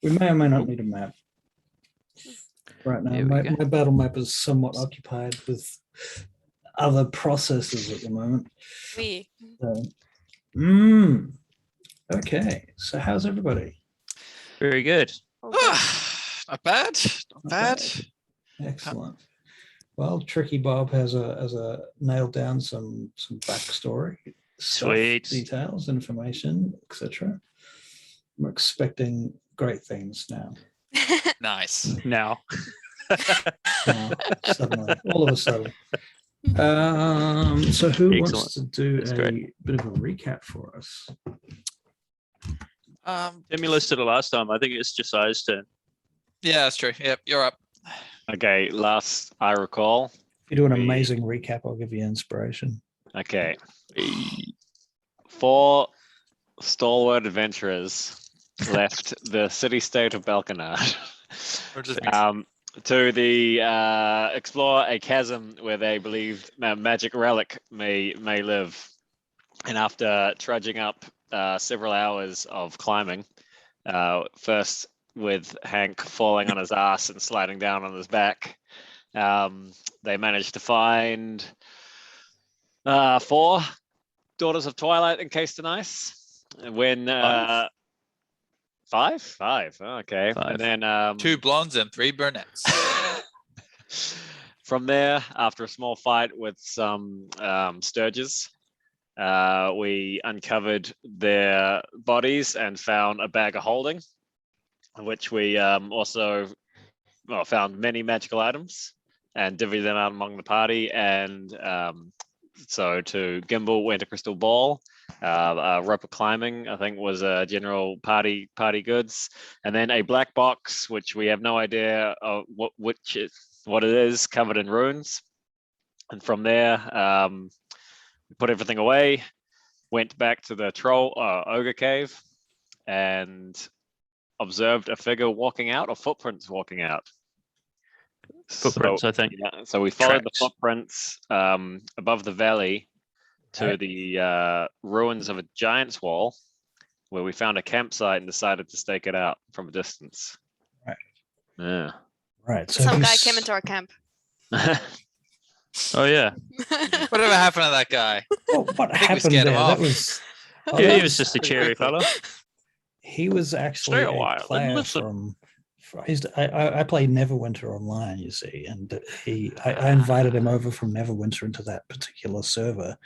We may or may not need a map right now. There we My go. battle map is somewhat occupied with other processes at the moment. So, okay, so how's everybody? Very good. Not bad. Not bad. Excellent. Well, Tricky Bob has a nailed down some backstory, stuff, Sweet. details, information, etc. I'm expecting great things now. Nice. Now, Suddenly, all of a sudden. So who wants Excellent. to do That's a great. bit of a recap for us? Timmy listed it last time. I think it's Josiah's turn. Yeah, that's true. Yep, you're up. Okay, last I recall. If you do an amazing recap, I'll give you inspiration. Okay. 4 stalwart adventurers left the city-state of Balkanard to explore a chasm where they believed a magic relic may live. And after trudging up several hours of climbing, first with Hank falling on his ass and sliding down on his back, they managed to find 4 Daughters of Twilight encased in ice. When 5? Okay. 5. And then 2 blondes and 3 brunettes. from there, after a small fight with some sturges, we uncovered their bodies and found a bag of holding, which we also found many magical items and divvied them out among the party. And so to Gimbal went a crystal ball. Rope climbing, I think, was a general party goods, and then a black box, which we have no idea of what it is, covered in runes. And from there, we put everything away, went back to the ogre cave, and observed a figure walking out, or footprints walking out. Footprints, I think. Yeah, so we followed Tracks. the footprints above the valley to the ruins of a giant's wall, where we found a campsite and decided to stake it out from a distance. Right. Yeah. Right. So Some guy came into our camp. Oh yeah. Whatever happened to that guy? Well, what I think we happened scared there? him That off. was. Yeah, he was just a cheery fella. He was actually Stay a a while and player listen. I play Neverwinter online, you see, and I invited him over from Neverwinter into that particular server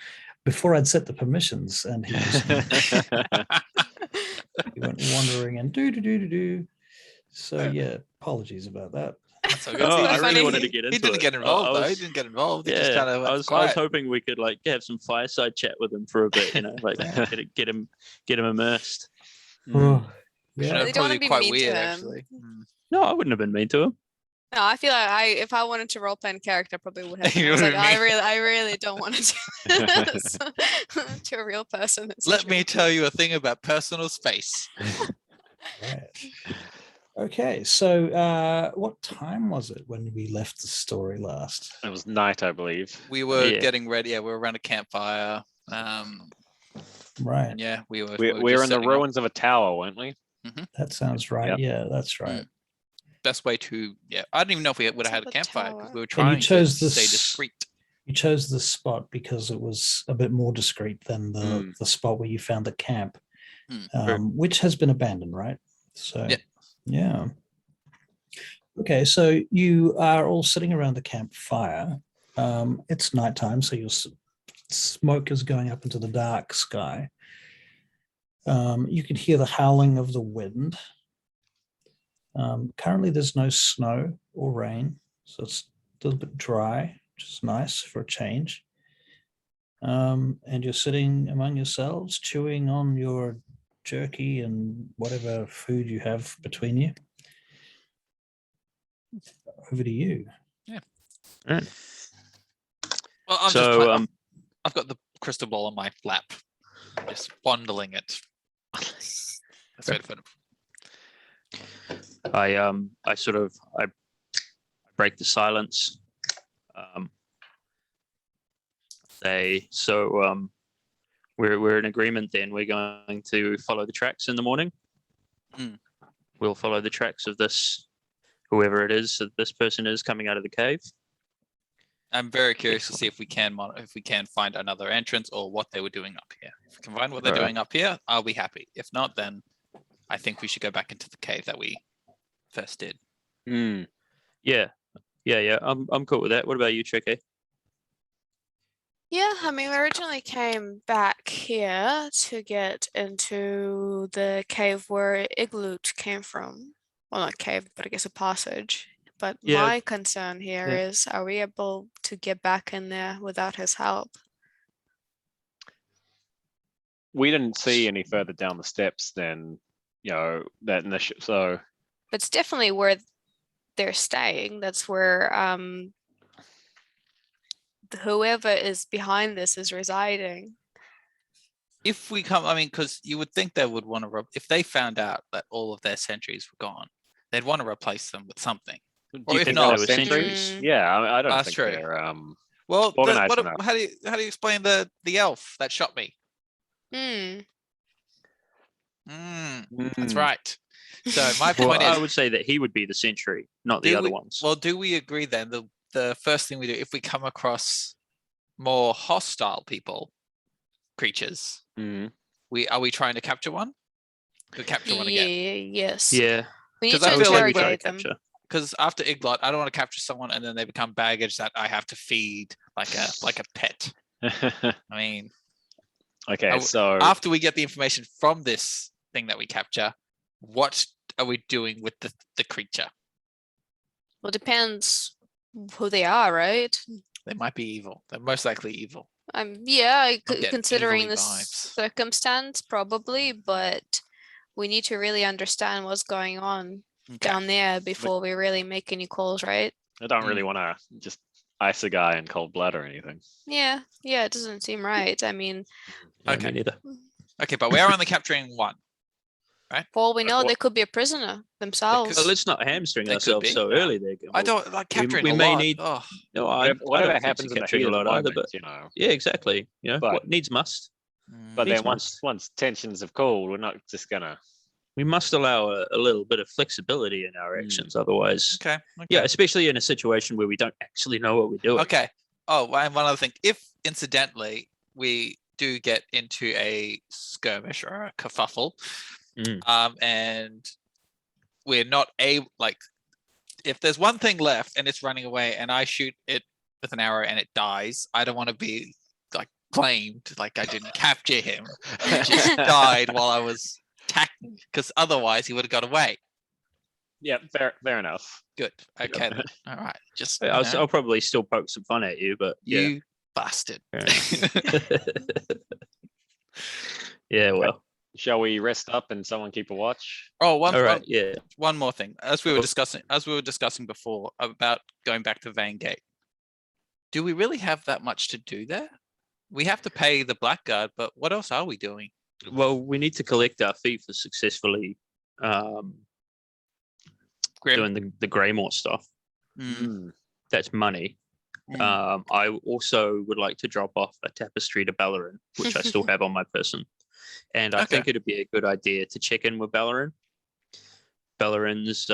before I'd set the permissions, and he went wandering and do. So yeah, apologies about that. That's okay. Oh, I funny. really wanted to get into He didn't it. get involved, I though. was- He didn't get involved. He Yeah, just kind of I was hoping we could have some fireside chat with him for a bit, like get him immersed. Oh, Yeah, yeah. They don't wanna probably be quite mean to weird, him. actually. No, I wouldn't have been mean to him. No, I feel like if I wanted to roleplay in character, I probably would have. You I was like, would've been I really don't want to do this to a real person. It's Let true. me tell you a thing about personal space. Right. Okay, so what time was it when we left the story last? It was night, I believe. We were Yeah. getting ready. Yeah, we were around a campfire. Right. And yeah, we were. We just were in the setting up. ruins of a tower, weren't we? That sounds right. Yep. Yeah, that's right. Best way to. Yeah, I don't even know if we would have had a the campfire because tower. we were And trying you chose to stay this. discreet. You chose this spot because it was a bit more discreet than Hmm. the spot where you found the camp, Hmm. which has been abandoned, right? So Yeah. yeah. Okay, so you are all sitting around the campfire. It's nighttime, so your smoke is going up into the dark sky. You can hear the howling of the wind. Currently, there's no snow or rain, so it's a little bit dry, which is nice for a change. And you're sitting among yourselves, chewing on your jerky and whatever food you have between you. Over to you. Well, I'm So, I've got the crystal ball on my lap, just fondling it. That's right. I break the silence. We're in agreement then. We're going to follow the tracks in the morning. Mm. We'll follow the tracks of this, whoever it is that this person is coming out of the cave. I'm very curious to see if we can find another entrance or what they were doing up here. If we can find what they're Alright. doing up here, I'll be happy. If not, then I think we should go back into the cave that we first did. Mm. Yeah. I'm cool with that. What about you, Tricky? Yeah, I mean, we originally came back here to get into the cave where Igloot came from. Well, not cave, but I guess a passage. But Yeah, my concern here yeah. is, are we able to get back in there without his help? We didn't see any further down the steps than, that initial. So But it's definitely where they're staying. That's where whoever is behind this is residing. If we come, I mean, because you would think they would want to, if they found out that all of their sentries were gone, they'd want to replace them with something. do Or you if think not- they They were were sentries? sentries? Yeah, I don't That's think true. they're Well, organized enough. how do you explain the elf that shot me? Hmm. That's Mm. right. So my Well, point I is, would say that he would be the sentry, not the do other we, ones. well, do we agree then the first thing we do, if we come across more hostile creatures, Mm. are we trying to capture one? We capture one again. Yes. Yeah, We need 'Cause to I feel like we try to interrogate them. capture. Because after Iglot, I don't want to capture someone and then they become baggage that I have to feed like a pet. I mean, Okay, I- so after we get the information from this thing that we capture, what are we doing with the creature? Well, depends who they are, right? They might be evil. They're most likely evil. Yeah, getting considering evilly the vibes. circumstance, probably, but we need to really understand what's going on Okay. down there before we really make any calls, right? I don't really want to just ice a guy in cold blood or anything. Yeah, it doesn't seem right. I mean, Yeah, Okay. me neither. Okay, but we are only capturing one. for all we know, what- they could be a prisoner themselves. But let's not hamstring They could ourselves be. so early there. I Gimble. don't like capturing we a may lot. need- Oh, No, Whatever I don't happens fancy in the capturing heat a of the lot either, moment, but yeah, exactly. But- what needs must. But Needs then must. once tensions have cooled, we're not just gonna. We must allow a little bit of flexibility in our actions, otherwise. okay. Yeah, especially in a situation where we don't actually know what we're doing. Okay. Oh, and one other thing. If incidentally we do get into a skirmish or a kerfuffle, and we're not able, like, if there's one thing left and it's running away and I shoot it with an arrow and it dies, I don't want to be like claimed like I didn't capture him. He just died while I was attacking, because otherwise he would have got away. Yeah, fair enough. Good. Okay. Then. All right. Just I'll probably still poke some fun at you, but yeah. you bastard. Yeah, well. Shall we rest up and someone keep a watch? Oh, All right, yeah. one more thing. As we were discussing before about going back to Vangate, do we really have that much to do there? We have to pay the Blackguard, but what else are we doing? Well, we need to collect our fee for successfully doing the Greymore stuff. Mm, That's money. I also would like to drop off a tapestry to Ballarin, which I still have on my person. And I think it'd be a good idea to check in with Ballarin. Ballarin's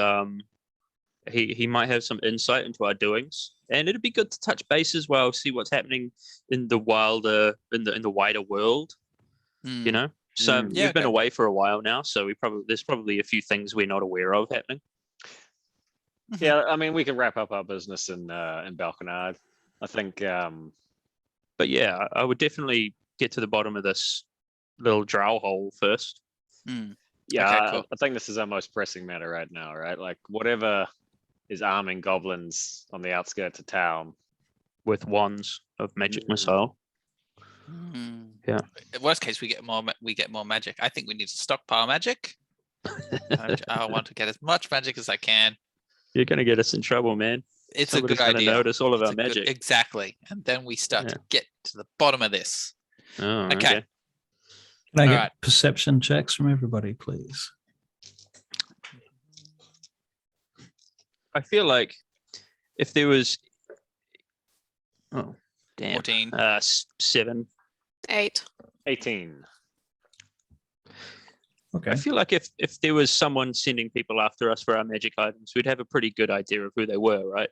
he might have some insight into our doings, and it'd be good to touch base as well, see what's happening in the wilder in the wider world. You know, so Yeah, we've been away for a while now, so there's probably a few things we're not aware of happening. Yeah, I mean, we can wrap up our business in Balconard. I think. But yeah, I would definitely get to the bottom of this little drow hole first. Yeah, Okay, cool. I think this is our most pressing matter right now, right? Like whatever is arming goblins on the outskirts of town. With wands of magic missile. Yeah. In worst case, we get more magic. I think we need to stockpile magic. I want to get as much magic as I can. You're gonna get us in trouble, man. It's Somebody's a good gonna idea. notice all of It's our a good- magic. exactly, and then we start to get to the bottom of this. Oh, Okay. Can I All get right. perception checks from everybody, please? I feel like if there was, oh damn, 14. 7. 8. 18. Okay. I feel like if there was someone sending people after us for our magic items, we'd have a pretty good idea of who they were, right?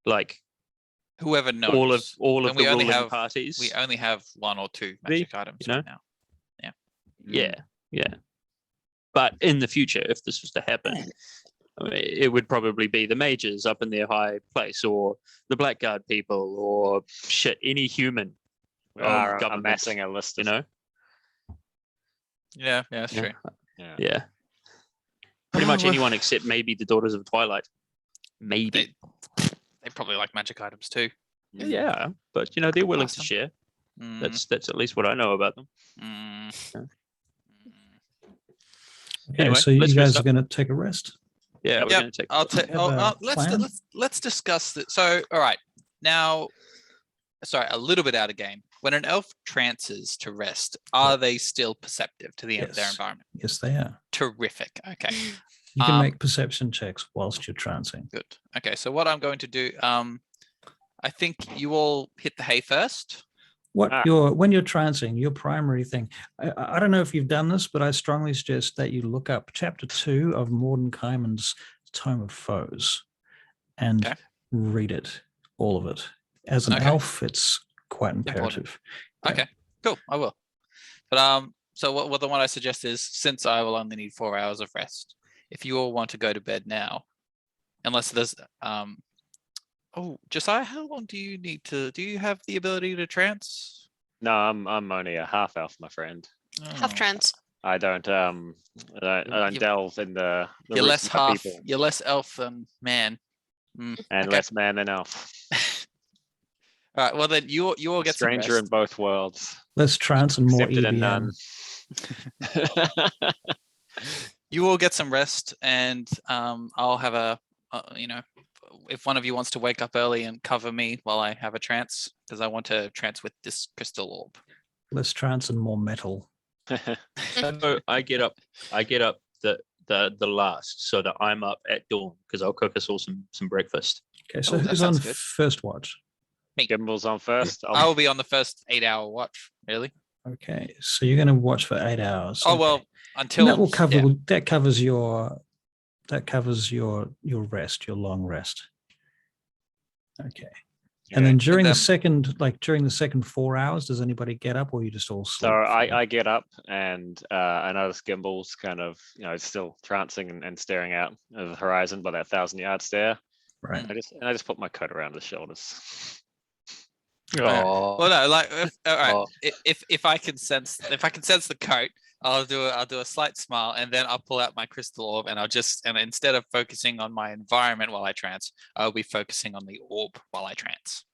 Like Whoever knows. all When of the we only ruling have parties. we only have 1 or 2 magic items you know? right now. Yeah. But in the future, if this was to happen, I mean, it would probably be the mages up in their high place, or the blackguard people, or shit, any human. We of are government, amassing a list you of know. Yeah, that's Yeah. true. Yeah. Pretty much Well, anyone except maybe the Daughters of Twilight. Maybe. They probably like magic items too. Yeah, but you know they're willing to Awesome. share. Mm, That's at least what I know about them. mm, Yeah. Okay, Anyway, so you let's guys rest are up. going to take a rest. Yeah, we're Yep, going to take. I'll take. have a plan? Let's discuss that. So, all right, now, sorry, a little bit out of game. When an elf trances to rest, are they still perceptive to their Yes. environment? Yes, they are. Terrific. Okay, You can Um, make perception checks whilst you're trancing. good. Okay, so what I'm going to do, I think you all hit the hay first. What Ah. when you're trancing, your primary thing. I don't know if you've done this, but I strongly suggest that you look up chapter 2 of Mordenkainen's Tome of Foes and Okay. read it, all of it. As an Okay. elf, it's quite imperative. Yeah. Okay, cool. I will. But so what the one I suggest is, since I will only need 4 hours of rest, if you all want to go to bed now, unless there's oh, Josiah, how long do you need to? Do you have the ability to trance? No, I'm only a half elf, my friend. Half Oh. trance. I don't I don't You- delve in the You're roots less of my half. people, You're less elf than man. and okay. less man than elf. All right. Well, then you all get some Stranger rest. in both worlds. Less trance and more Accepted and EBM. none. You all get some rest, and I'll have a if one of you wants to wake up early and cover me while I have a trance, because I want to trance with this crystal orb. Less trance and more metal. So I get up the last, so that I'm up at dawn because I'll cook us all some breakfast. Okay, so Oh, that who's on sounds good. first watch? Gimbals on first. I will be on the first 8-hour watch. Really? Okay, so you're going to watch for 8 hours. Oh Okay. well, And until that will cover yeah. that covers your rest, your long rest. Okay. Yeah. And then during then- during the second 4 hours, does anybody get up or you just all sleep? So I get up and I notice Gimbals kind of, still trancing and staring out of the horizon by that 1,000-yard stare. Right. I just put my coat around his shoulders. Oh, Well, no, like all right. Oh. If I can sense the coat, I'll do a slight smile, and then I'll pull out my crystal orb, and instead of focusing on my environment while I trance, I'll be focusing on the orb while I trance.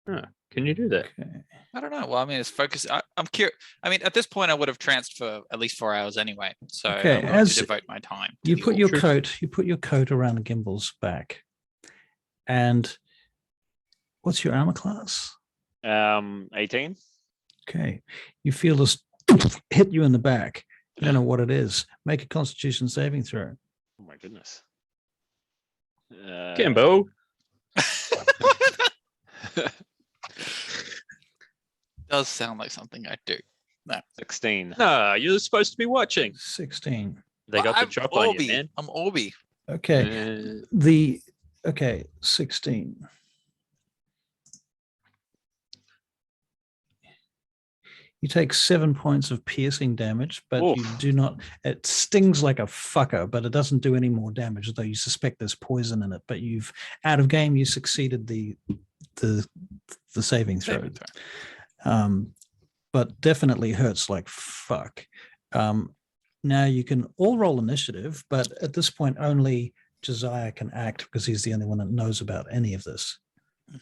can you do that? Okay. I don't know. Well, I mean, it's focus. I'm curious. I mean, at this point, I would have tranced for at least 4 hours anyway. So Okay, I'm going as to devote my time. To You the put orb. your Truth. coat. You put your coat around Gimbal's back. And what's your armor class? 18. Okay. You feel this hit you in the back. You don't know what it is. Make a Constitution saving throw. Oh my goodness. Kimbo. Does sound like something I do. 16. No, you're supposed to be watching. 16. They got the I'm drop on you, Orby. man. I'm Orby. Okay. Uh, 16. You take 7 points of piercing damage, but you Oof. do not. It stings like a fucker, but it doesn't do any more damage, though you suspect there's poison in it. But you've out of game, you succeeded the saving throw. Saving throw. But definitely hurts like fuck. Now you can all roll initiative, but at this point, only Josiah can act because he's the only one that knows about any of this. So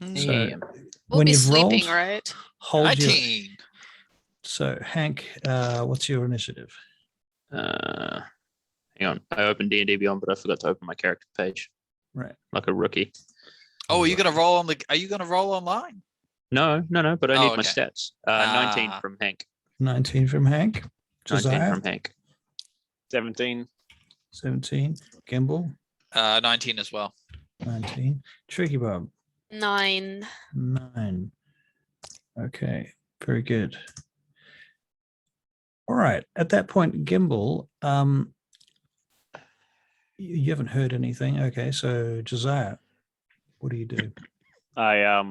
Damn. We'll when be you've sleeping, rolled, right? hold your. 19. So Hank, what's your initiative? Hang on. I opened D&D Beyond, but I forgot to open my character page Right. like a rookie. Oh, are you gonna roll on Are you gonna roll online? No, but I Oh, need my okay. stats. 19 Ah. from Hank. 19 from Hank. 19 Josiah, from Hank. 17. 17. Gimbal, 19 as well. 19. Tricky Bob, 9. 9. Okay, very good. All right. At that point, Gimbal, you haven't heard anything. Okay, so Josiah, what do you do? I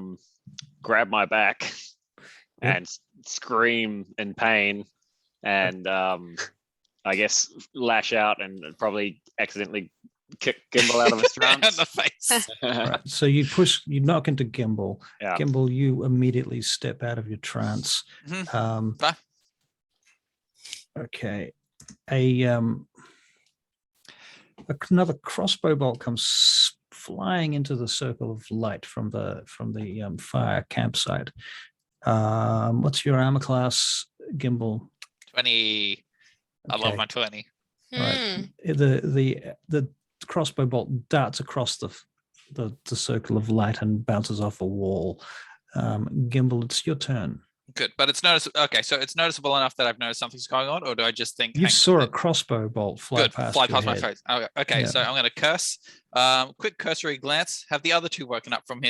grab my back Yep. and scream in pain, and I guess lash out and probably accidentally kick Gimbal out of his In trance. the face. Right. So you knock into Gimbal. Yeah. Gimbal, you immediately step out of your trance. Mhm. Fine. Okay. Another crossbow bolt comes flying into the circle of light from the fire campsite. What's your armor class, Gimbal? 20. I love Okay. my 20. Right. The crossbow bolt darts across the circle of light and bounces off a wall. Gimbal, it's your turn. Good, but it's noticeable. Okay, so it's noticeable enough that I've noticed something's going on, or do I just think You saw a crossbow bolt fly past fly your past my head. face? Okay, Yeah. so I'm going to curse. Quick cursory glance. Have the other two woken up from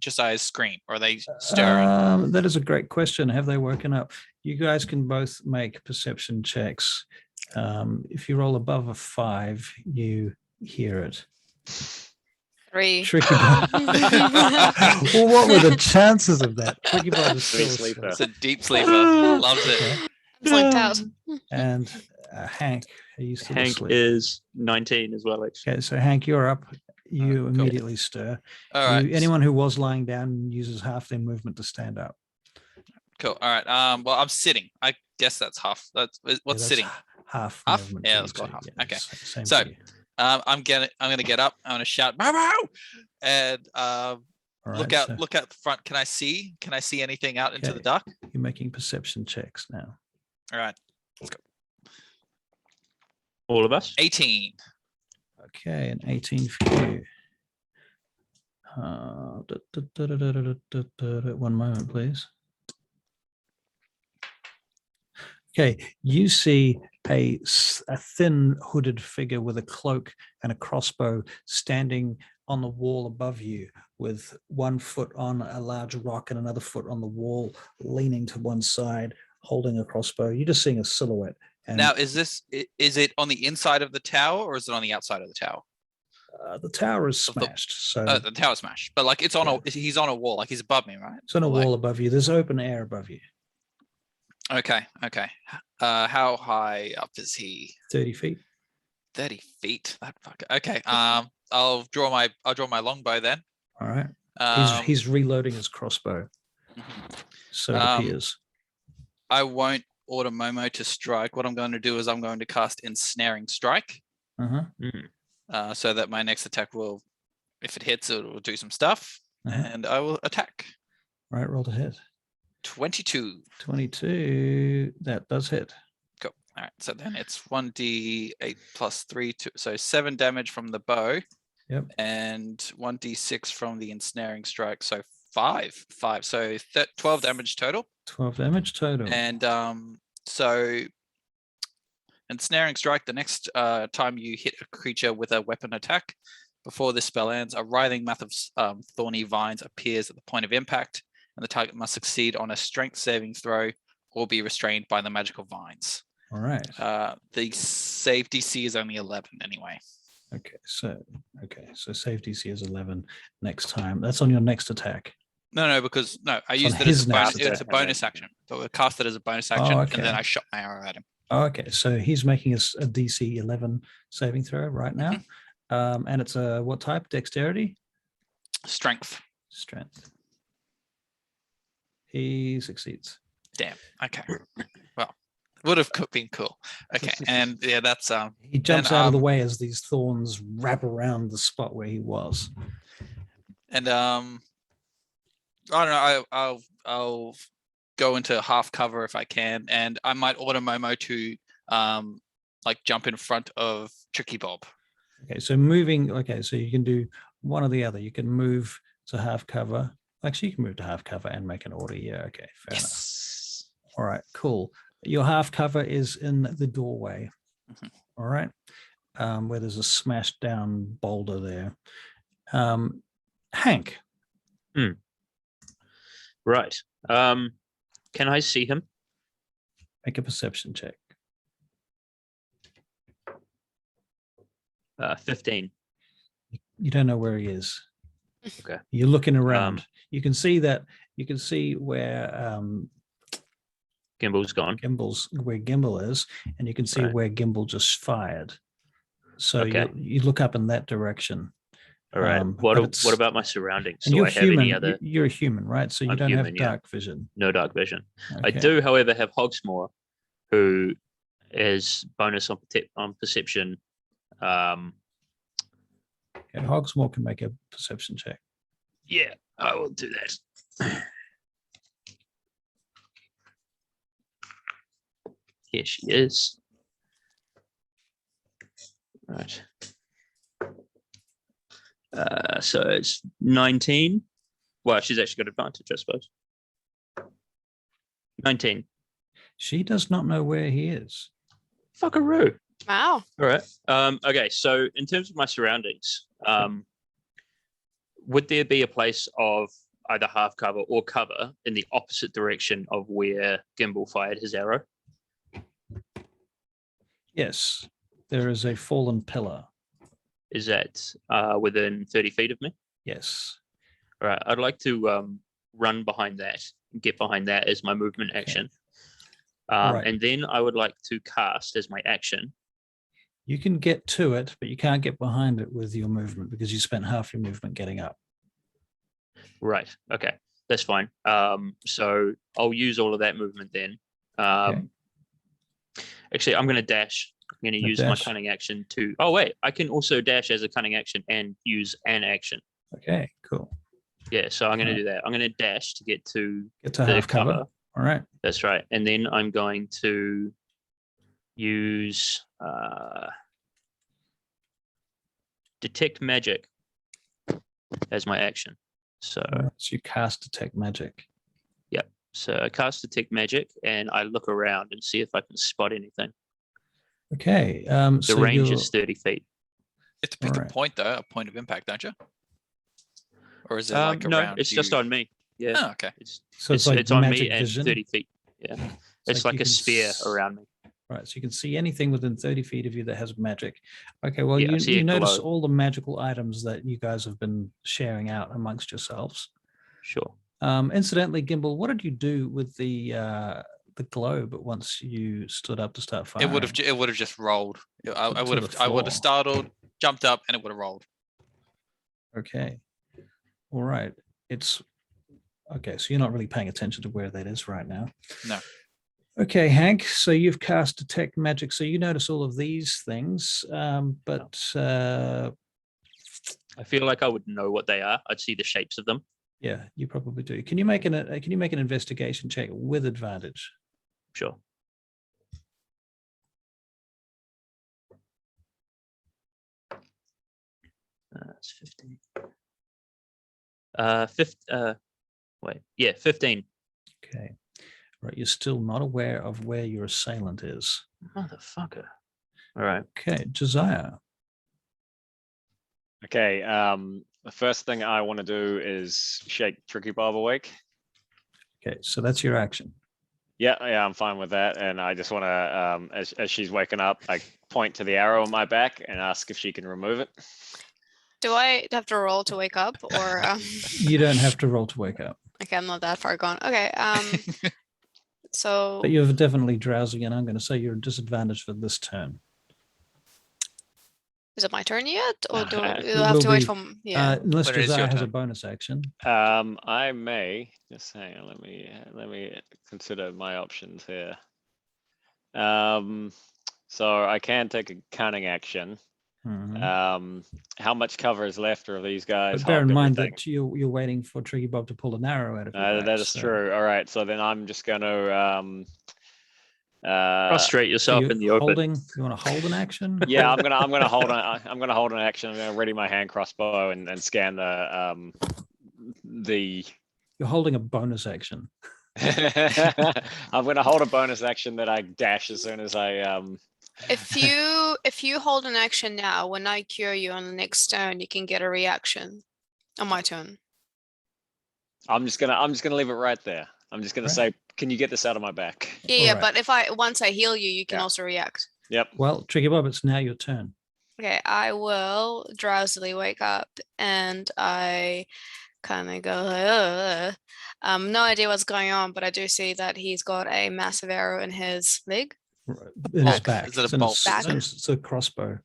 Josiah's scream, or are they stirring? That is a great question. Have they woken up? You guys can both make perception checks. If you roll above a 5, you hear it. 3. Tricky Bob. Well, what were the chances of that? Tricky Bob is Sweet still sleeper. It's a deep sleeper. Loves it. Okay. Blinked out. And Hank, are you still Hank asleep? is 19 as well, actually. Okay, so Hank, you're up. You cool. immediately stir. All right. Anyone who was lying down uses half their movement to stand up. Cool. All right. Well, I'm sitting. I guess that's half. What's That's sitting? Half Half? movement. Yeah, for let's you go two. half. Yeah, Okay. same So, for you. I'm gonna get up. I'm gonna shout, "Momo!" and All look right, out. so Look out the front. Can I see? Can I see anything out into the Okay. dark? You're making perception checks now. All right. All of us? 18. Okay, an 18 for you. One moment, please. Okay, you see a thin hooded figure with a cloak and a crossbow standing on the wall above you with one foot on a large rock and another foot on the wall, leaning to one side, holding a crossbow. You're just seeing a silhouette. And Now, is it on the inside of the tower or is it on the outside of the tower? the tower is Of the- smashed. So The tower smash, but like it's on he's on a wall, like he's above me, right? it's on a Or like- wall above you. There's open air above you, Okay. How high up is he? 30 feet. 30 feet. That fucker. Okay. I'll draw my longbow then. All right. Um, He's reloading his crossbow. So it appears. I won't order Momo to strike. What I'm going to do is I'm going to cast Ensnaring Strike, Uh-huh. so that my next attack will, if it hits, it will do some stuff, Uh-huh. and I will attack. All right, roll to hit. 22. 22. That does hit. Cool. All right. So then it's 1d8 plus 3, so 7 damage from the bow. Yep. And 1d6 from the Ensnaring Strike. So 5. So 12 damage total. 12 damage total. And so Ensnaring Strike, the next time you hit a creature with a weapon attack, before this spell ends, a writhing mass of thorny vines appears at the point of impact, and the target must succeed on a strength saving throw or be restrained by the magical vines. All right. The save DC is only 11 anyway. Okay. So save DC is 11 next time. That's on your next attack. No, because I It's used on it as his a bonus. next It's a attack. bonus action. So we cast it as a bonus action, okay. and then I shot my arrow at him. Oh, okay. So he's making a DC 11 saving throw right now. And it's a what type? Dexterity? Strength. Strength. He succeeds. Damn. Okay. Well, would have been cool. Okay, and yeah, that's He jumps out of the way as these thorns wrap around the spot where he was. and I don't know. I'll go into half cover if I can, and I might order Momo to like jump in front of Tricky Bob. Okay, so moving. Okay, so you can do one or the other. You can move to half cover. Actually, you can move to half cover and make an order. Yeah. Okay. Fair enough. All right. Cool. Your half cover is in the doorway. All right. Where there's a smashed down boulder there. Hank. Right. Can I see him? Make a perception check. 15. You don't know where he is. Okay. You're looking around. You can see where Gimbal's gone. where Gimbal is, and you can see Right. where Gimbal just fired. So Okay. you look up in that direction. All right. but What about my surroundings? And Do you're I have human. any other? You're a human, right? So you I'm don't have human, yeah. dark vision. No dark vision. I Okay. do, however, have Hogsmoor, who is bonus on perception. Okay, Hogsmoor can make a perception check. Yeah, I will do that. Here she is. Right. So it's 19. Well, she's actually got advantage, I suppose. 19. She does not know where he is. Fuckaroo. Wow. All right. Okay. So in terms of my surroundings, would there be a place of either half cover or cover in the opposite direction of where Gimbal fired his arrow? Yes, there is a fallen pillar. Is that within 30 feet of me? Yes. All right. I'd like to run behind that, get behind that as my movement action. Right. And then I would like to cast as my action. You can get to it, but you can't get behind it with your movement because you spent half your movement getting up. Right. Okay. That's fine. So I'll use all of that movement then. Actually, I'm going to dash. I'm going to use my cunning action to. Oh, wait. I can also dash as a cunning action and use an action. Okay, cool. Yeah. So I'm going to do that. I'm going to dash to get to the half cover. All right. That's right. And then I'm going to use detect magic as my action. So you cast detect magic. Yep. So I cast detect magic and I look around and see if I can spot anything. Okay. The range is 30 feet. You have to pick a point though, a point of impact, don't you? Or is it like no, around it's just on me. Yeah. Oh, okay. It's like on magic me vision. and 30 feet. Yeah. It's like a sphere around me. Right, so you can see anything within 30 feet of you that has magic. Okay, well, Yeah, you notice all the magical items that you guys have been sharing out amongst yourselves. Sure. Incidentally, Gimbal, what did you do with the globe once you stood up to start firing? It would have just rolled. I would have startled, jumped up, and it would have rolled. Okay. All right. Okay, so you're not really paying attention to where that is right now. No. Okay, Hank, so you've cast detect magic, so you notice all of these things, but I feel like I would know what they are. I'd see the shapes of them. Yeah, you probably do. Can you make an investigation check with advantage? Sure. That's 15. 15. Okay. Right, you're still not aware of where your assailant is. Motherfucker. All right. Okay, Josiah. Okay, the first thing I want to do is shake Tricky Bob awake. Okay, so that's your action. Yeah, I'm fine with that. And I just want to, as she's waking up, I point to the arrow on my back and ask if she can remove it. Do I have to roll to wake up or? You don't have to roll to wake up. Okay, I'm not that far gone. Okay. So. But you're definitely drowsy, and I'm going to say you're disadvantaged for this turn. Is it my turn yet, or do I have to wait for? Yeah. Unless Josiah has a bonus action. I may just hang on. Let me consider my options here. So I can take a cunning action. Mm-hmm. How much cover is left of these guys? But bear in mind that you're waiting for Tricky Bob to pull an arrow out of your back, that is true. All right, so then I'm just going to prostrate yourself in the open. You want to hold an action? Yeah, I'm gonna hold an action. I'm gonna ready my hand crossbow and scan the. You're holding a bonus action. I'm gonna hold a bonus action that I dash as soon as I If you hold an action now, when I cure you on the next turn, you can get a reaction on my turn. I'm just gonna leave it right there. I'm just gonna Right. say, can you get this out of my back? Yeah, Alright. but once I heal you, you can Yeah. also react. Yep. Well, Tricky Bob, it's now your turn. Okay, I will drowsily wake up and I kind of go, no idea what's going on, but I do see that he's got a massive arrow in his leg. In his Bolt. back. Is it a It's in bolt? Back? it's a crossbow.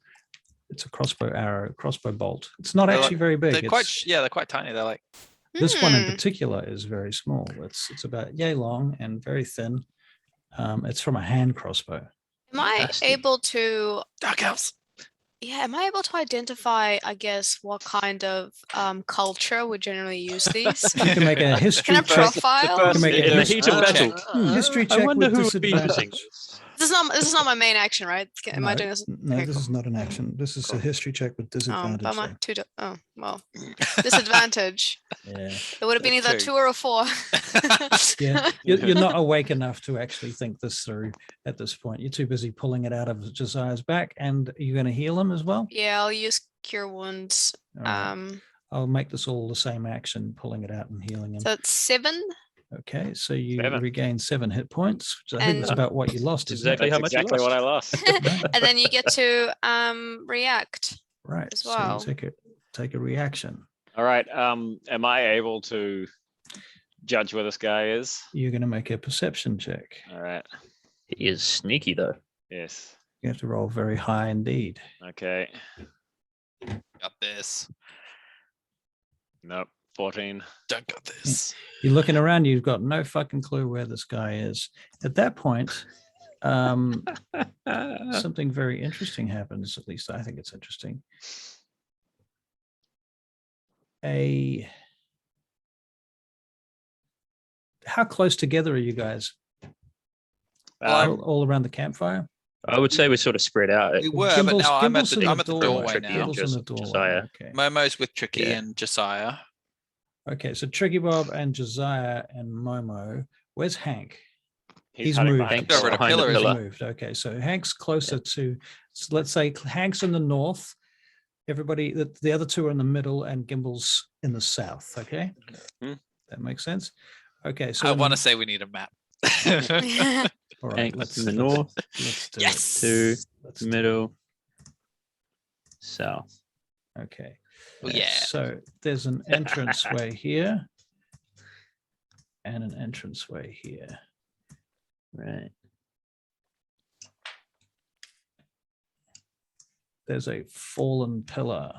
It's a crossbow arrow, crossbow bolt. It's not They're actually very big. They're quite, It's- they're quite tiny. They're like, This one in Hmm, particular is very small. It's about yay long and very thin. It's from a hand crossbow. Am I Fantastic. able to, dark elves. yeah, am I able to identify, I guess, what kind of culture would generally use these? You can make a history Can I check. profile? You can make a In the history heat of battle. History I check wonder with who would be using disadvantage. this. This is not my main action, right? Am I No, doing this? No, Okay, this cool. is not an action. This is a history check with disadvantage. Bummer. though. Oh, well, disadvantage. Yeah. It would have been either 2. 2 or a 4. Yeah, you're not awake enough to actually think this through at this point. You're too busy pulling it out of Josiah's back, and you're going to heal him as well. Yeah, I'll use cure wounds. All right. I'll make this all the same action, pulling it out and healing him. So it's 7. Okay, so you 7. regain 7 hit points, which I think is And- about what you lost. Isn't Exactly it? how That's much you exactly lost. what I lost. And then you get to react. Right. as So well. you take a reaction. All right. Am I able to judge where this guy is? You're going to make a perception check. All right. He is sneaky though. Yes. You have to roll very high indeed. Okay. Got this. Nope. 14. Don't got this. You're looking around, you've got no fucking clue where this guy is. At that point, something very interesting happens. At least I think it's interesting. How close together are you guys? All around the campfire? I would say we're sort of spread out. We were, but now I'm at in the doorway Tricky now. and Gimble's in the Josiah. doorway. Okay. Momo's with Tricky Yeah. and Josiah. Okay, so Tricky Bob and Josiah and Momo. Where's Hank? He's hiding moved. behind Hank's over at a behind the pillar, He's isn't pillar. moved. Okay, so Hank's closer to, so let's say Hank's in the north. Everybody, the other two are in the middle, and Gimble's in the south. Okay, Mhm. that makes sense. Okay, so I in want to the- say we need a map. all right, Hank's in the north, Let's do Yes. to Let's do it. middle, south. Okay. Oh, yeah. So there's an entranceway here, and an entranceway here. Right. There's a fallen pillar,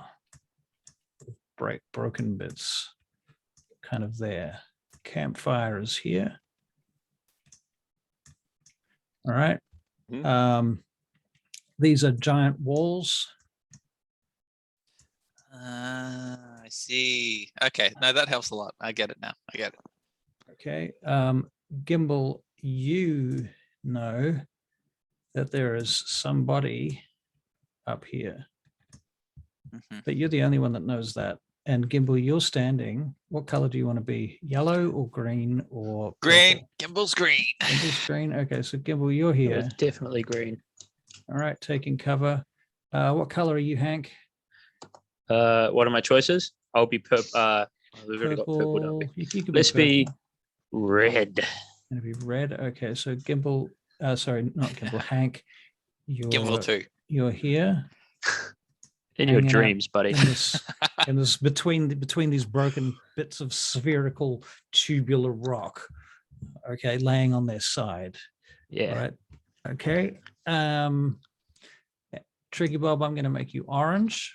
broken bits, kind of there. Campfire is here. All right. Mhm. These are giant walls. I see. Okay, no, that helps a lot. I get it now. I get it. Okay. Gimbal, you know that there is somebody up here, Mhm. but you're the only one that knows that. And Gimbal, you're standing. What color do you want to be? Yellow or green or Green. purple? Gimble's green. Gimbal's green. Okay, so Gimbal, you're It here. was definitely green. All right, taking cover. What color are you, Hank? What are my choices? I'll be purple. We've already got purple, don't we? You can Let's be purple. red. Gonna be red. Okay, so Gimbal. Sorry, not Gimbal. Hank, Gimbal too. you're here In your Hanging out dreams, buddy. in this between these broken bits of spherical tubular rock. Okay, laying on their side. Yeah. Right. Okay. Tricky Bob, I'm going to make you orange.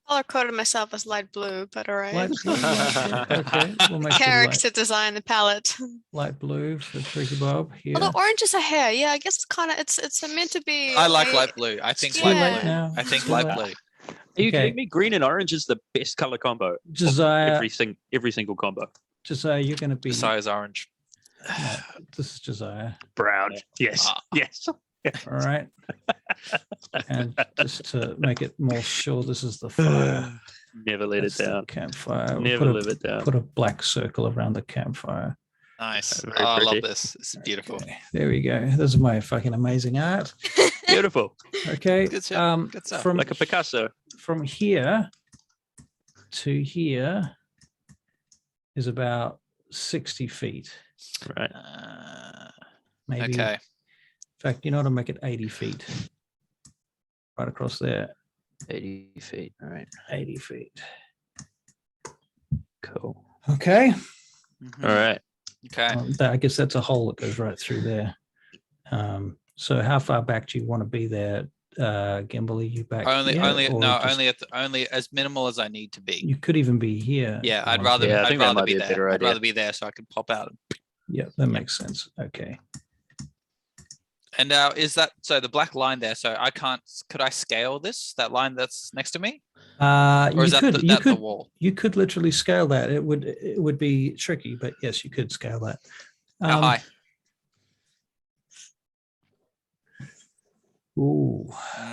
Color coded myself as light blue, but all right. Light blue. Okay, we'll make you Character design the palette. light blue for Tricky Bob here. Although orange is a hair, yeah, I guess it's kind of it's meant to be. I like a- light blue. I think Too light late blue. now. I think Too light late. blue. Are you Okay. kidding me? Green and orange is the best color combo. of Josiah, every single combo. Josiah, you're going to be. Josiah's orange. No, this is Josiah. Brown. Yes. Ah. Yes. All right. And just to make it more sure, this is the fire. Never let it That's the down. campfire. We'll Never put live it down. Put a black circle around the campfire. Nice. Very Oh, I love pretty. this. This is beautiful. Okay, there we go. This is my fucking amazing art. Beautiful. Okay. Good stuff. Good stuff. From Like a Picasso. from here to here is about 60 feet. Right. Maybe. Okay. In fact, you know what? I'll make it 80 feet. Right across there. 80 feet. All right. 80 feet. Cool. Okay. Mhm. All right. Okay. I guess that's a hole that goes right through there. So how far back do you want to be there, Gimbal? Are you back Only here, or just- only as minimal as I need to be. You could even be here. Yeah, if you I'd want rather to. Yeah, I I'd think that rather might be be a there. better I'd idea. rather be there so I can pop out. Yeah, that makes sense. Okay. And now is that so the black line there? So I can't. Could I scale this? That line that's next to me, or You is that could, the wall? you could literally scale that. It would be tricky, but yes, you could scale that. How high? Ooh,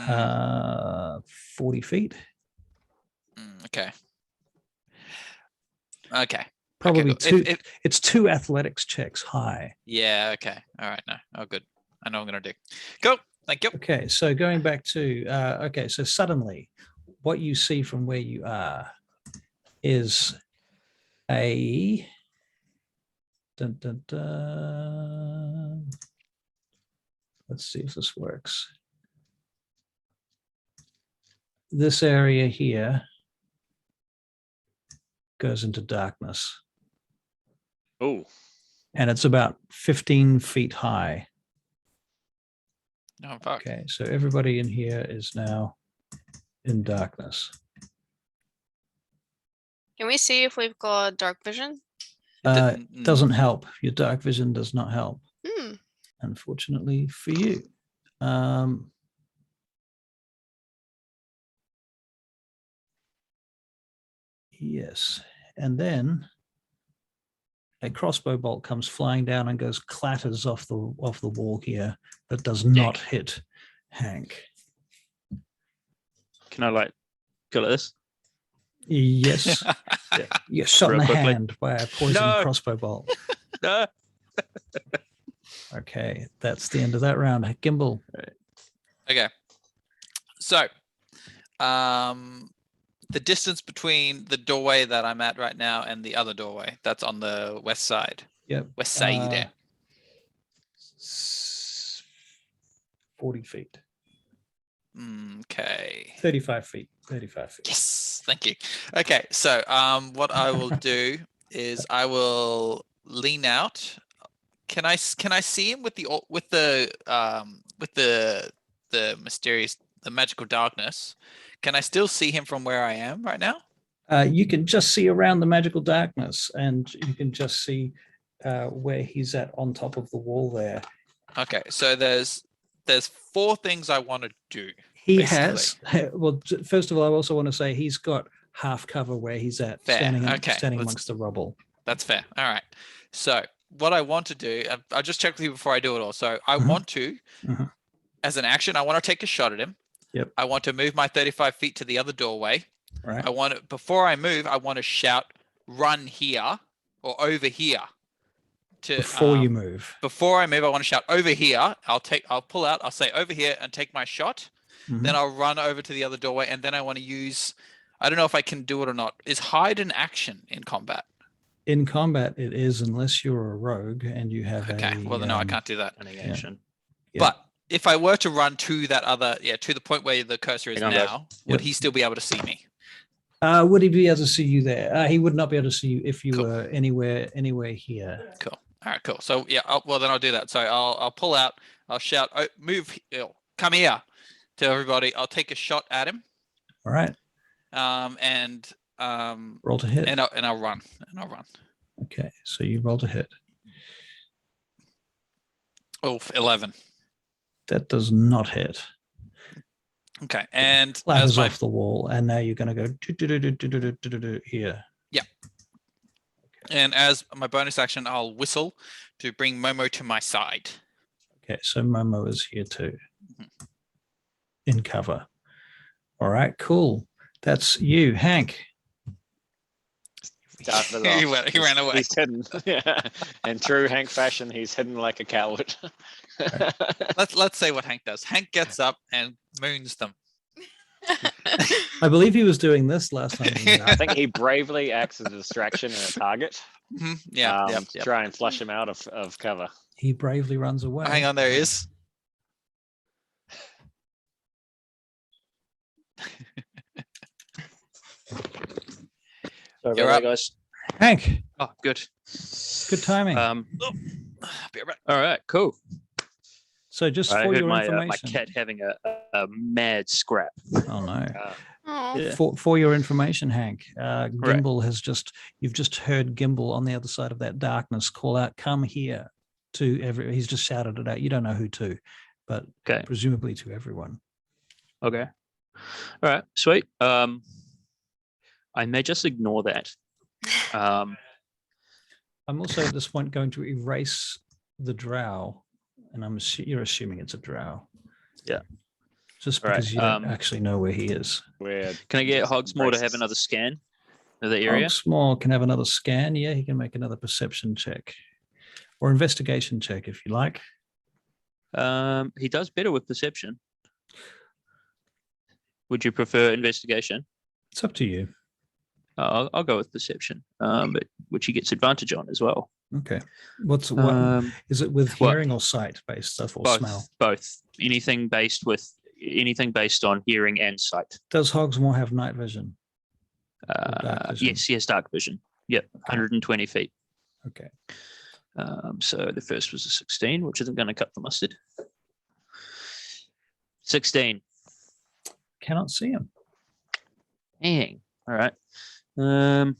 Mm, 40 feet. okay. Okay. Probably cool. two. It's 2 athletics checks high. Yeah. Okay. All right. No. Oh, good. I know what I'm gonna do. Go. Thank you. Okay, so going back to okay, so suddenly, what you see from where you are is a dun, dun, dun. Let's see if this works. This area here goes into darkness, Oh, and it's about 15 feet high. No, fuck. Okay, so everybody in here is now in darkness. Can we see if we've got dark vision? Doesn't help. Your dark vision does not help, Hmm. unfortunately for you. Yes, and then a crossbow bolt comes flying down and goes clatters off the wall here, but does not hit Hank. Can I go like this? Yes, you're shot in Real the quickly. hand by a poison No. crossbow bolt. No. Okay, that's the end of that round. Gimbal. Okay. So, the distance between the doorway that I'm at right now and the other doorway that's on the west side. Yep. West side. 40 feet. Okay. 35 feet. 35 feet. Yes. Thank you. Okay. So, what I will do is I will lean out. Can I see him with the mysterious, the magical darkness? Can I still see him from where I am right now? You can just see around the magical darkness, and you can just see where he's at on top of the wall there. Okay, so there's 4 things I want to do. He basically. has, well, first of all, I also want to say he's got half cover where he's at, Fair, standing okay, amongst the rubble. That's fair. All right. So what I want to do, I'll just check with you before I do it all. So I want to, as an action, I want to take a shot at him. Yep. I want to move my 35 feet to the other doorway. Right. I want to, before I move, I want to shout, "Run here" or "Over here." Before you move. Before I move, I want to shout "Over here." I'll pull out. I'll say "Over here" and take my shot. Then I'll run over to the other doorway, and then I want to use. I don't know if I can do it or not. Is hide an action in combat? In combat, it is, unless you're a rogue and you have Okay. Well, then no, I can't do that. Any action. Yeah. But if I were to run to that other, to the point where the cursor is Hang on, guys. now, would he still be able to see me? Would he be able to see you there? He would not be able to see you if you Cool. were anywhere here. Cool. All right. Cool. So yeah. Well, then I'll do that. So I'll pull out. I'll shout, "Oh, move! Come here!" to everybody. I'll take a shot at him. All right. And Roll to hit. and I'll run. Okay, so you roll to hit. Oh, 11. That does not hit. Okay. And Clatters as my off the wall, and now you're going to go here. and as my bonus action, I'll whistle to bring Momo to my side. Okay, so Momo is here too, in cover. All right, cool. That's you, Hank. started He off. he ran away. He's hidden. Yeah. In true Hank fashion, he's hidden like a coward. Let's say what Hank does. Hank gets up and moons them. I believe he was doing this last time. I think he bravely acts as a distraction and a target. Yeah, To try and flush him out of cover. He bravely runs away. Oh, hang on, there he is. Sorry You're about up. that, guys. Hank, Oh, good. good timing. Be right back. All right, cool. So just I for heard your my information. cat having a mad scrap. Oh no. Oh, Yeah. For your information, Hank, Gimbal you've just heard Gimbal on the other side of that darkness call out, "Come here," he's just shouted it out. You don't know who to, but Okay. presumably to everyone. Okay. All right. Sweet. I may just ignore that. I'm also at this point going to erase the drow, and you're assuming it's a drow. Yeah. Just All right, because you don't actually know where he is. Can I get Hogsmore to have another scan of the area? Hogsmore can have another scan. Yeah, he can make another perception check or investigation check if you like. He does better with perception. Would you prefer investigation? It's up to you. I'll go with perception, but which he gets advantage on as well. Okay. What is it with hearing or sight based stuff or both, smell? Both. Anything based on hearing and sight. Does Hogsmore have night vision? Dark vision? Yes, he has dark vision. Yep, 120 feet. Okay. So the first was a 16, which isn't going to cut the mustard. 16. Cannot see him. Dang. All right. Well,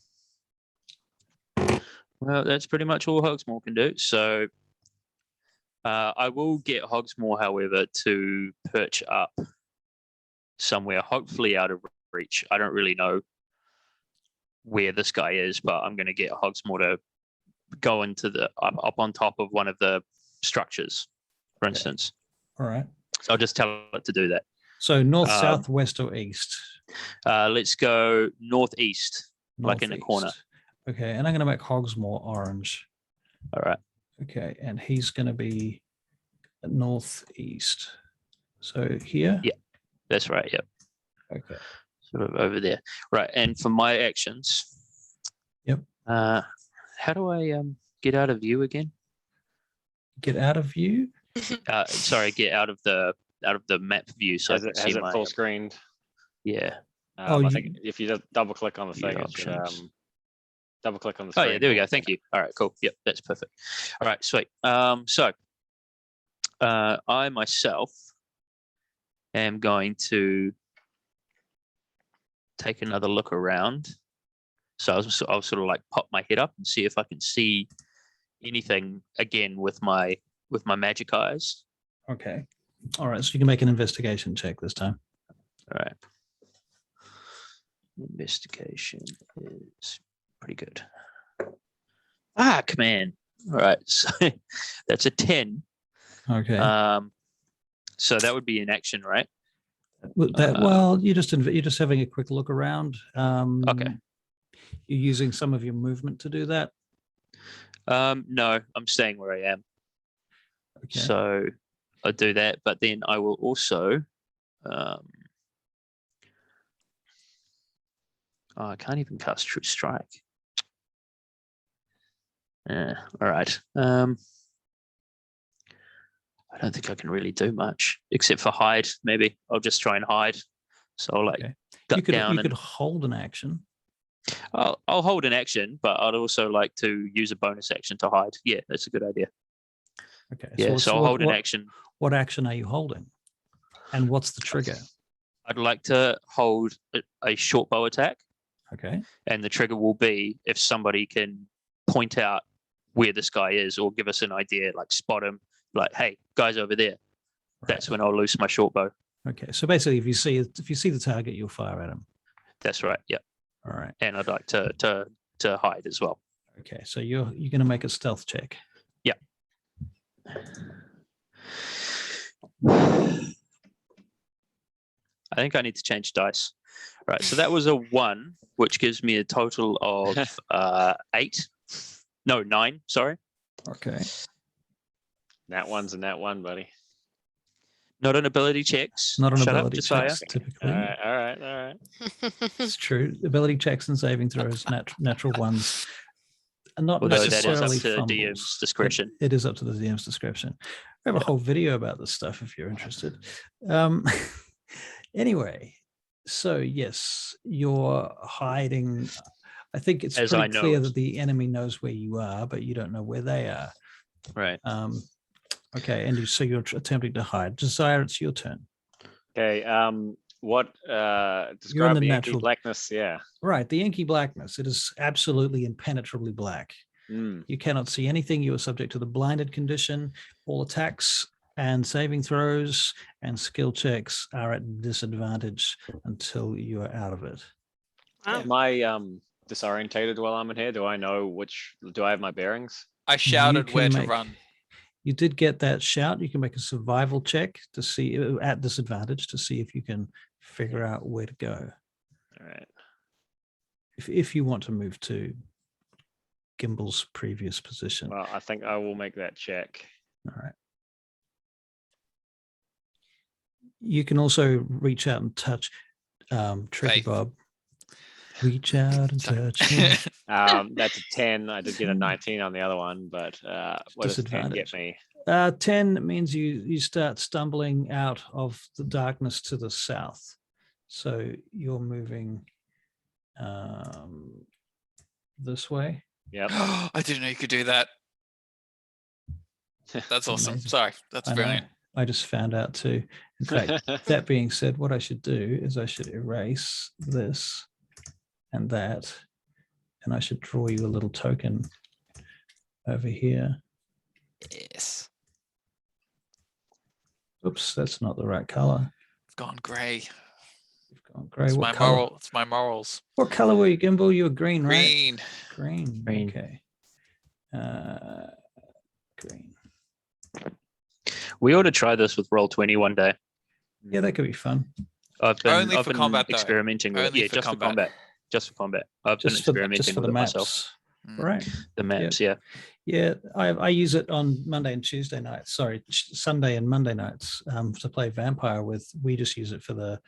that's pretty much all Hogsmore can do. So I will get Hogsmore, however, to perch up somewhere, hopefully out of reach. I don't really know where this guy is, but I'm going to get Hogsmore to go into up on top of one of the structures, for instance. All right. So I'll just tell it to do that. So north, south, west, or east? Let's go northeast, like in the corner. Okay, and I'm going to make Hogsmore orange. All right. Okay, and he's going to be northeast. So here? Yeah, that's right. Yep. Okay. Sort of over there. Right. And for my actions. Yep. How do I get out of view again? Get out of view? Sorry, get out of the map view so Has I it, can see my full screened? Yeah. I think if you just double click on the thing, it should, options. double click on the Oh screen. yeah, there we go. Thank you. All right, cool. Yep, that's perfect. All right, sweet. So I myself am going to take another look around. So I'll sort of like pop my head up and see if I can see anything again with my magic eyes. Okay. All right, so you can make an investigation check this time. All right. Investigation is pretty good. Man. All right, so that's a 10. Okay. So that would be an action, right? Well, you're just having a quick look around. Okay. You're using some of your movement to do that. No, I'm staying where I am. Okay. So I'll do that, but then I will also. I can't even cast True Strike. All right. I don't think I can really do much except for hide. Maybe I'll just try and hide. So I'll duck down. You could hold an action. I'll hold an action, but I'd also like to use a bonus action to hide. Yeah, that's a good idea. Okay. Yeah, so I'll hold an action. What action are you holding? And what's the trigger? I'd like to hold a short bow attack. Okay. And the trigger will be if somebody can point out where this guy is or give us an idea, like spot him, like, hey, guy's over there. Right. That's when I'll loose my short bow. Okay. So basically, if you see the target, you'll fire at him. That's right. Yeah. All right. And I'd like to hide as well. Okay. So you're going to make a stealth check. Yeah. I think I need to change dice. Right, so that was a 1, which gives me a total of 8. No, 9, sorry. Okay. Nat 1's a nat 1, buddy. Not an ability checks. Not an Shut ability up, Josiah. checks, typically. All right. It's true. Ability checks and saving throws, natural ones. And not Although that is up necessarily to fumbles. DM's discretion. It is up to the DM's discretion. We have a whole video about this stuff if you're interested. Anyway, so yes, you're hiding. I think it's As I pretty know clear it. that the enemy knows where you are, but you don't know where they are. Right. Okay, and so you're attempting to hide. Josiah, it's your turn. Okay. What You're in describe the the inky natural- blackness? Yeah. Right, the inky blackness. It is absolutely impenetrably black. Mm. You cannot see anything. You are subject to the blinded condition. All attacks and saving throws and skill checks are at disadvantage until you are out of it. Wow. Am I disorientated while I'm in here? Do I know which? Do I have my bearings? I shouted can where to make- run. You did get that shout. You can make a survival check to see at disadvantage to see if you can figure out where to go. All right. If you want to move to Gimble's previous position. Well, I think I will make that check. All right. You can also reach out and touch Tricky Faith. Bob. Reach out and touch me. That's a 10. I did get a 19 on the other one, but what does 10 get Disadvantage. me? 10 means you start stumbling out of the darkness to the south. So you're moving this way. Yep. I didn't know you could do that. That's awesome. Amazing. Sorry, that's I know. brilliant. I just found out too. In fact, that being said, what I should do is I should erase this and that, and I should draw you a little token over here. Yes. Oops, that's not the right color. I've gone grey. You've gone gray. It's What my color? moral. It's my morals. What color were you, Gimbal? You were green, right? Green. Green. Green. Okay. Green. We ought to try this with Roll20 one day. Yeah, that could be fun. I've been, Only I've for been combat, though. experimenting with it. Only Yeah, for just combat. for combat. Just for combat. I've been Just for experimenting the with it maps. myself. Mm. Right. The maps, yeah. Yeah, I use it on Monday and Tuesday nights. Sorry, Sunday and Monday nights to play Vampire with. We just use it for the.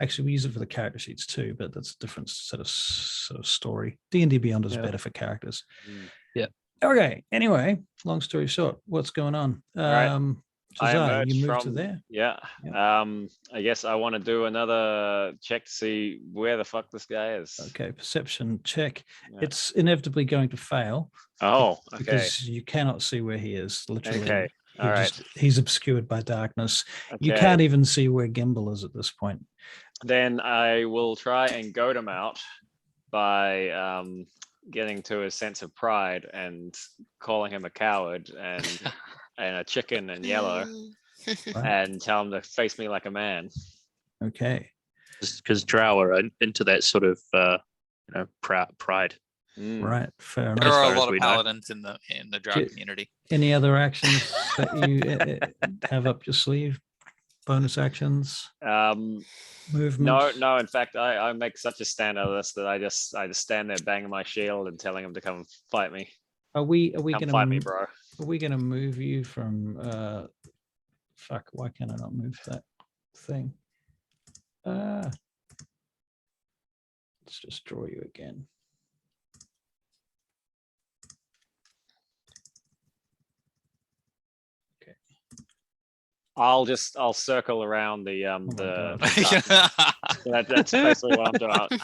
Actually, we use it for the character sheets too, but that's a different sort of story. D&D Beyond is Yeah. better for characters. Mm. Yeah. Okay. Anyway, long story short, what's going on? right. I Josiah, emerged you moved to from there. Yeah. I guess I want to do another check to see where the fuck this guy is. Okay, perception check. Yeah. It's inevitably going to fail Oh, okay. because you cannot see where he is. Literally, Okay. All right. he's obscured by darkness. You Okay. can't even see where Gimbal is at this point. Then I will try and goad him out by getting to his sense of pride and calling him a coward and a chicken and yellow Right. and tell him to face me like a man. Okay. Because Drow are into that sort of, pride. Mm. Right. Fair There enough. far are a as lot of we know. paladins in the drow J- community. Any other actions that you have up your sleeve? Bonus actions, movement. No. In fact, I make such a stand out of this that I just stand there banging my shield and telling him to come fight me. Are we Come going fight me, to bro. are we going to move you from? Fuck! Why can I not move that thing? Let's just draw you again. I'll circle around the God. that's basically what I'm doing.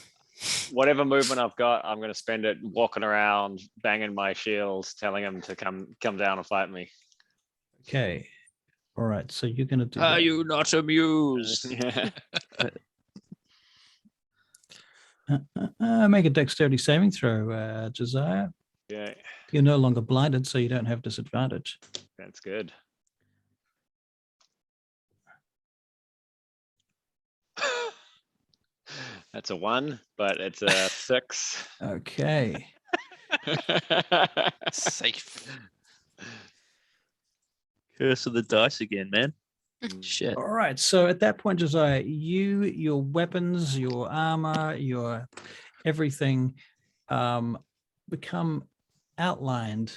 Whatever movement I've got, I'm gonna spend it walking around, banging my shields, telling him to come down and fight me. Okay. All right. So you're going to do. Are that. you not amused? Make a dexterity saving throw, Josiah. Yeah, You're no longer blinded, so you don't have disadvantage. that's good. That's a 1, but it's a 6. Okay. Safe. Curse of the dice again, man. Shit. All right. So at that point, Josiah, your weapons, your armor, your everything become outlined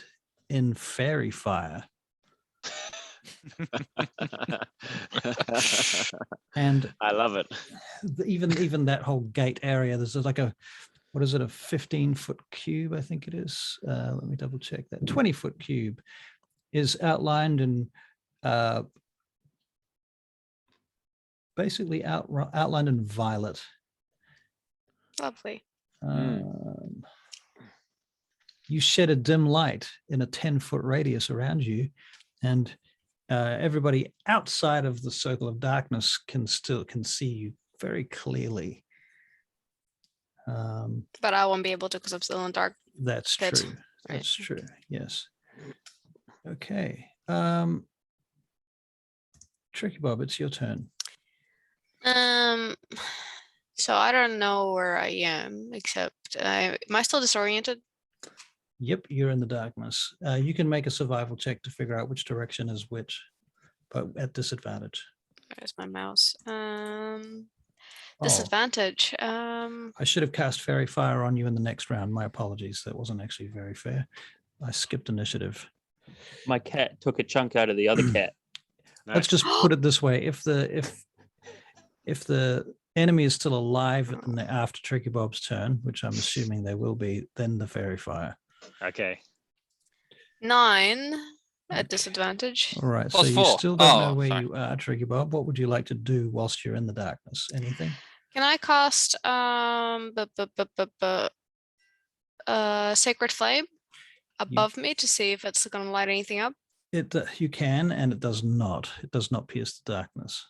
in fairy fire. And I love it. even that whole gate area, there's like a, what is it, a 15-foot cube, I think it is. Let me double check that. 20-foot cube is outlined in basically outlined in violet. Lovely. You shed a dim light in a 10-foot radius around you, and everybody outside of the circle of darkness can see you very clearly. But I won't be able to because I'm still in dark. That's Pit. true. That's true. Yes. Okay. Tricky Bob, it's your turn. So I don't know where I am, except am I still disoriented? Yep, you're in the darkness. You can make a survival check to figure out which direction is which, but at disadvantage. Where's my mouse? Oh, Disadvantage. I should have cast Fairy Fire on you in the next round. My apologies. That wasn't actually very fair. I skipped initiative. My cat took a chunk out of the other cat. Let's just put it this way: if the enemy is still alive after Tricky Bob's turn, which I'm assuming they will be, then the Fairy Fire. Okay. 9 at disadvantage. All right. Plus so you 4. still don't know Oh, where sorry. you are, Tricky Bob. What would you like to do whilst you're in the darkness? Anything? Can I cast Sacred Flame above me to see if it's going to light anything up? You can, and it does not. It does not pierce the darkness.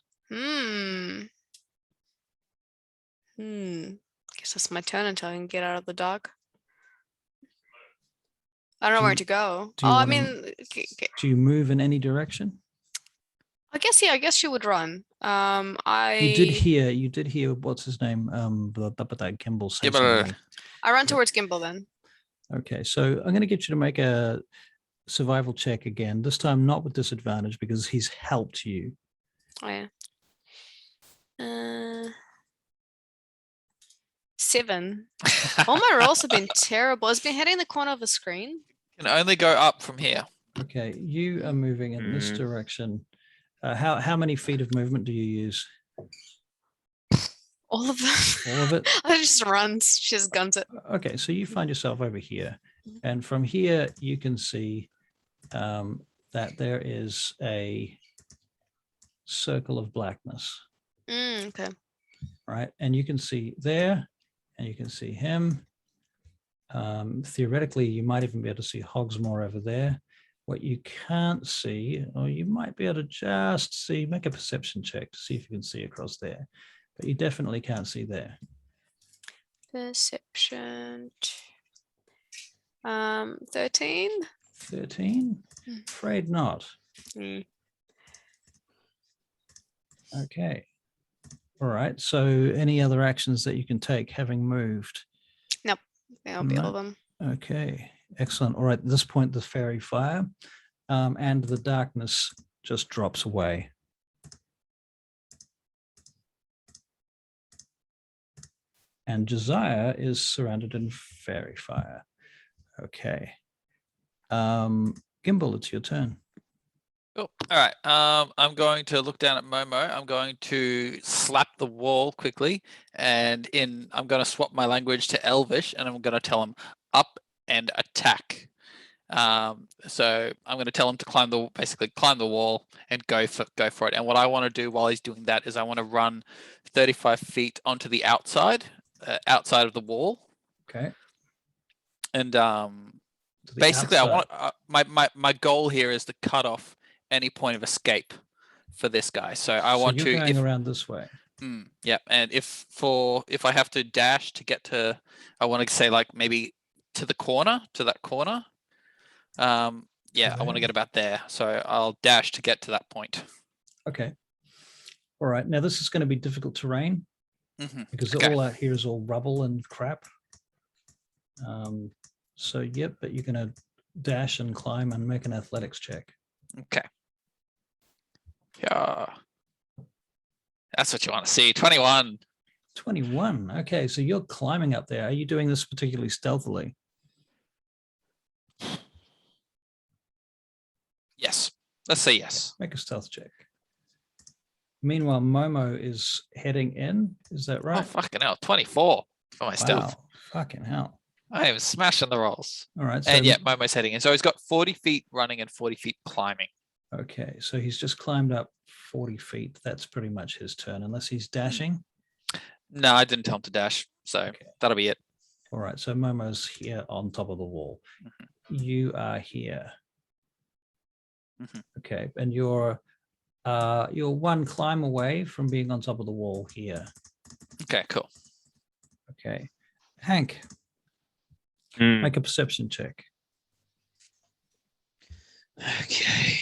Guess that's my turn until I can get out of the dark. I don't know where to go. do you I wanna- mean, Do you move in any direction? I guess you would run. You did hear what's his name? That Kimball say Gimble. something. I run towards Gimbal then. Okay, so I'm going to get you to make a survival check again. This time not with disadvantage because he's helped you. Oh yeah. 7. All my rolls have been terrible. It's been hitting the corner of the screen. Can only go up from here. Okay, you are moving in this direction. How many feet of movement do you use? All of them. All of it? I just runs. She just guns it. Okay, so you find yourself over here, and from here you can see that there is a circle of blackness, Okay. right? And you can see there, and you can see him. Theoretically, you might even be able to see Hogsmoor over there. What you can't see, or you might be able to just see, make a perception check to see if you can see across there, but you definitely can't see there. Perception. 13. 13? Afraid not. Okay. All right. So any other actions that you can take having moved? Nope. That'll be all of them. Okay. Excellent. All right. At this point, the Fairy Fire and the darkness just drops away. And Josiah is surrounded in Fairy Fire. Okay. Gimbal, it's your turn. Cool. All right. I'm going to look down at Momo. I'm going to slap the wall quickly, and I'm going to swap my language to Elvish, and I'm going to tell him up and attack. So I'm going to tell him to basically climb the wall and go for it. And what I want to do while he's doing that is I want to run 35 feet onto the outside of the wall. Okay. And basically, outside. I want my goal here is to cut off any point of escape for this guy. So I want you're to going around this way. Yeah, and if I have to dash to get to, I want to say like maybe to that corner. Yeah, I want to get about there. So I'll dash to get to that point. Okay. All right. Now this is going to be difficult terrain because all out here is all rubble and crap. So yep, but you're going to dash and climb and make an athletics check. Okay. Yeah. That's what you want to see. 21. 21. Okay, so you're climbing up there. Are you doing this particularly stealthily? Yes. Let's say yes. Make a stealth check. Meanwhile, Momo is heading in. Is that Oh, right? fucking hell. 24 for my stealth. Wow. Fucking hell. I am smashing the rolls. All right. So, And yeah, Momo's heading in. So he's got 40 feet running and 40 feet climbing. okay. So he's just climbed up 40 feet. That's pretty much his turn, unless he's dashing. No, I didn't tell him to dash. So Okay. that'll be it. All right. So Momo's here on top of the wall. You are here. Mhm. Okay. And you're one climb away from being on top of the wall here. Okay, cool. Okay. Hank, Mm, make a perception check. Okay.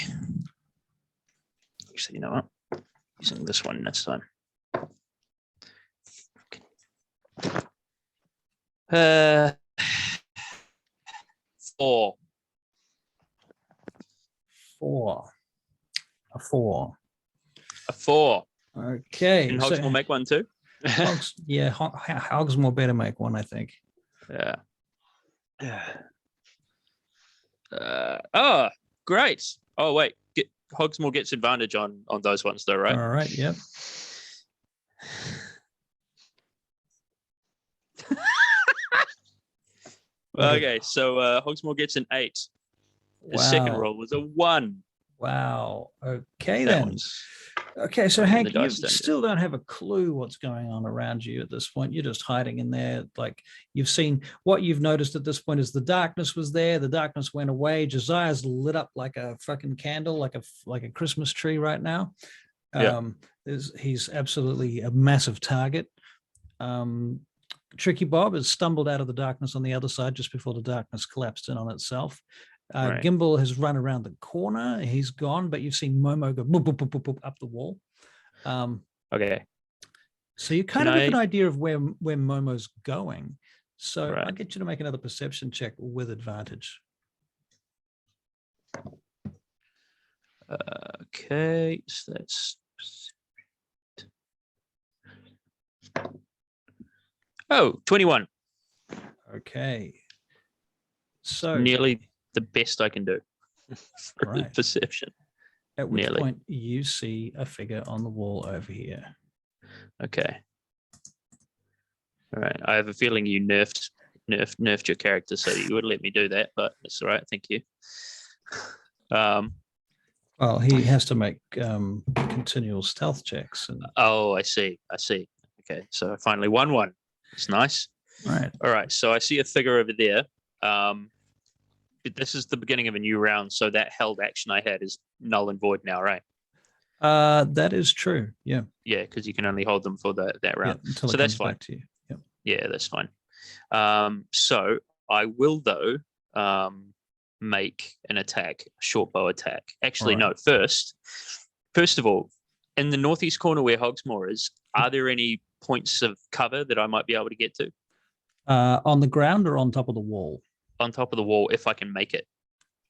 Actually, you know what? Using this one next time. Uh, 4. 4. A 4. A 4. Okay. And Hogs will make one too. Hogs, yeah, Hogs more better make one, I think. Yeah. Oh, great. Oh, wait. Hogsmore gets advantage on those ones, though, right? All right. Yep. Okay, so Hogsmore gets an 8. His second roll was a 1. Wow. Okay, That then. one's Okay, so right in Hank, the you dice, don't you? still don't have a clue what's going on around you at this point. You're just hiding in there. Like you've seen, what you've noticed at this point is the darkness was there. The darkness went away. Josiah's lit up like a fucking candle, like a Christmas tree right now. Yeah. He's absolutely a massive target. Tricky Bob has stumbled out of the darkness on the other side just before the darkness collapsed in on itself. Right. Gimbal has run around the corner. He's gone, but you've seen Momo go boop, boop, boop, boop, boop, up the wall. Okay. So you kind of have an idea of where Momo's going. So Right. I'll get you to make another perception check with advantage. Okay, so that's... Oh, 21. Okay. So Nearly the best I can do for Right. perception. at which nearly. point you see a figure on the wall over here. Okay. All right. I have a feeling you nerfed your character, so you would let me do that, but that's all right. Thank you. Well, he has to make continual stealth checks. And Oh, I see. Okay, so I finally won one. It's nice. right. All right, so I see a figure over there. But this is the beginning of a new round, so that held action I had is null and void now, right? That is true. Yeah. Yeah, because you can only hold them for that round. Yeah, until So it that's comes fine. back to you. Yep. Yeah, that's fine. So I will though make an attack, a short bow attack. Actually, Alright. no. First of all, in the northeast corner where Hogsmoor is, are there any points of cover that I might be able to get to On the ground or on top of the wall? on top of the wall if I can make it?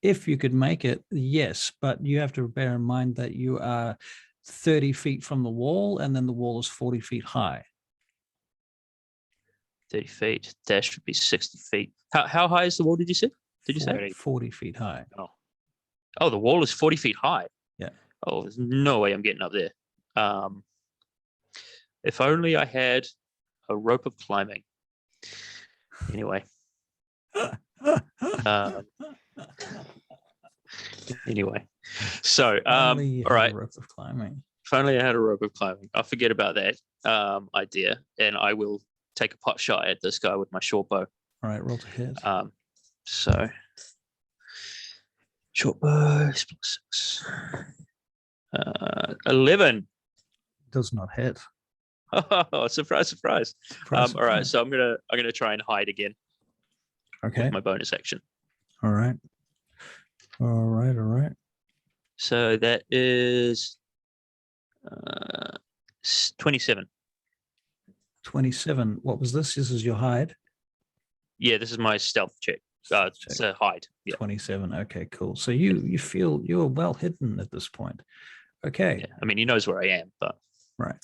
If you could make it, yes, but you have to bear in mind that you are 30 feet from the wall, and then the wall is 40 feet high. 30 feet. Dash would be 60 feet. How high is the wall? Did you say? 40 feet high. Oh, the wall is 40 feet high. Yeah. Oh, there's no way I'm getting up there. If only I had a rope of climbing. Anyway. Anyway. So, Only you all had right. a rope of climbing. If only I had a rope of climbing. I'll forget about that idea, and I will take a pot shot at this guy with my short bow. All right, roll to hit. So short bow plus 6. 11. Does not hit. Oh, surprise, surprise. Surprise, All right, surprise. so I'm gonna try and hide again Okay. with my bonus action. All right. All right. So that is 27. 27. What was this? This is your hide. Yeah, this is my stealth check. It's a hide. Yeah. 27. Okay, cool. So you feel you're well hidden at this point. Okay. Yeah. I mean, he knows where I am, but Right.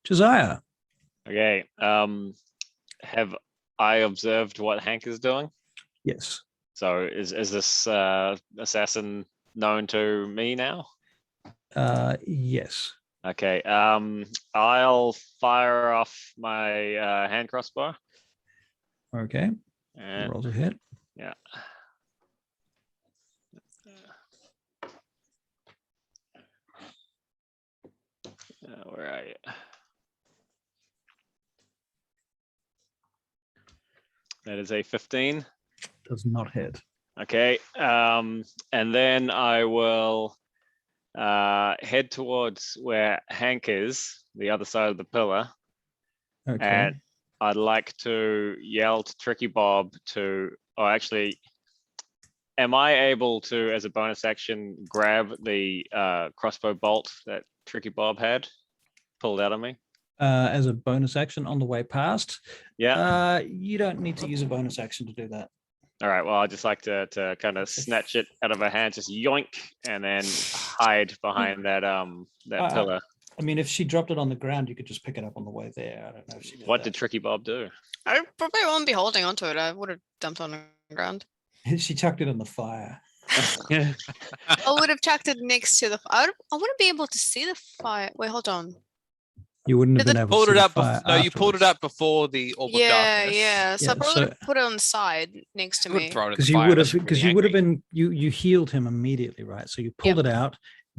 Josiah. Okay. Have I observed what Hank is doing? Yes. So is this assassin known to me now? Yes. Okay. I'll fire off my hand crossbow. Okay. And Roll to hit. yeah. Where are you? That is a 15. Does not hit. Okay. And then I will head towards where Hank is, the other side of the pillar. Okay. And I'd like to yell to Tricky Bob to, or actually, am I able to, as a bonus action, grab the crossbow bolt that Tricky Bob had pulled out of me? As a bonus action on the way past. Yeah. You don't need to use a bonus action to do that. All right. Well, I'd just like to kind of snatch it out of her hand, just yoink, and then hide behind that pillar. I mean, if she dropped it on the ground, you could just pick it up on the way there. I don't know if she did What that. did Tricky Bob do? I probably won't be holding onto it. I would have dumped on the ground. She chucked it in the fire. Yeah. I would have chucked it next to the. I wouldn't be able to see the fire. Wait, hold on. You wouldn't have Did been they able pulled to see it the up? fire No, you pulled it afterwards. up before the orb of Yeah, darkness. yeah. So Yeah, I probably so- would have put it on the side next to You would me. throw it in the Because you fire would unless have, you're because really you would have angry. been, you healed him immediately, right? So you pulled it out,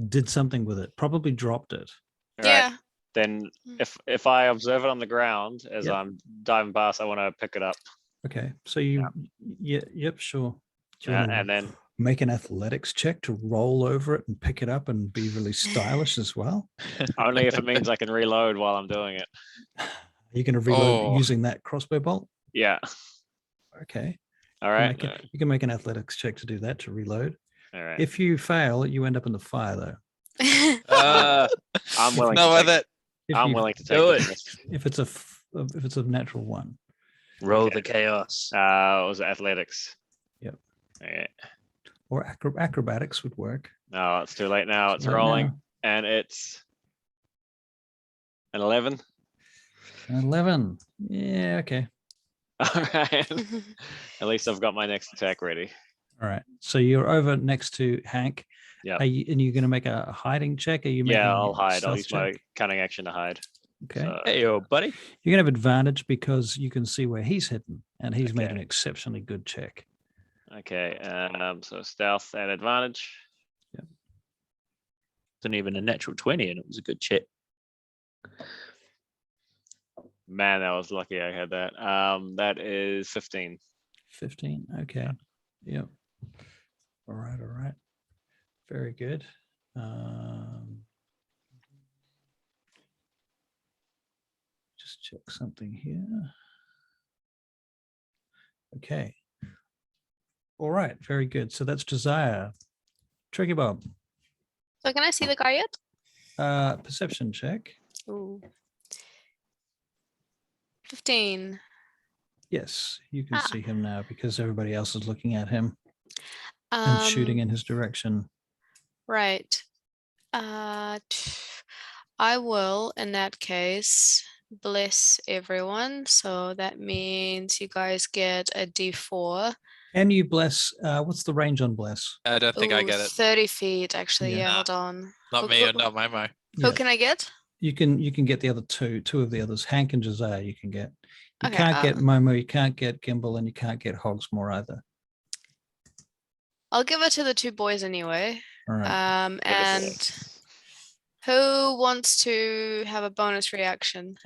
did something with it, probably dropped it. All right. Yeah. Then Mm. if I observe it on the ground as Yep. I'm diving past, I want to pick it up. Okay, so you, yep, sure. Do you Yeah, wanna and then make an athletics check to roll over it and pick it up and be really stylish as well? only if it means I can reload while I'm doing it. Are you going to reload Oh. using that crossbow bolt? Yeah. Okay. All You right. can make you can make an athletics check to do that, to reload. All right. If you fail, you end up in the fire, though. I'm willing. No, to take, that If I'm you- willing to take Do the it. risk. If it's a natural one. Roll Okay. the chaos. It was athletics. Yep. Okay. Or acrobatics would work. No, it's too late now. It's Right rolling, now. and it's an 11. 11. Yeah, okay. All right. At least I've got my next attack ready. All right. So you're over next to Hank. Yep. And you're going to make a hiding check? Are you making Yeah, I'll a hide. I'll stealth use my check? cunning action to hide. Okay. So, Hey, old buddy. You're going to have advantage because you can see where he's hidden, and he's made Okay. an exceptionally good check. okay. So stealth and advantage. Wasn't even a natural 20, and it was a good check. Man, that was lucky I had that. That is 15. 15. Okay. Yep. All right. All right. Very good. Just check something here. Okay. All right. Very good. So that's Josiah. Tricky Bob. So can I see the guy yet? Perception check. Ooh. 15. Yes, you can Ah. see him now because everybody else is looking at him and shooting in his direction. Right. I will, in that case, bless everyone. So that means you guys get a D4. Can you bless? What's the range on bless? I don't think I Ooh, get it. 30 feet, actually. Yeah. Yeah, Nah, hold on. Not Who- me who- and not Momo. Who Yeah, can I get? you can get the other two of the others, Hank and Josiah. You can get. You Okay, can't get Momo, you can't get Gimbal, and you can't get Hogsmore either. I'll give it to the two boys anyway. All right. Yeah, the And who wants to have a bonus reaction?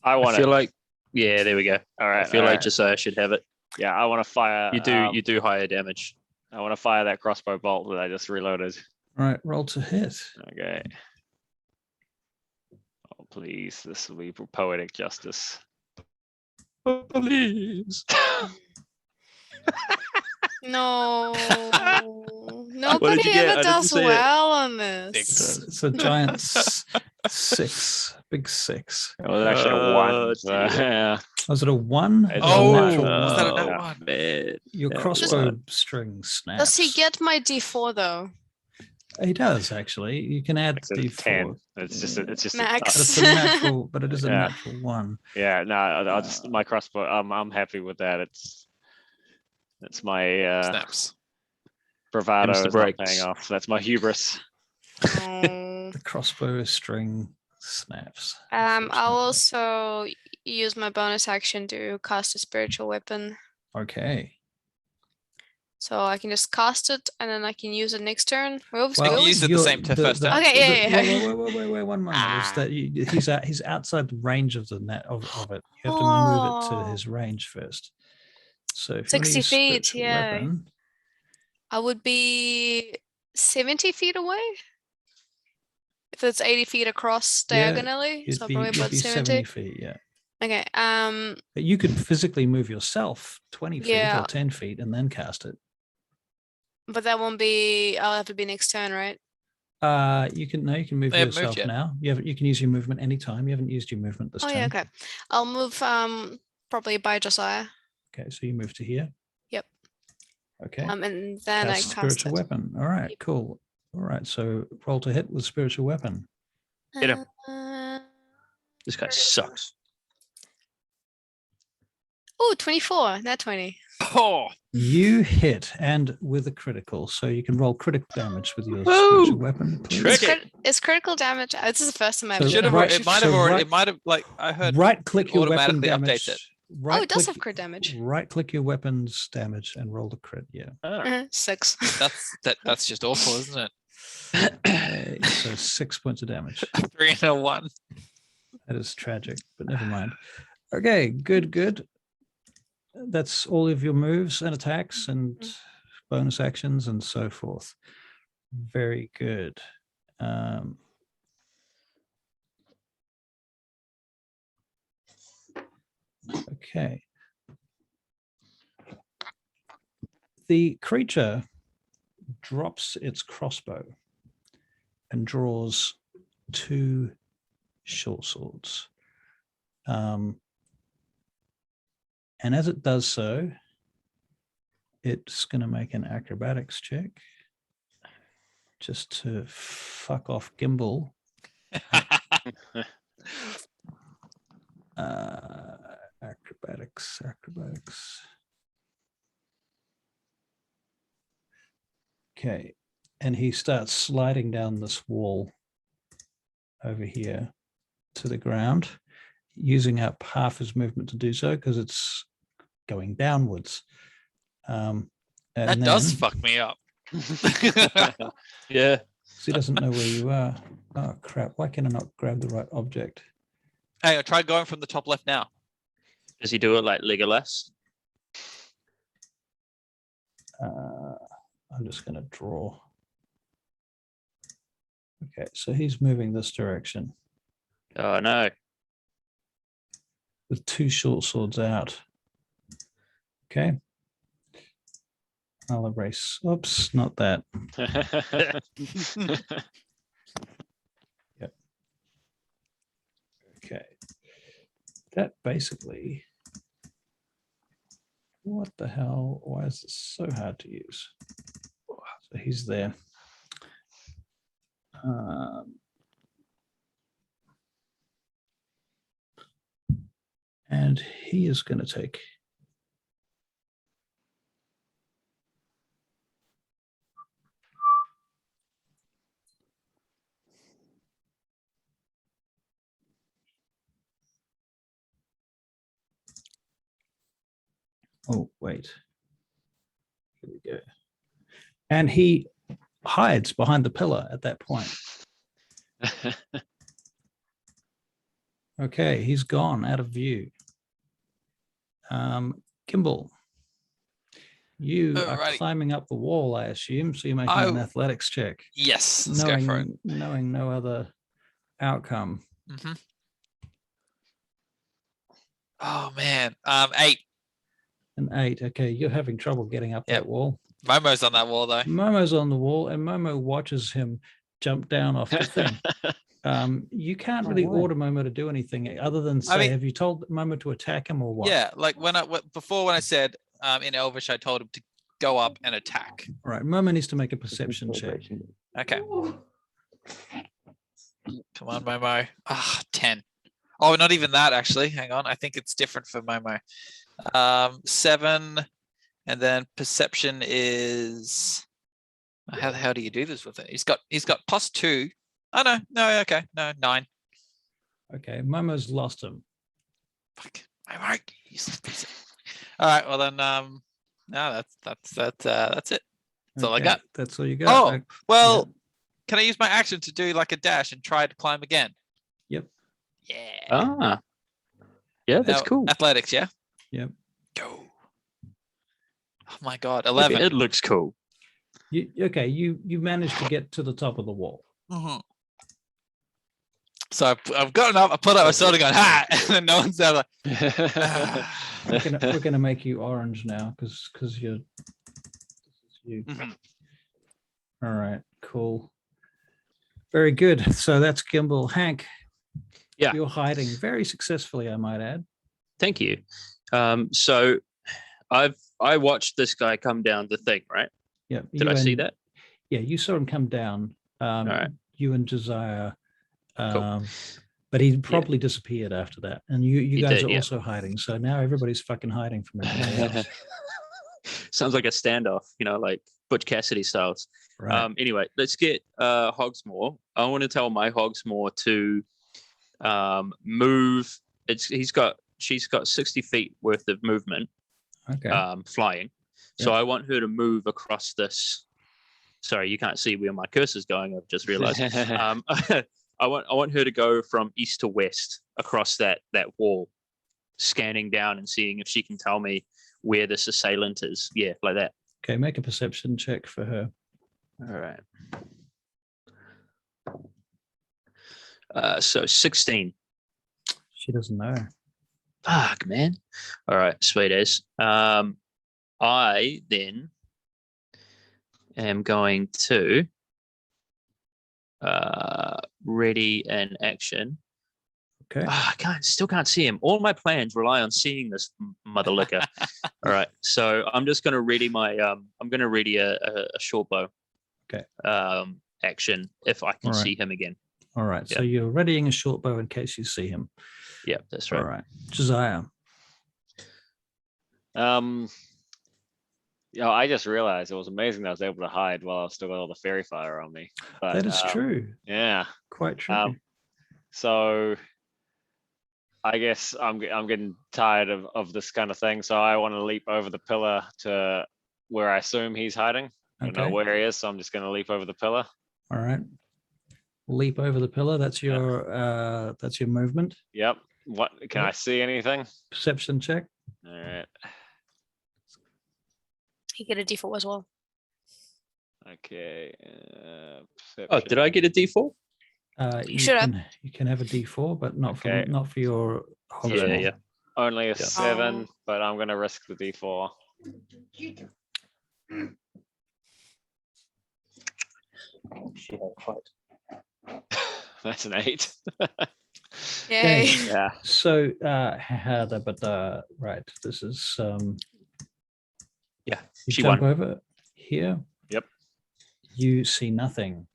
I I want feel to. like, yeah, there we go. All right. I feel all like right. Josiah should have it. Yeah, I want to fire. You do higher damage. I want to fire that crossbow bolt that I just reloaded. All right. Roll to hit. Okay. Oh, please. This will be poetic justice. Please. No. What Nobody did you get? I ever didn't does see it. well on this. It's a giant 6, big 6. It was actually a 1. So, dear. yeah. Was it a 1? It's It was a Oh, natural was that a one. nat yeah. one? Man. Your Yeah, crossbow well, string snaps. Does he get my D4 though? He does actually. You can add It's a D4. 10. It's just. It's just. But Max. it's a natural. But it is a Yeah. natural 1. Yeah. No. I'll just my crossbow. I'm happy with that. It's my Snaps. bravado Them's the is not breaks. paying off. That's my hubris. Oh. no. The crossbow string snaps. I'll unfortunately. also use my bonus action to cast a spiritual weapon. Okay. So I can just cast it and then I can use it next turn. You can use it the you're- same first turn. Okay, yeah. Wait, one moment. Is Ah. that he's outside the range of the net of it. You have to move it to Oh. his range first. So if 60 you want to use feet, spiritual yeah. weapon, I would be 70 feet away. If it's 80 feet across diagonally, you'd so be, probably you'd about be 70 feet. Yeah. Okay. But you could physically move yourself 20 feet Yeah. or 10 feet and then cast it. But that won't be. I'll have to be next turn, right? You can move They haven't moved yourself yet. now. You can use your movement anytime. You haven't used your movement this Oh turn. yeah. Okay. I'll move. Probably by Josiah. Okay, so you move to here. Yep. Okay. And then I Cast cast spiritual it. weapon. All right, Yep. cool. All right, so roll to hit with spiritual weapon. Hit him. Uh, This guy sucks. oh, 24. Not 20. Oh, You hit and with a critical, so you can roll critical damage with your Woo! spiritual weapon. Please. Tricky. It's critical damage. This is the first time I've So done should have. right- It might so have already. right- It might have like I heard. Right click your weapon automatically updates damage. it. Right Oh, it does click- have crit damage. Right click your weapons damage and roll the crit. Yeah. Ah. 6. That's just awful, isn't it? Okay, so 6 points of damage. 3 and a 1. That is tragic, but never mind. Okay, good. That's all of your moves and attacks and bonus actions and so forth. Very good. Okay. The creature drops its crossbow and draws 2 short swords. And as it does so, it's going to make an acrobatics check just to fuck off Gimbal. Acrobatics. Okay. And he starts sliding down this wall over here to the ground, using up half his movement to do so because it's going downwards. And That does then- fuck me up. Yeah. So he doesn't know where you are. Oh crap! Why can I not grab the right object? Hang on, try going from the top left now. Does he do it like Legolas? I'm just going to draw. Okay, so he's moving this direction Oh no. with 2 short swords out. Okay. I'll erase. Oops, not that. Okay. That basically. What the hell? Why is this so hard to use? So he's there. And he is going to take. Oh, wait. Here we go. And he hides behind the pillar at that point. Okay, he's gone out of view. Kimball, you are Alrighty. climbing up the wall, I assume, so you're making an athletics check. Yes, let's go for it. Knowing no other outcome. Mhm. Oh man, 8. An 8. Okay, you're having trouble getting up Yep. that wall. Momo's on that wall though. Momo's on the wall, and Momo watches him jump down off the thing. You can't really order Momo to do anything other than say, mean- have you told Momo to attack him or what? Yeah, like before when I said in Elvish, I told him to go up and attack. All right, Momo needs to make a perception check. Okay. Come on, Momo. 10. Oh, not even that actually. Hang on. I think it's different for Momo. 7, and then perception is how do you do this with it? He's got +2 Oh no, no, okay, no, 9. Okay, Momo's lost him. Fuck, my mark. Useless piece of- All right, well then, no, that's it. That's all I Okay, got. That's all you got. Oh, Like, well, can I use my action to do like a dash and try to climb again? Yep. Yeah. Ah, yeah, that's Now, cool. Athletics, yeah. Yep. Go. Oh my god, Look, 11. it looks cool. You managed to get to the top of the wall. Mhm. So I've gotten up, I put up my sword and gone, ha! And then no one's there like, We're gonna make you orange now because you're. You. Mhm. All right. Cool. Very good. So that's Gimbal. Hank. Yeah. You're hiding very successfully, I might add. Thank you. So I watched this guy come down the thing, right? Yeah. Did I see that? Yeah, you saw him come down. right. You and Josiah. Cool. But he probably disappeared after that. And you He guys did, are yeah. also hiding. So now everybody's fucking hiding from everybody else. Sounds like a standoff, like Butch Cassidy styles. Right. Anyway, let's get Hogsmoor. I want to tell my Hogsmoor to move. She's got 60 feet worth of movement, Okay. flying. So I want her to move across this. Sorry, you can't see where my cursor's going. I've just realized. I want her to go from east to west across that wall, scanning down and seeing if she can tell me where this assailant is. Yeah, like that. Okay, make a perception check for her. All right. So 16. She doesn't know. Fuck, man. All right, sweet as. I then am going to ready an action. Okay. I still can't see him. All my plans rely on seeing this mother liquor. All right, so I'm just going to ready my I'm going to ready a short bow. Okay. Action if I can All right. see him again. All right. Yeah. So you're readying a short bow in case you see him. Yeah, that's right. All right. Josiah. Yeah, I just realized it was amazing that I was able to hide while I still got all the fairy fire on me. But, That is true. Yeah. Quite true. So I guess I'm getting tired of this kind of thing. So I want to leap over the pillar to where I assume he's hiding. I don't know Okay. where he is, so I'm just going to leap over the pillar. All right. Leap over the pillar. That's your movement. Yep. What can I see anything? Perception check. All right. You get a D4 as well. Okay. Oh, did I get a D4? You should have. You can have a D4, but not Okay. for your Yeah, yeah. Only a Yeah. 7, Oh. but I'm going to risk the D4. She had a fight. That's an 8. Yay. Yeah. So right. This is Yeah, you she jump won. over here. Yep. You see nothing.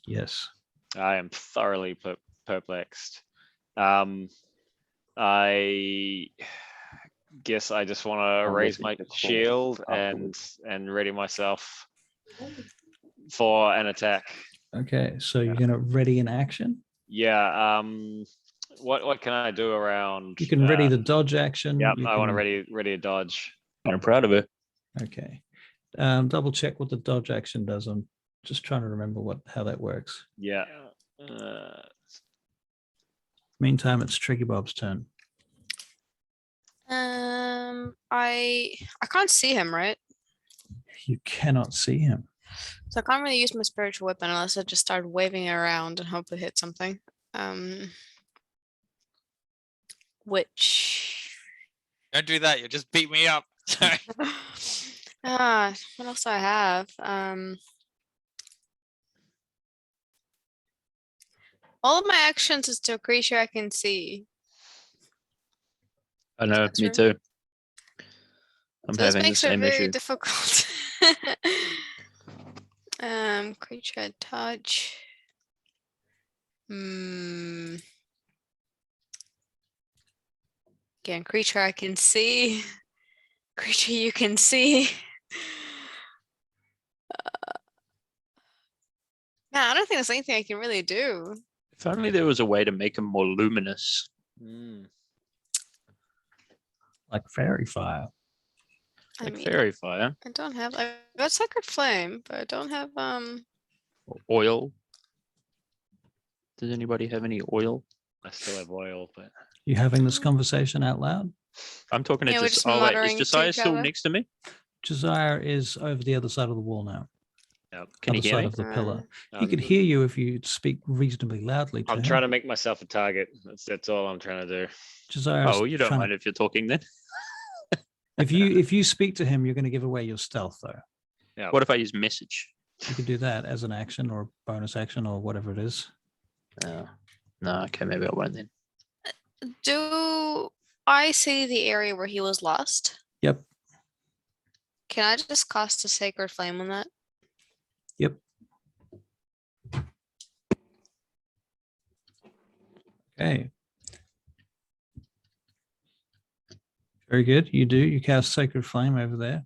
Yes. I am thoroughly perplexed. I guess I just want to raise my shield and ready myself for an attack. Okay. So you're gonna ready in action. Yeah. What can I do around? You can ready the dodge action. Yep. You I want to can- ready a dodge. I'm proud of her. Okay. Double check what the dodge action does. I'm just trying to remember how that works. Yeah. Meantime, it's Tricky Bob's turn. I can't see him, right? You cannot see him. So I can't really use my spiritual weapon unless I just start waving it around and hope to hit something. Which Don't do that. You'll just beat me up. Sorry. what else do I have? All of my actions is to a creature I can see. I know, That's me right. too. I'm So this having the makes it same very issue. difficult. Creature touch. Again, creature I can see. Creature you can see. Man, I don't think there's anything I can really do. If only there was a way to make him more luminous. Like fairy fire. I Like mean, fairy fire. I don't have. I've got sacred flame, but I don't have Or oil. Does anybody have any oil? I still have oil, but You having this conversation out loud? I'm talking to Yeah, we're just Oh, wait, is muttering Josiah still together. next to me? Josiah is over the other side of the wall now. Can he other hear side me? of the pillar. He um, could hear you if you speak reasonably loudly to I'm him. trying to make myself a target. That's all I'm trying to do. Josiah. Oh, you don't mind if you're talking then? If you speak to him, you're going to give away your stealth, though. Yeah. What if I use message? You could do that as an action or bonus action or whatever it is. No, okay, maybe I won't then. Do I see the area where he was lost? Yep. Can I just cast a sacred flame on that? Yep. Okay. Very good. You do. You cast Sacred Flame over there.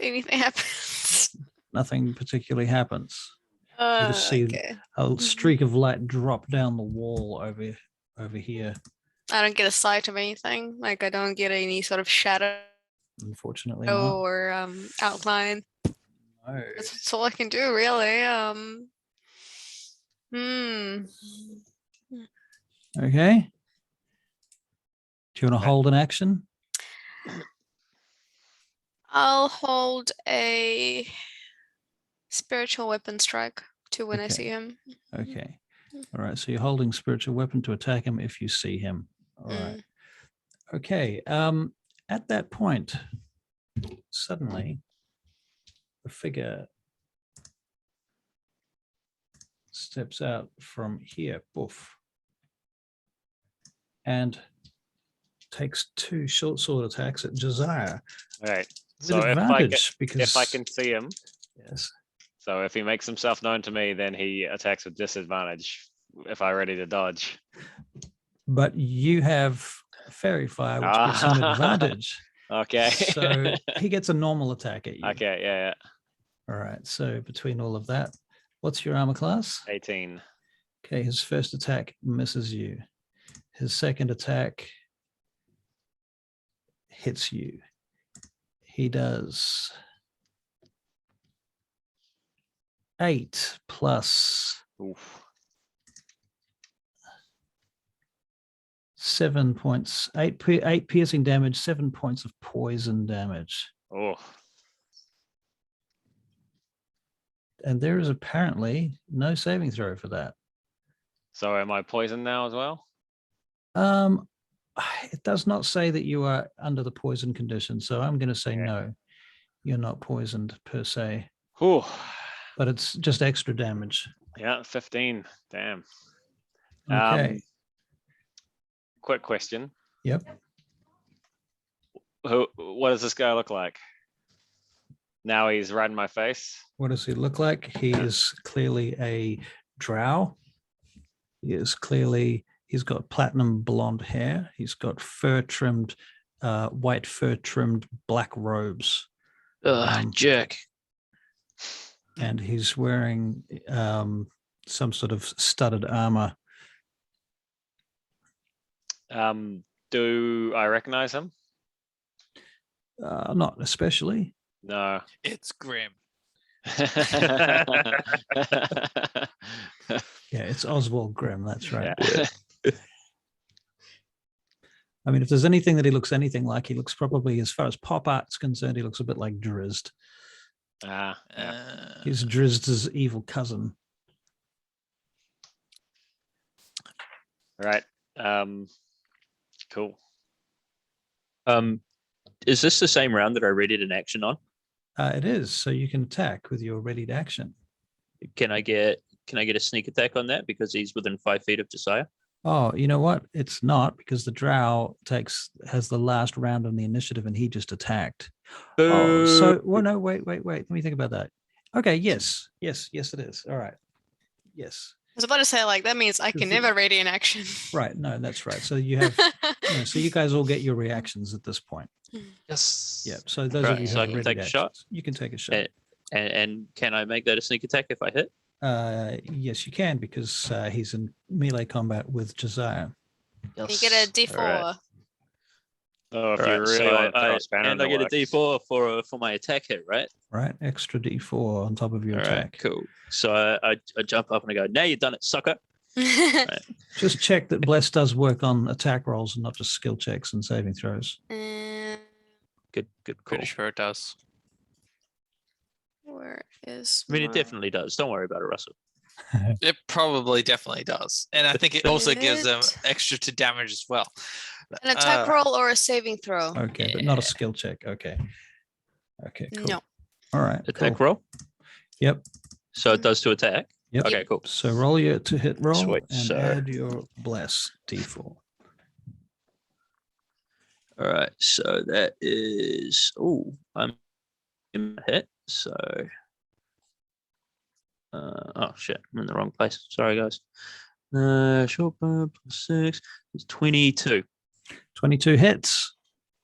Anything happens? Nothing particularly happens. You just see Okay. a streak of light drop down the wall over here. I don't get a sight of anything. Like I don't get any sort of shadow Unfortunately, not. or outline. No. That's all I can do, really. Okay. Do you want to hold an action? I'll hold a spiritual weapon strike to when I Okay. see him. Okay. All right. So you're holding spiritual weapon to attack him if you see him. All Mm. right. Okay. At that point, suddenly the figure steps out from here, boof, and takes 2 short sword attacks at Josiah All right. with So advantage because if I can see him, yes. so if he makes himself known to me, then he attacks with disadvantage if I'm ready to dodge. But you have fairy fire, which gives him advantage. Okay. So he gets a normal attack at you. Okay. Yeah. All right. So between all of that, what's your armor class? 18. Okay. His first attack misses you. His second attack hits you. He does 8 plus Oof. 7 points, 8 piercing damage, 7 points of poison damage. Oh. And there is apparently no saving throw for that. So am I poisoned now as well? It does not say that you are under the poison condition, so I'm going to say Yeah. no. You're not poisoned per se, Whew. but it's just extra damage. Yeah, 15. Damn. Okay. Quick question. Yep. What does this guy look like? Now he's right in my face. What does he look like? He is clearly a drow. He's got platinum blonde hair. He's got white fur trimmed black robes. Jerk. And he's wearing some sort of studded armor. Do I recognize him? Not especially. No. It's grim. Yeah, it's Oswald Grimm. That's right. Yeah. I mean, if there's anything that he looks anything like, he looks probably, as far as pop art's concerned, he looks a bit like Drizzt. Yeah. He's Drizd's evil cousin. Right. Cool. Is this the same round that I readied an action on? It is. So you can attack with your readied action. Can I get a sneak attack on that because he's within 5 feet of Josiah? Oh, you know what? It's not, because the drow has the last round on the initiative and he just attacked. Oh, so no, wait. Let me think about that. Okay, yes, it is. All right. Yes. I was about to say, like, that means I can never radiant action. Right. No, that's right. So you have so you guys all get your reactions at this point. Yes. Yeah. So those Right, of you who so I have can readied take a shot? actions, you can take a shot. And can I make that a sneak attack if I hit? Yes, you can because he's in melee combat with Josiah. You get a D4. Alright. Oh, if you Alright, really so want to throw I a spanner in and the I get a works. D4 for my attack hit, right? Right, extra D4 on top of your All right, attack. cool. So I jump up and I go, now you've done it, sucker. Just check that Bless does work on attack rolls and not just skill checks and saving throws. Good, cool. Pretty sure it does. Where is I mean, it my- definitely does. Don't worry about it, Russell. It probably definitely does. And I think it also gives them It- extra to damage as well. an attack Uh, roll or a saving throw? Okay, but not a skill check. Okay. Okay, cool. No. All right. Attack cool. roll. Yep. So it does to attack. Yep. Okay, cool. So roll your to hit roll Sweet, and so- add your bless D4. All right. So that is. Oh, I'm in the hit. So. Oh shit! I'm in the wrong place. Sorry, guys. Short bow +6 is 22. 22 hits.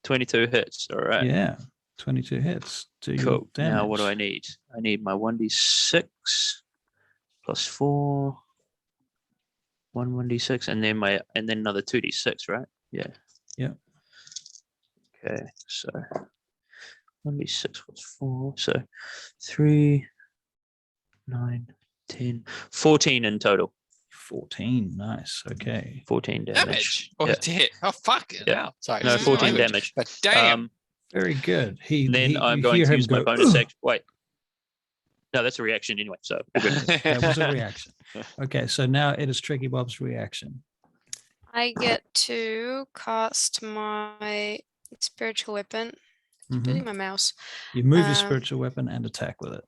22 hits. All right. Yeah. 22 hits. Do your Cool. damage. Now what do I need? I need my 1d6 +4. 1d6 and then another 2d6, right? Yeah. Yeah. Okay. So 1d6 +4. So 3, 9, 10, 14 in total. 14. Nice. Okay. 14 damage. damage. Or Yeah. to hit. Oh, fuck. Yeah. No, sorry. No, excuse my 14 language. damage. But damn. Um, Very good. then I'm you going hear to him use my go, bonus "Ugh." action. Wait. No, that's a reaction anyway. So we're good. That was a reaction. Okay, so now it is Tricky Bob's reaction. I get to cast my spiritual weapon. Mhm. Doing my mouse. You move your Um, spiritual weapon and attack with it.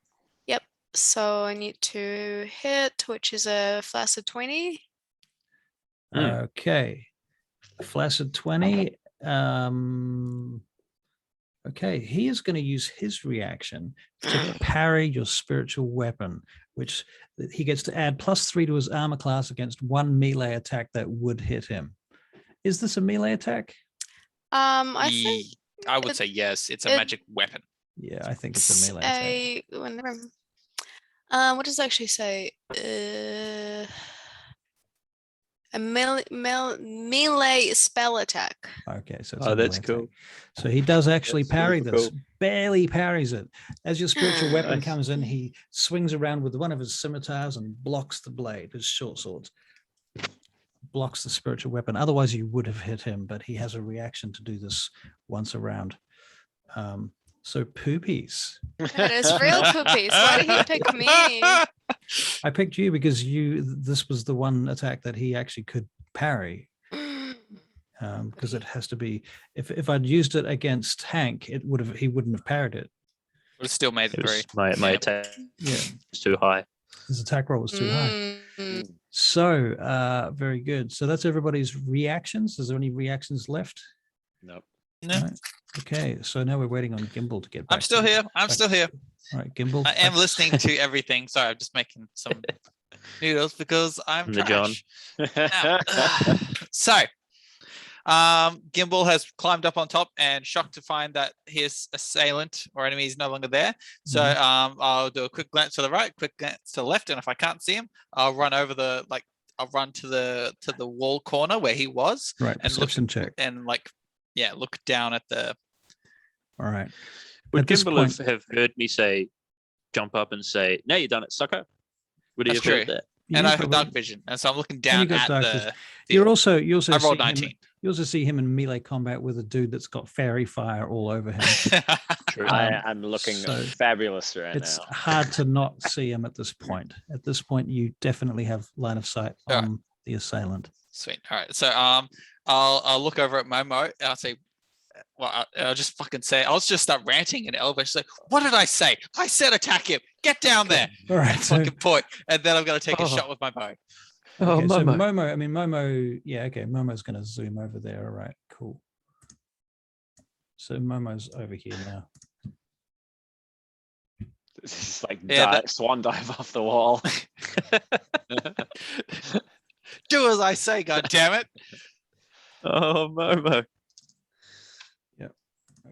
So I need to hit, which is a flaccid 20. Okay. Flaccid 20. Okay, he is going to use his reaction to parry your spiritual weapon, which he gets to add +3 to his armor class against one melee attack that would hit him. Is this a melee attack? I think I would it- say yes. It's a it- magic weapon. Yeah, I think it's it's a melee attack. what does it actually say? A melee spell attack. Okay, so it's Oh, a that's melee cool. attack. So he does actually That's parry super this, cool. barely parries it. As your spiritual weapon Nice. comes in, he swings around with one of his scimitars and blocks the blade, his short swords. Blocks the spiritual weapon. Otherwise, you would have hit him, but he has a reaction to do this once around. So poopies. It is real poopies. Why did he pick me? I picked you because this was the one attack that he actually could parry. Because it has to be if I'd used it against Hank, he wouldn't have parried it. But it still made It the three. was my Yeah. attack Yeah, is too high. his attack roll was too high. Mm, So very good. So that's everybody's reactions. Is there any reactions left? Nope. No. Right. Okay, so now we're waiting on Gimbal to get back. I'm still to- here. I'm back still to- here. All right, Gimbal. I am back- listening to everything. Sorry, I'm just making some noodles because I'm From the John. trash. Now, so, Gimbal has climbed up on top and shocked to find that his assailant or enemy is no longer there. So, Mhm. I'll do a quick glance to the right, quick glance to the left, and if I can't see him, I'll run over I'll run to the wall corner where he was, Right, and look perception check. and look down at the. All right. Would At this Gimbal point- have heard me jump up and say, "Now you done it, sucker"? Would he That's have heard true. that? And You I have probably- dark vision, and so I'm looking you down got at dark the. vision. field. You also I see rolled him- 19. you also see him in melee combat with a dude that's got fairy fire all over him. True. I'm looking so fabulous right It's now. hard to not see him at this point. At this point, you definitely have line of sight All right. on the assailant. Sweet. All right. So I'll look over at Momo and I'll say, well, I'll just fucking say, I'll just start ranting in Elvish. Like, what did I say? I said attack him. Get down there. All right. And So, fucking point. And then I'm gonna take a Oh. shot with my bow. okay, so Momo. Momo. I mean, Momo. Yeah. Okay. Momo's going to zoom over there. All right. Cool. So Momo's over here now. This is like Yeah, swan dive off the wall. Do as I say, god damn it. Oh, Momo.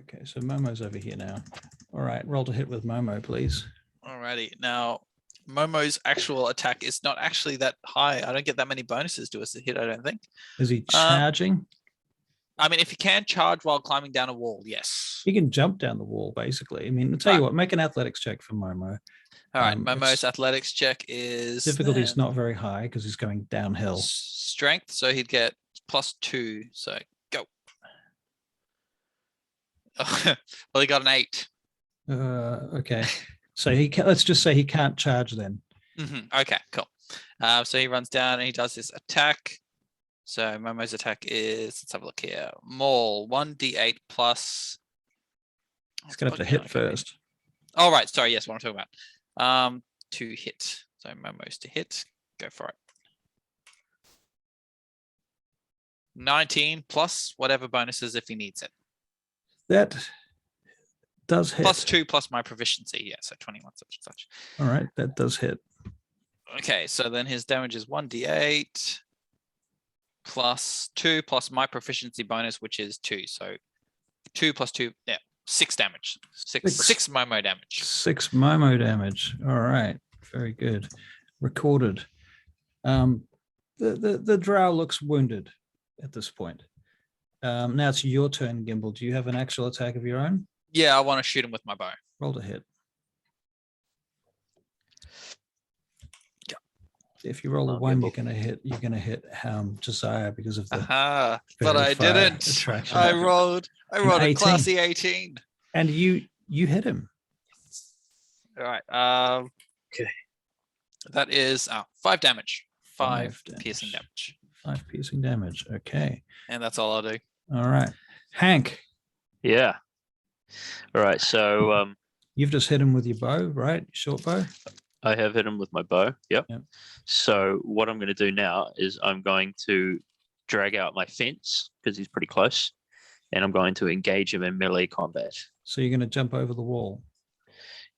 Okay. So Momo's over here now. All right. Roll to hit with Momo, please. Alrighty. Now Momo's actual attack is not actually that high. I don't get that many bonuses to a hit, I don't think. Is he charging? I mean, if you can charge while climbing down a wall, yes. He can jump down the wall, basically. I mean, I'll tell you what, make an athletics check for Momo. All right, it's- Momo's athletics check is Difficulty is then not very high because he's going downhill. strength, so he'd get +2. So go. Well, he got an 8. Okay. So let's just say he can't charge then. Okay, cool. So he runs down and he does this attack. So Momo's attack is, let's have a look here. Maul 1d8 plus. He's gonna have to hit first. Oh, right. Sorry. Yes, what I'm talking about. To hit. So Momo's to hit. Go for it. 19 plus whatever bonuses if he needs it. That does hit. +2 plus my proficiency. Yeah, so 21 such. All right, that does hit. Okay, so then his damage is 1d8 +2 plus my proficiency bonus, which is 2. So 2 plus 2, yeah, 6 damage. Six Momo damage. 6 Momo damage. All right, very good. Recorded. The drow looks wounded at this point. Now it's your turn, Gimbal. Do you have an actual attack of your own? Yeah, I want to shoot him with my bow. Roll to hit. If you roll a 1, you're gonna hit Josiah because of the But I very fire didn't. attraction. I rolled a 18. classy 18. And you hit him. All right. Okay. That is 5 damage. 5 5 damage. piercing damage. 5 piercing damage. Okay. And that's all I'll do. All right. Hank, Yeah. All right. So you've just hit him with your bow, right? Short bow. I have hit him with my bow. Yep. Yep. So what I'm going to do now is I'm going to drag out my fence because he's pretty close, and I'm going to engage him in melee combat. So you're going to jump over the wall.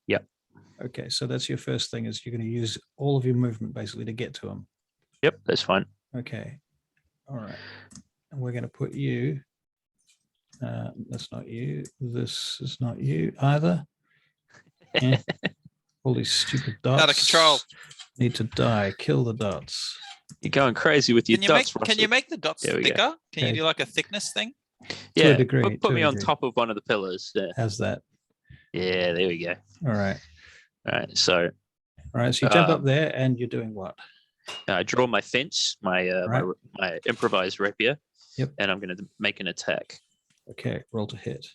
Yep. Okay. So that's your first thing is you're going to use all of your movement basically to get to him. Yep, that's fine. Okay. All right. And we're going to put you. That's not you. This is not you either. Yeah. All these stupid dots. Out of control. Need to die. Kill the dots. You're going crazy with your Can you dots. make? Can you make the dots There we go. thicker? Can Okay. you do like a thickness thing? Yeah, a degree, Put to me a on degree. top of one of the pillars. Yeah. How's that? Yeah, there we go. All right. All right, so All right. So you jump up Um, there and you're doing what? I draw my fence, my Right. my improvised rapier. Yep. And I'm going to make an attack. Okay. Roll to hit.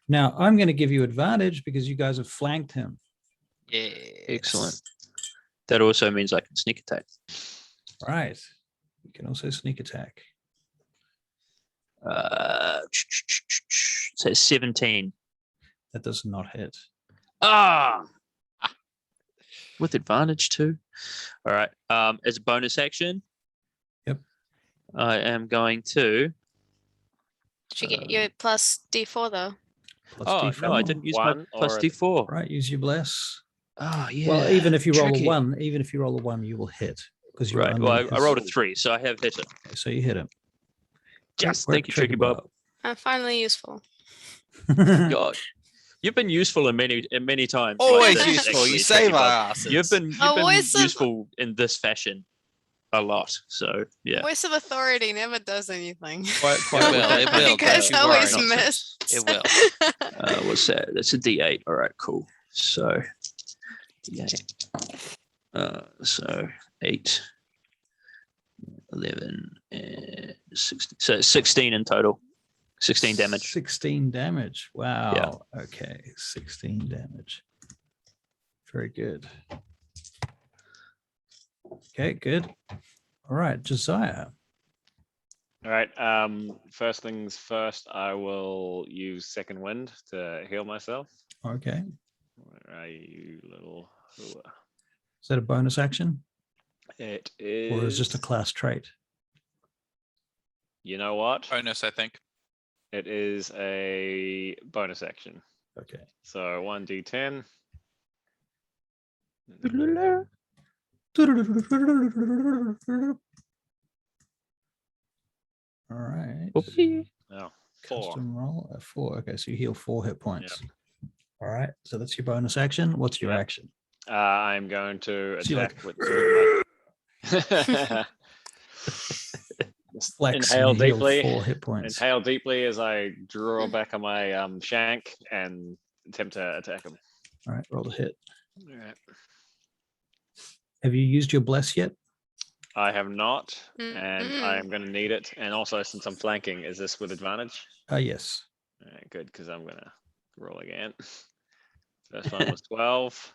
Now I'm going to give you advantage because you guys have flanked him. Yeah. Excellent. That also means I can sneak attack. Right. You can also sneak attack. So 17. That does not hit. Ah, with advantage too. All right. As a bonus action. Yep. I am going to. Did you get your plus D4 though? Plus Oh D4. no, I didn't use my One plus or a- D4. Right. Use your bless. Oh yeah. Well, even if you roll tricky. a 1, you will hit because you're Right. under Well, I his- rolled a 3, so I have hit it. Okay, so you hit him. Yes. Great Thank you, Tricky Bob. I'm finally useful. God, you've been useful in many times. like Always this, useful. actually, You Tricky save our Bob. asses. You've been Voice of- useful in this fashion a lot. So yeah. Voice of authority never does anything. Quite It will. It will. You guys don't you always worry. miss. It will. What's that? That's a D8. All right, cool. So D8. So 8, 11, and 16. So it's 16 in total. 16 damage. 16 damage. Wow. Okay. 16 damage. Very good. Okay, good. All right, Josiah. All right. First things first, I will use second wind to heal myself. Okay. Where are you, little? Hua? Is that a bonus action It is. or is it just a class trait? You know what? Bonus, I think. It is a bonus action. Okay. So 1d10. All right. No, 4. Custom roll at 4. Okay, so you heal 4 hit points. All right. So that's your bonus action. What's your Yeah. action? I'm going to So you're attack with my... Just Flex inhale and heal deeply. 4 hit points. Inhale deeply as I draw back on my shank and attempt to attack him. All right, roll the hit. All right. Have you used your bless yet? I have not, and I am Mm. going to need it. And also, since I'm flanking, is this with advantage? Yes. All right, good, because I'm going to roll again. First one was 12.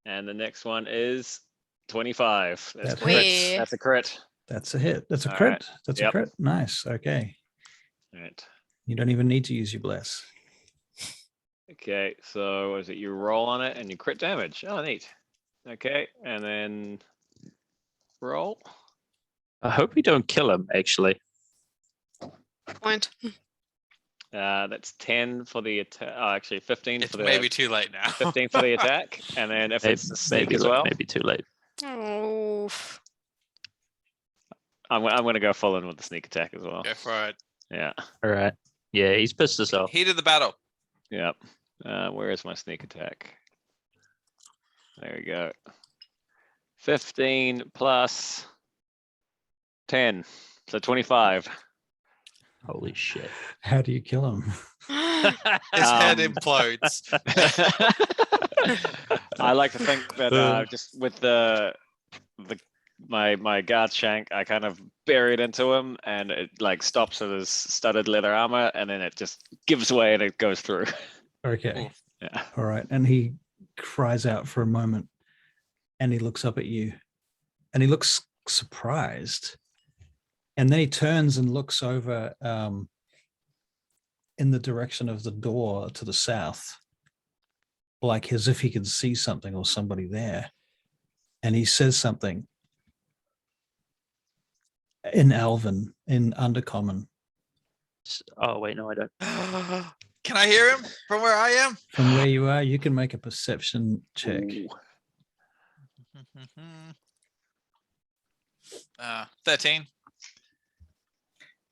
And the next one is 25. That's That crit. hits. That's a crit. That's a hit. That's a All crit. right. That's a Yep. crit. Nice. Okay. All right. You don't even need to use your bless. Okay, so what is it? You roll on it and you crit damage. Oh, neat. Okay, and then roll. I hope we don't kill him, actually. Point. That's 10 for the attack. Oh, actually, 15 It's for the maybe too late now. 15 for the attack, and then if Maybe, it's a sneak as look, well, maybe too late. Oh. I'm going to go full in with the sneak attack as well. Go for it. Yeah, All right. Yeah, he's pissed us off. Heat of the battle. yep. Where is my sneak attack? There we go. 15 plus 10, so 25. Holy shit. How do you kill him? His head implodes. I like to think that just with my guard shank, I kind of bury it into him, and it like stops at his studded leather armor, and then it just gives way and it goes through. Okay. Yeah. All right. And he cries out for a moment and he looks up at you and he looks surprised. And then he turns and looks over in the direction of the door to the south, like as if he could see something or somebody there. And he says something in Elven, in Undercommon. Oh, wait, no, I don't. Can I hear him from where I am? From where you are, you can make a perception check. Ooh. 13.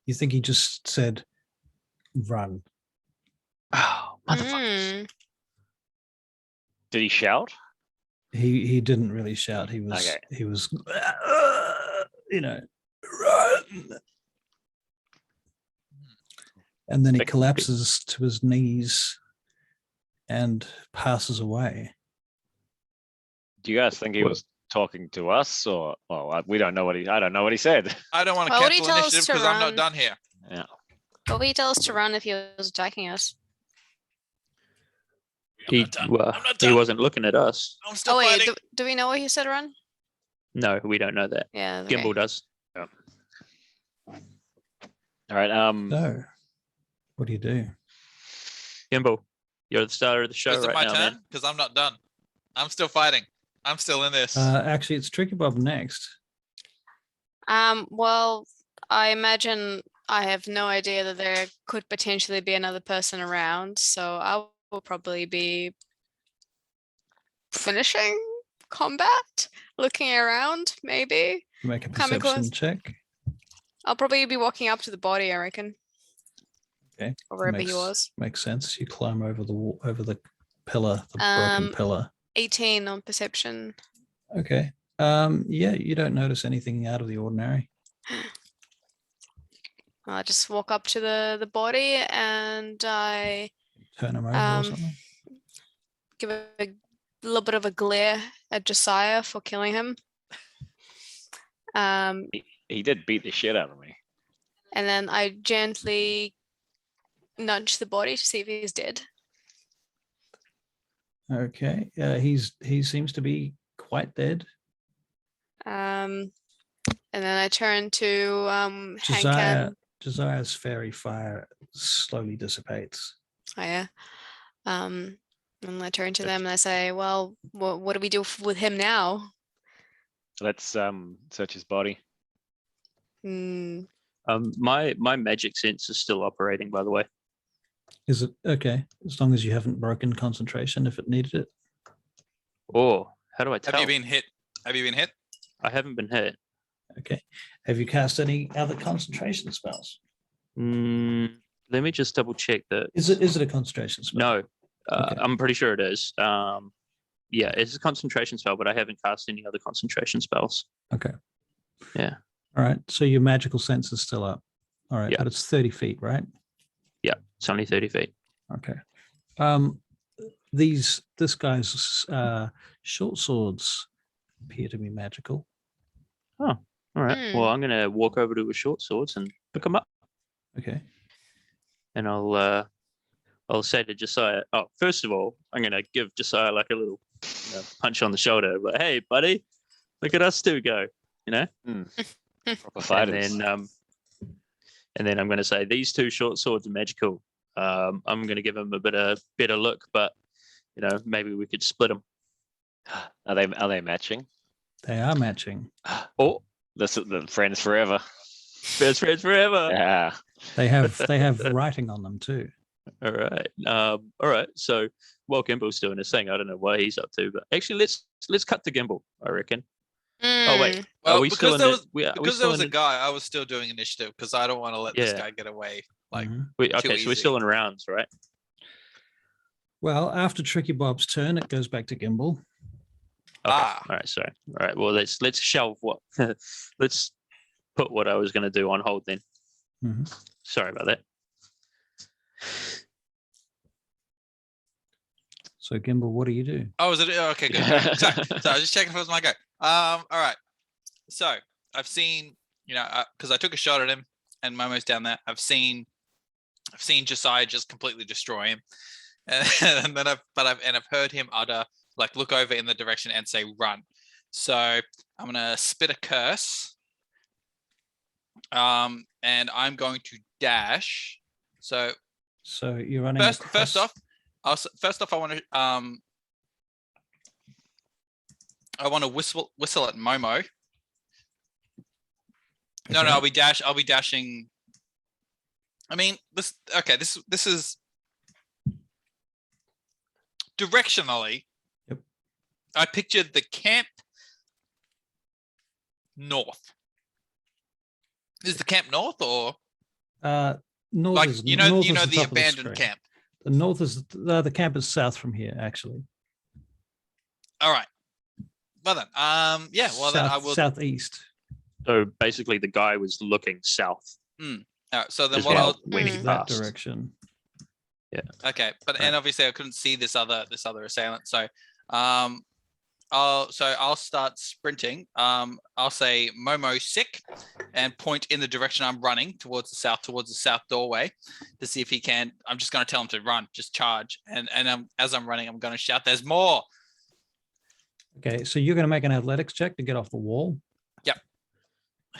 You think he just said, run. Oh, motherfuckers. Mm. Did he shout? He didn't really shout. He was Okay. he was run. And then he Big- collapses to his knees and passes away. Do you guys think he What? was talking to us, or we don't know what I don't know what he said. I don't want to Why would he cancel tell us initiative to because I'm not run? done here. Yeah. What would he tell us to run if he was attacking us? He, well, I'm not he done. wasn't looking at us. I'm still Oh wait, fighting. do we know what he said run? No, we don't know that. Yeah. Okay. Gimbal does. All right. So, what do you do? Gimbal, you're the starter of the show Is it right my now, turn? man. Because I'm not done. I'm still fighting. I'm still in this. Actually, it's Tricky Bob next. Well, I imagine I have no idea that there could potentially be another person around, so I will probably be finishing combat, looking around, maybe. You make a Coming perception close. check. I'll probably be walking up to the body, I reckon. Okay. Or wherever he Makes- was. Makes sense. You climb over the pillar, the Um, broken pillar. 18 on perception. Okay. Yeah, you don't notice anything out of the ordinary. I just walk up to the body and I Turn him over or Um, something. give a little bit of a glare at Josiah for killing him. He did beat the shit out of me. And then I gently nudge the body to see if he's dead. Okay. He seems to be quite dead. And then I turn to Hank Josiah, and Josiah's fairy fire slowly dissipates. oh, yeah. And I turn to them and I say, well, what do we do with him now? Let's search his body. Hmm. My magic sense is still operating, by the way. Is it okay? As long as you haven't broken concentration if it needed it. Oh, how do I tell? Have you been hit? Have you been hit? I haven't been hit. Okay. Have you cast any other concentration spells? Let me just double check that. Is it a concentration spell? No, Okay. I'm pretty sure it is. Yeah, it's a concentration spell, but I haven't cast any other concentration spells. Okay. Yeah. All right. So your magical sense is still up. All right, Yeah. but it's 30 feet, right? Yeah, it's only 30 feet. Okay. This guy's short swords appear to be magical. All right. Well, I'm gonna walk over to his short swords and pick them up, Okay. and I'll say to Josiah. Oh, first of all, I'm gonna give Josiah like a little punch on the shoulder. But hey, buddy, look at us two go. Proper fighters. And then I'm gonna say these two short swords are magical. I'm gonna give him a better look, but maybe we could split them. Are they matching? They are matching. Oh, This is the friends forever. best friends forever. Yeah. They have writing on them too. All right. All right. So while Gimble's doing his thing, I don't know what he's up to, but actually, let's cut to Gimble. I reckon. Oh wait. Well, are we still because in there the, was there was a guy, I was still doing initiative because I don't want to let this Yeah. guy get away. Like, Mhm. okay, so we're still in rounds, right? Well, after Tricky Bob's turn, it goes back to Gimbal. Okay. Ah. All right. Sorry. All right. Well, let's shelve what. Let's put what I was going to do on hold then. Mhm. Sorry about that. So Gimbal, what do you do? oh, is it okay? Good. So I was just checking if it was my go. All right. So I've seen, because I took a shot at him and Momo's down there. I've seen Josiah just completely destroy him, and then I've heard him utter, like, look over in the direction and say run. So I'm gonna spit a curse, and I'm going to dash. So you're running first off, I want to whistle at Momo. No, Okay. I'll be dashing. I mean, this is directionally. Yep. I pictured the camp north. Is the camp north or north like is, north is the top of abandoned screen. camp? The north is the camp is south from here, actually. All right. Well then, yeah. Well then, I will. Southeast. So basically, the guy was looking south. All right. So then, as what well I'll. when he That passed. direction. Okay, but Right. and obviously I couldn't see this other assailant. So, I'll start sprinting. I'll say Momo sick, and point in the direction I'm running towards the south doorway, to see if he can. I'm just going to tell him to run, just charge, and as I'm running, I'm going to shout, "There's more!" Okay, so you're going to make an athletics check to get off the wall.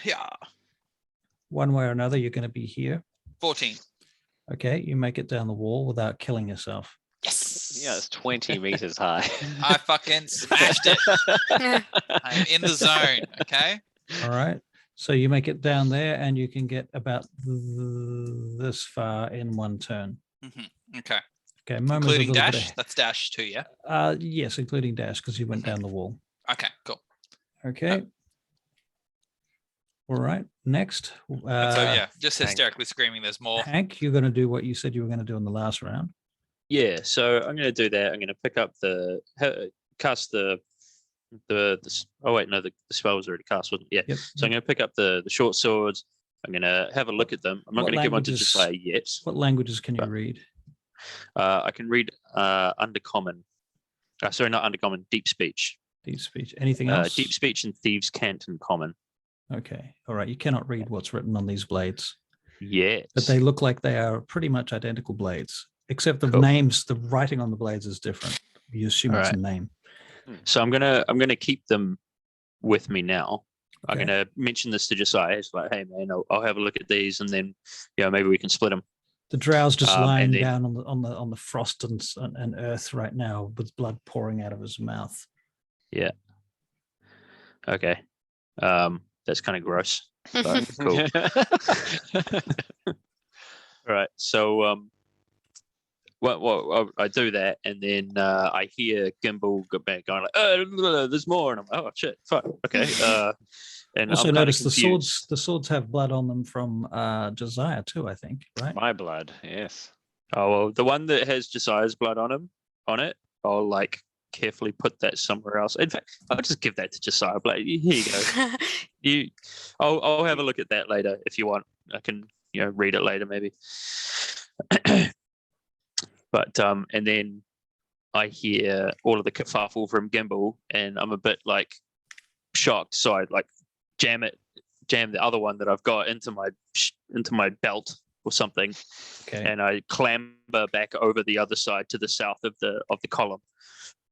Yeah, One way or another, you're going to be here. 14. Okay, you make it down the wall without killing yourself. Yes. Yeah, it's 20 meters high. I fucking smashed it. I'm in the zone. Okay. All right. So you make it down there and you can get about this far in one turn. Okay. Okay, Momo's Including a little dash. bit That's dash too. Yeah. yes, including dash because you went down the wall. Okay. Cool. Okay. All right. Next. So yeah, just Hank. hysterically screaming, "There's more!" Hank, you're going to do what you said you were going to do in the last round. Yeah. So I'm going to do that. I'm going to pick up cast the oh wait, no, the spell was already cast, wasn't it? Yeah. Yep. So I'm going to pick up the short swords. I'm going to have a look at them. I'm not What going to give one to languages- Josiah yet. What languages can you But- read? I can read Undercommon. Sorry, not Undercommon. Deep Speech. Deep speech. Anything else? Deep Speech and Thieves' Cant and Common. Okay. All right. You cannot read what's written on these blades, Yes. but they look like they are pretty much identical blades, except the Cool. names, the writing on the blades is different. You assume All it's a right. name. So I'm gonna keep them with me now. I'm Okay. gonna mention this to Josiah. It's like, hey man, I'll have a look at these, and then maybe we can split them. The drow's just And lying then- down on the frost and earth right now with blood pouring out of his mouth. Okay. That's kind of gross. But cool. All right. So well, I do that, and then I hear Gimbal go back going like, "Oh, there's more," and I'm like, "Oh shit, fuck, okay." And Also I'm kinda notice confused. the swords have blood on them from Josiah too, I think, right? My blood, yes. Oh well, the one that has Josiah's blood on it, I'll like carefully put that somewhere else. In fact, I'll just give that to Josiah. Like, here you go. I'll have a look at that later if you want. I can read it later maybe. But and then I hear all of the kerfuffle from Gimbal, and I'm a bit like shocked. So I like jam the other one that I've got into my belt or something, and I clamber back over the other side to the south of the column.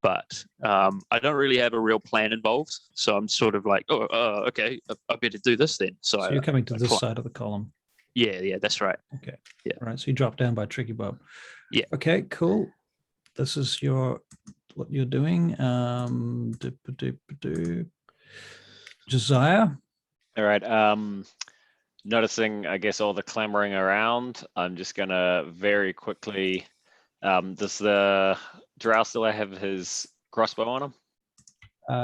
But I don't really have a real plan involved, so I'm sort of like, okay, I better do this then. So you're coming to this side of the column. Yeah, that's right. Okay. Yeah. All right. So you drop down by Tricky Bob. Yeah. Okay, cool. This is what you're doing. Josiah. All right. Noticing, I guess, all the clamoring around, I'm just gonna very quickly. Does the drow still have his crossbow on him?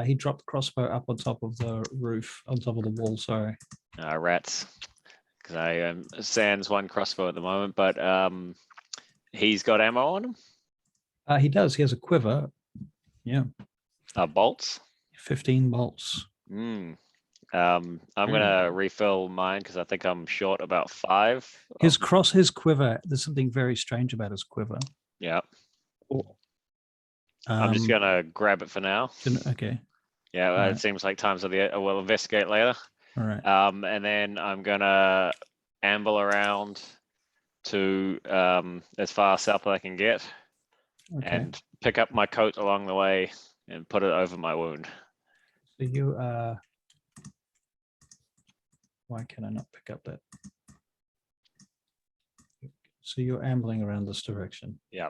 He dropped the crossbow up on top of the roof, on top of the wall. Sorry. Rats. Because I am sans one crossbow at the moment, but he's got ammo on him. He does. He has a quiver. Yeah. Bolts. 15 bolts. I'm gonna refill mine because I think I'm short about 5. His quiver. There's something very strange about his quiver. Yeah. I'm just gonna grab it for now. Okay. Yeah, All it right. seems like times of the we'll investigate later. All right. And then I'm gonna amble around to as far south as I can get, Okay. and pick up my coat along the way and put it over my wound. So you why can I not pick up that? So you're ambling around this direction. Yeah.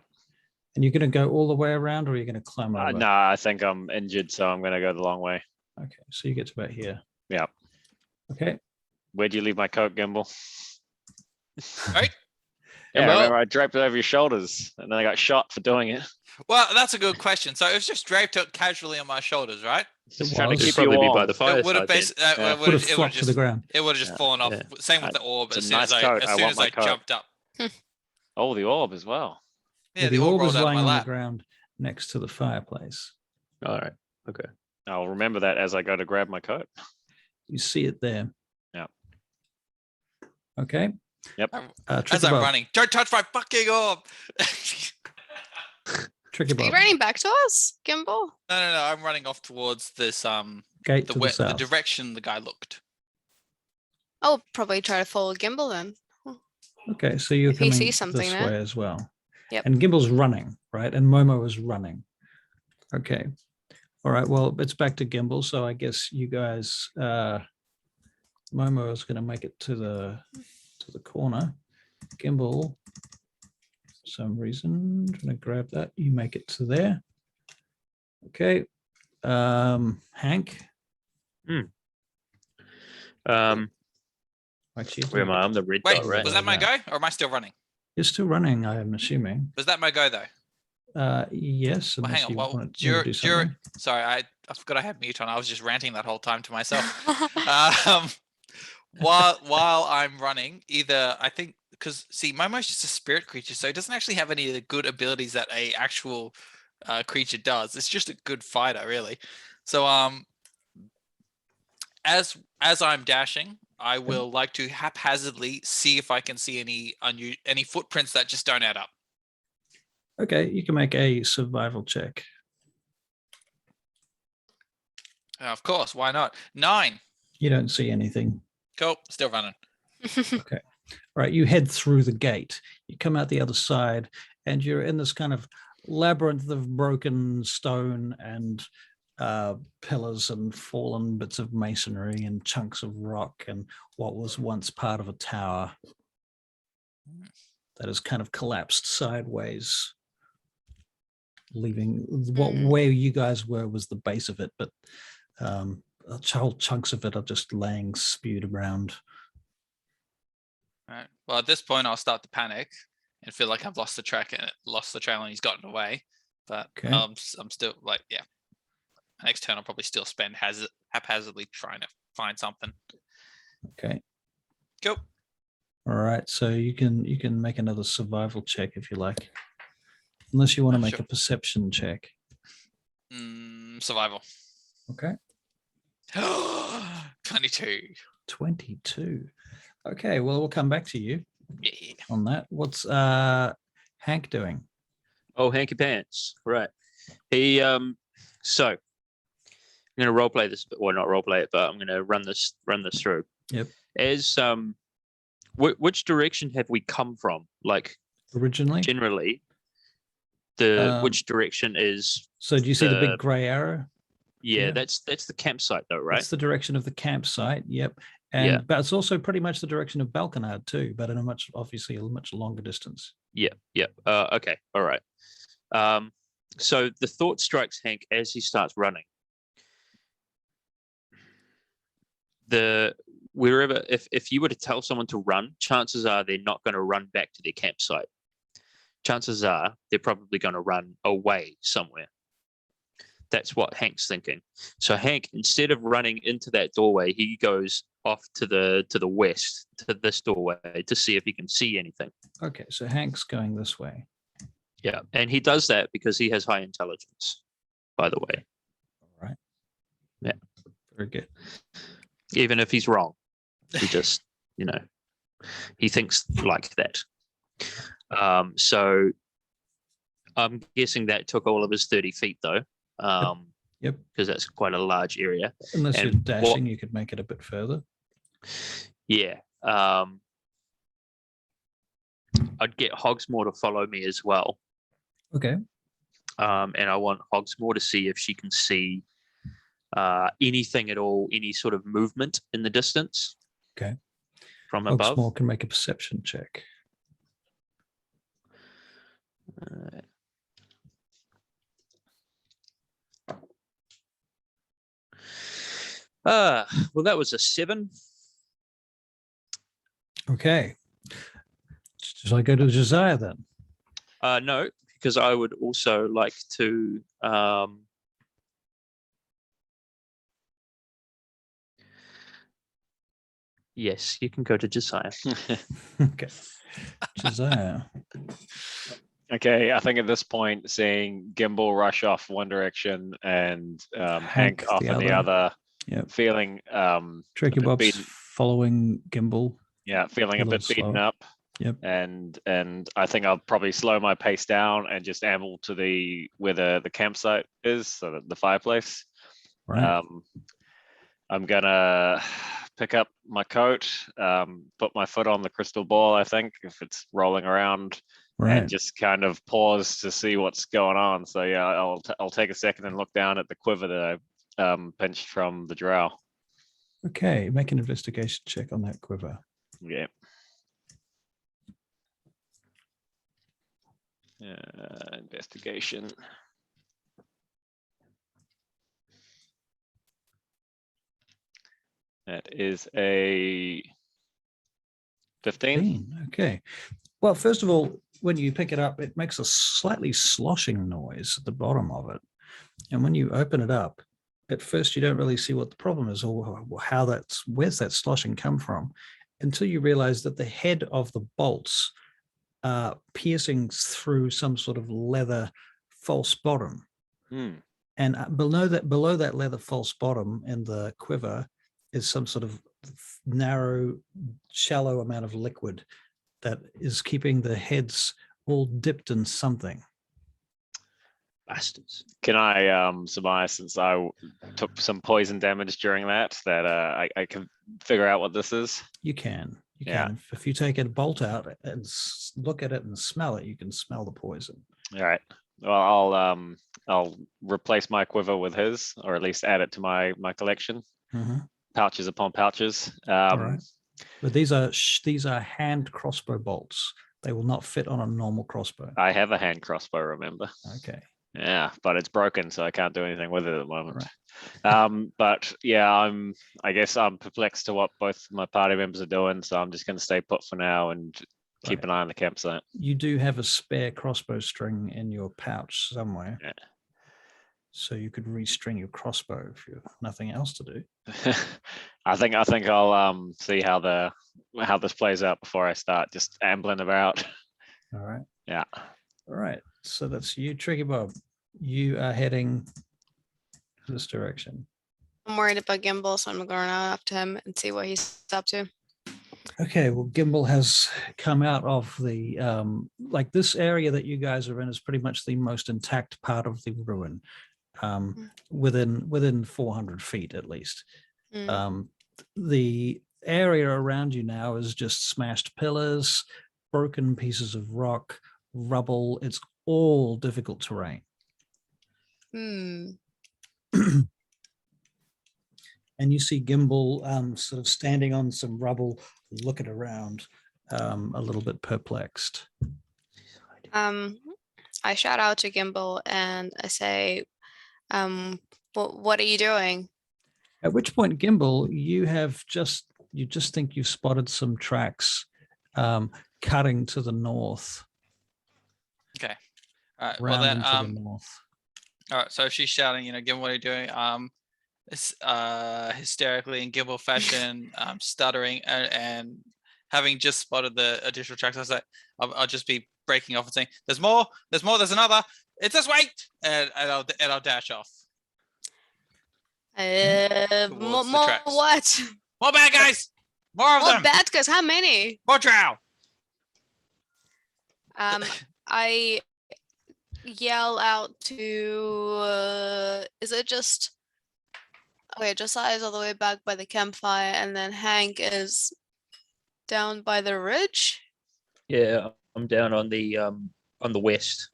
And you're going to go all the way around, or are you going to climb over? No, I think I'm injured, so I'm gonna go the long way. Okay, so you get to about here. Yeah. Okay. Where'd you leave my coat, Gimbal? Right? Yeah, Well- remember I draped it over your shoulders, and then I got shot for doing it. Well, that's a good question. So it was just draped up casually on my shoulders, right? Just trying to was. keep Probably you be warm. by the fire. It would have Yeah. Would have flopped to the ground. It would have just fallen off. Yeah. Same with the orb. It's a As soon nice as coat. I want my I coat. jumped up. Oh, the orb as well. Yeah, the orb orb rolled is out of lying my on the lap. ground next to the fireplace. All right. Okay. I'll remember that as I go to grab my coat. You see it there. Yeah. Okay. Yep. As Tricky I'm Bob. running, don't touch my fucking orb. Tricky Are you Bob. running back to us, Gimbal? No, I'm running off towards this Gate the to the the south. direction the guy looked. I'll probably try to follow Gimbal then. Okay, so you're If he coming sees something this there. way as well. Yep. And Gimble's running, right? And Momo is running. Okay. All right. Well, it's back to Gimbal. So I guess you guys, Momo is going to make it to the corner. Gimbal, for some reason, trying to grab that. You make it to there. Okay. Hank. Actually, Where am I? I'm the red Wait, dot, right? was that my go, or am I still running? You're still running, I am assuming. Was that my go though? Yes. Well, hang unless on. you Well, wanted to do something. sorry, I forgot I had mute on. I was just ranting that whole time to myself. While I'm running, either I think because see, Momo's just a spirit creature, so it doesn't actually have any of the good abilities that a actual creature does. It's just a good fighter, really. So as I'm dashing, I will like to haphazardly see if I can see any footprints that just don't add up. Okay, you can make a survival check. Of course, why not? 9. You don't see anything. Cool, still running. Okay. All right, you head through the gate. You come out the other side, and you're in this kind of labyrinth of broken stone and pillars and fallen bits of masonry and chunks of rock and what was once part of a tower that has kind of collapsed sideways, leaving where you guys were was the base of it, but whole chunks of it are just laying spewed around. All right. Well, at this point, I'll start to panic and feel like I've lost the trail and he's gotten away. But Okay. I'm still like, yeah. Next turn, I'll probably still spend haphazardly trying to find something. Okay. Go. All right. So you can make another survival check if you like, unless you want to make Sure. a perception check. Survival. Okay. 22. 22. Okay, well, we'll come back to you Yeah. on that. What's Hank doing? Oh, hanky pants. Right. He so I'm gonna role play this, or not role play it, but I'm gonna run this through. Yep. As which direction have we come from? Like Originally. generally, which direction is? So do you see the the- big gray arrow? Yeah, Yeah. that's the campsite though, right? That's the direction of the campsite. Yep. And Yeah. but it's also pretty much the direction of Balconard too, but in a much longer distance. Yeah. Okay. All right. So the thought strikes Hank as he starts running. Wherever, if you were to tell someone to run, chances are they're not going to run back to their campsite. Chances are they're probably going to run away somewhere. That's what Hank's thinking. So Hank, instead of running into that doorway, he goes off to the west, to this doorway, to see if he can see anything. Okay, so Hank's going this way. Yeah, and he does that because he has high intelligence, by the way. All right. Yeah. Very good. Even if he's wrong, he just, he thinks like that. So I'm guessing that took all of his 30 feet though. Yep. Because that's quite a large area. Unless you're And dashing, you could make it a bit further. Yeah. I'd get Hogsmoor to follow me as well. Okay. And I want Hogsmoor to see if she can see anything at all, any sort of movement in the distance. Okay. From above. Hogsmoor can make a perception check. Well, that was a 7. Okay. Should I go to Josiah then? No, because I would also like to. Yes, you can go to Josiah. Okay. Josiah. Okay, I think at this point, seeing Gimbal rush off one direction and Hank off in the other, Yep. feeling Tricky bit Bob's beaten. Following Gimbal. yeah, feeling a bit little beaten slow. up. Yep. And I think I'll probably slow my pace down and just amble to where the campsite is, so that the fireplace. Right. I'm gonna pick up my coat, put my foot on the crystal ball, I think, if it's rolling around, Right. and just kind of pause to see what's going on. So yeah, I'll take a second and look down at the quiver that I pinched from the drow. Okay. Make an investigation check on that quiver. Yeah. Investigation. That is a 15. Okay. Well, first of all, when you pick it up, it makes a slightly sloshing noise at the bottom of it. And when you open it up, at first you don't really see what the problem is or where's that sloshing come from, until you realize that the head of the bolts are piercing through some sort of leather false bottom. And below that leather false bottom in the quiver is some sort of narrow, shallow amount of liquid that is keeping the heads all dipped in something. Bastards. Can I surmise, since I took some poison damage during that I can figure out what this is? You can. Yeah. If you take a bolt out and look at it and smell it, you can smell the poison. All right. Well, I'll replace my quiver with his, or at least add it to my collection. Pouches upon pouches. All right. But these are hand crossbow bolts. They will not fit on a normal crossbow. I have a hand crossbow, remember? Okay. Yeah, but it's broken, so I can't do anything with it at the moment. Right. But yeah, I guess I'm perplexed to what both my party members are doing, so I'm just going to stay put for now and keep an eye on the campsite. You do have a spare crossbow string in your pouch somewhere. Yeah. So you could restring your crossbow if you have nothing else to do. I think I'll see how this plays out before I start just ambling about. All right. Yeah. All right. So that's you, Tricky Bob. You are heading this direction. I'm worried about Gimbal, so I'm going to run after him and see what he's up to. Okay, well, Gimbal has come out of the like this area that you guys are in is pretty much the most intact part of the ruin, within 400 feet at least. The area around you now is just smashed pillars, broken pieces of rock, rubble. It's all difficult terrain. And you see Gimbal sort of standing on some rubble, looking around, a little bit perplexed. I shout out to Gimbal and I say, what are you doing? At which point, Gimbal, you just think you've spotted some tracks cutting to the north. Okay. All right. Round Well then, into the north. all right. So she's shouting, Gimbal, what are you doing? Hysterically in Gimbal fashion, stuttering and having just spotted the additional tracks. I was like, I'll just be breaking off and saying, "There's more. There's more. There's another. It's this way," and I'll dash off. More tracks. what? More bad guys. More of More them. bad guys. How many? More drow. I yell out to. Is it just? Okay, Josiah is all the way back by the campfire, and then Hank is down by the ridge. Yeah, I'm down on the west.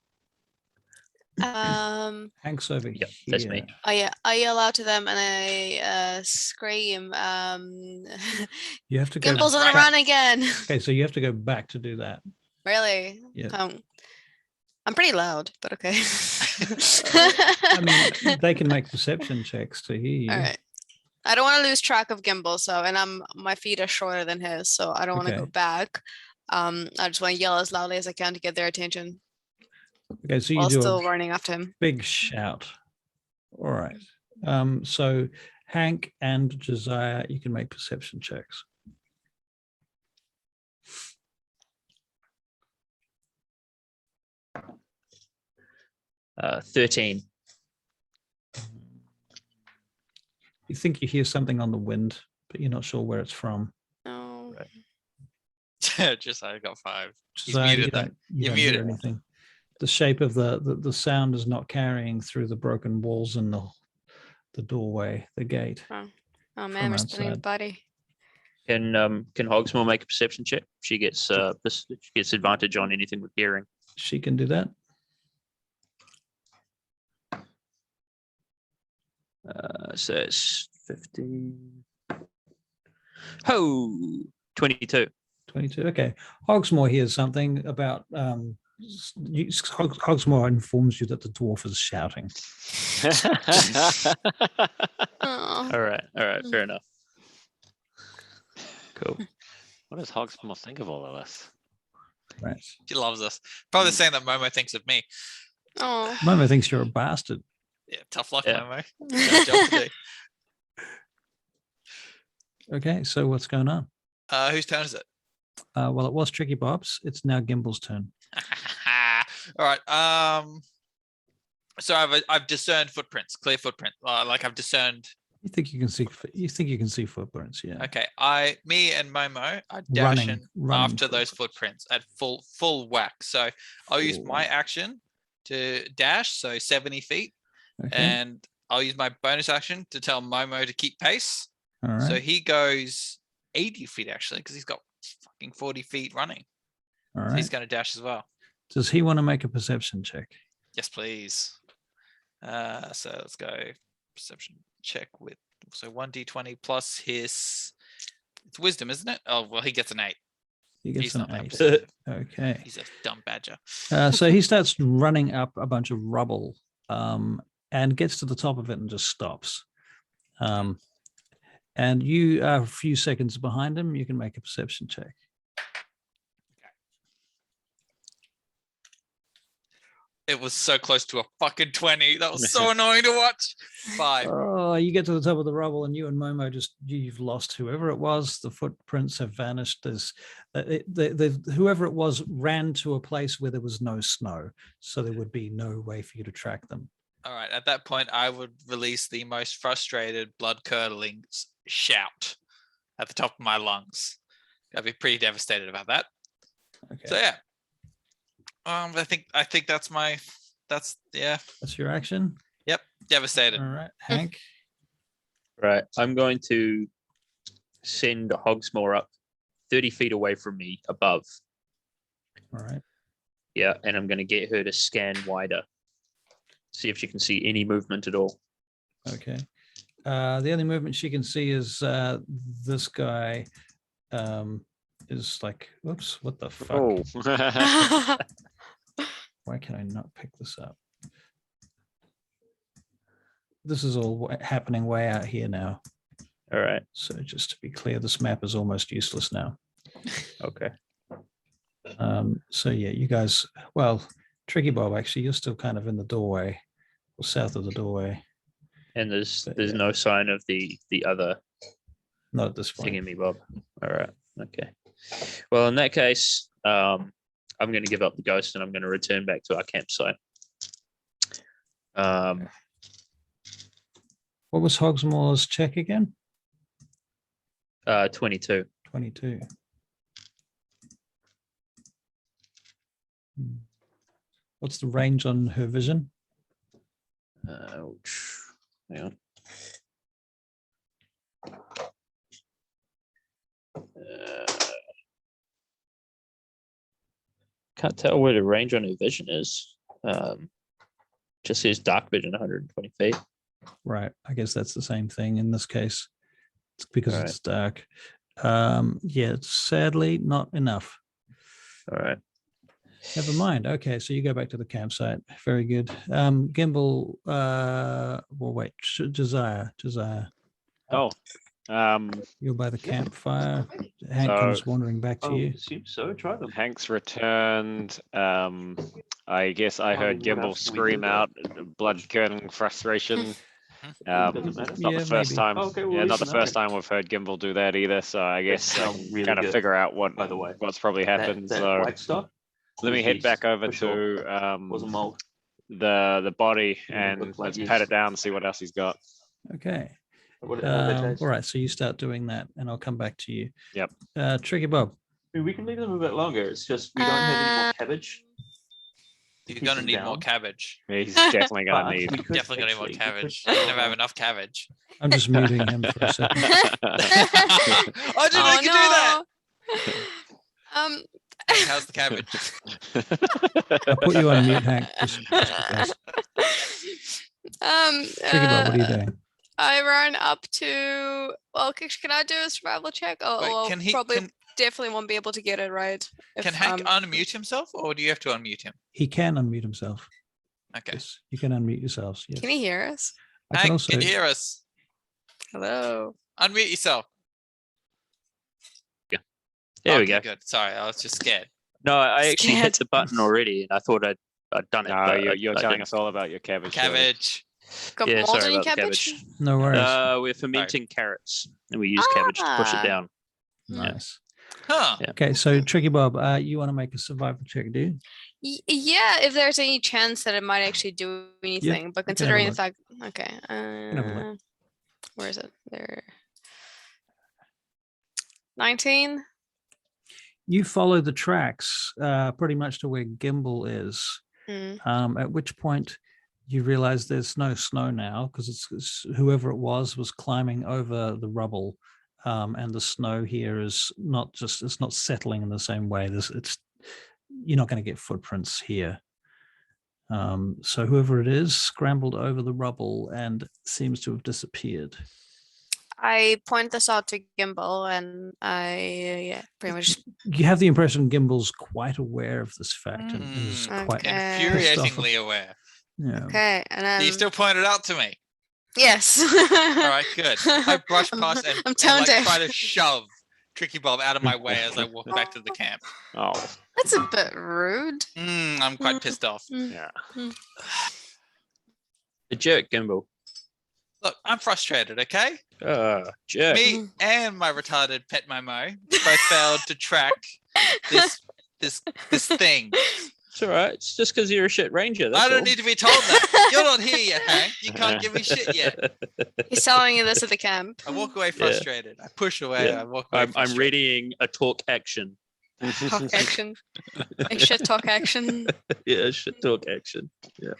Hank's over here. That's me. I yell out to them and I scream. You have to go. Gimbals on the run again. Okay, so you have to go back to do that. Really? Yeah. I'm pretty loud, but okay. I mean, they can make perception checks to hear you. All right. I don't want to lose track of Gimbal, and my feet are shorter than his, so I don't want to go back. I just want to yell as loudly as I can to get their attention. Okay, so you while do still a running after him. big shout. All right. So Hank and Josiah, you can make perception checks. 13. You think you hear something on the wind, but you're not sure where it's from. No. Just I got 5. Josiah, muted that. you You don't hear muted. anything. The shape of the sound is not carrying through the broken walls and the doorway, the gate. Oh man, we're spinning the outside. body. Can Hogsmore make a perception check? She gets advantage on anything with hearing. She can do that. So it's 15. 22. 22. Okay. Hogsmore hears something about Hogsmore informs you that the dwarf is shouting. Oh. All right. Fair enough. Cool. What does Hogsmore think of all of this? Right. She loves us. Probably saying that Momo thinks of me. Oh. Momo thinks you're a bastard. Yeah, tough luck, Yeah. Momo. Got a job to do. Okay, so what's going on? Whose turn is it? Well, it was Tricky Bob's. It's now Gimbal's turn. All right. So I've discerned footprints, clear footprint. I've discerned. You think you can see? You think you can see footprints? Yeah. Okay. Me and Momo are dashing Running after those footprints at full whack. So I'll use my action to dash, so 70 feet, Okay. and I'll use my bonus action to tell Momo to keep pace. All right. So he goes 80 feet actually, because he's got fucking 40 feet running. All So right. he's going to dash as well. Does he want to make a perception check? Yes, please. So let's go perception check with 1d20 plus his it's wisdom, isn't it? Oh well, he gets an 8. He gets He's an not that 8. perceptive. Okay. He's a dumb badger. So he starts running up a bunch of rubble and gets to the top of it and just stops. And you are a few seconds behind him. You can make a perception check. It was so close to a fucking 20. That was so annoying to watch. 5. Oh, you get to the top of the rubble and you and Momo you've lost whoever it was. The footprints have vanished. There's whoever it was ran to a place where there was no snow. So there would be no way for you to track them. All right. At that point, I would release the most frustrated, blood-curdling shout at the top of my lungs. I'd be pretty devastated about that. Okay. So yeah. I think that's yeah. That's your action. Yep. Devastated. All right, Hank. Right. I'm going to send Hogsmoor up 30 feet away from me above. All right. Yeah, and I'm going to get her to scan wider. See if she can see any movement at all. Okay. The only movement she can see is this guy is like, whoops, what the fuck? Oh. Why can I not pick this up? This is all happening way out here now. All right. So just to be clear, this map is almost useless now. Okay. So yeah, you guys, well, Tricky Bob, actually, you're still kind of in the doorway or south of the doorway. And there's Yeah. no sign of the other Not at this thing in point. me, Bob. All right. Okay. Well, in that case, I'm going to give up the ghost and I'm going to return back to our campsite. What was Hogsmoor's check again? 22. 22. What's the range on her vision? Hang on. Can't tell where the range on her vision is. Just says dark vision 120 feet. Right. I guess that's the same thing in this case. It's because All it's dark. Yeah, it's sadly not enough. All right. Never mind. Okay, so you go back to the campsite. Very good. Gimbal, well, wait, Josiah, Oh. you're by the campfire. Hank comes wandering back to you. Assume so. Try them. Hank's returned. I guess I heard what Gimbal else do we do scream there? out blood-curdling frustration. Doesn't matter. Not Yeah, the first maybe. time. Okay, well, Yeah, not the listen, first time we've heard Gimbal do that either. So I guess smells really kind of good, figure out what by the way. what's probably happened. So white stuff. let me was head yeast, back over for sure. to Wasn't mold. the body Yeah, and looked like let's yeast. pat it down and see what else he's got. Okay. What, how they taste. All right, so you start doing that, and I'll come back to you. Yep. Tricky Bob. I mean, we can leave them a bit longer. It's just we don't have any more cabbage. You're keep gonna them need more down. cabbage. He's definitely But gonna we need. could Definitely gonna need more actually- we cabbage. could- You never have enough cabbage. I'm just muting him for a second. I didn't know you could do that. Um, How's the cabbage? I'll put you on mute, Hank. Just because. Tricky Bob, what are you doing? I run up to. Well, can I do a survival check? Oh, Wait, well, can he? probably definitely won't be able to get it right. Can Hank unmute himself, or do you have to unmute him? He can unmute himself. Okay. Yes, you can unmute yourselves. Yes. Can he hear us? I can Hank, also. can you hear us? Hello. Unmute yourself. There we Okay, go. Good. Sorry, I was just scared. No, I actually hit Scared. the button already, and I thought I'd done it. No, but you're I telling didn't. us all about your cabbage. story. Cabbage. Got Yeah, mold sorry in your about the cabbage? cabbage. No worries. We're fermenting carrots, and we use cabbage to push Ah. it down. Nice. Huh. Yeah. Okay, so Tricky Bob, you want to make a survival check, do you? Yeah, if there's any chance that it might actually do anything, but have a considering the look. fact, okay, have a look. where is it? There. 19. You follow the tracks pretty much to where Gimbal is. Mm. At which point you realize there's no snow now because it's whoever it was climbing over the rubble, and the snow here is not just it's not settling in the same way. You're not going to get footprints here. So whoever it is scrambled over the rubble and seems to have disappeared. I point this out to Gimbal, and I pretty much. You have the impression Gimbal's quite aware of this fact and is quite Okay. pissed off. Infuriatingly aware. Yeah. Okay, and then You still point it out to me. yes. All right, good. I brush past and, I'm and tone like deaf. try to shove Tricky Bob out of my way as I walk back to the camp. Oh, That's a bit rude. I'm quite pissed off. yeah. The jerk, Gimbal. Look, I'm frustrated, okay? Jerk. Me and my retarded pet Momo both failed to track this thing. It's all right. It's just because you're a shit ranger. I don't all. need to be told that. You're not here yet, Hank. You can't give me shit yet. He's telling you this at the camp. I walk away frustrated. I push away. Yeah. I walk away I'm frustrated. readying a talk action. Talk action. Like shit talk action. Yeah, shit talk action. Yeah.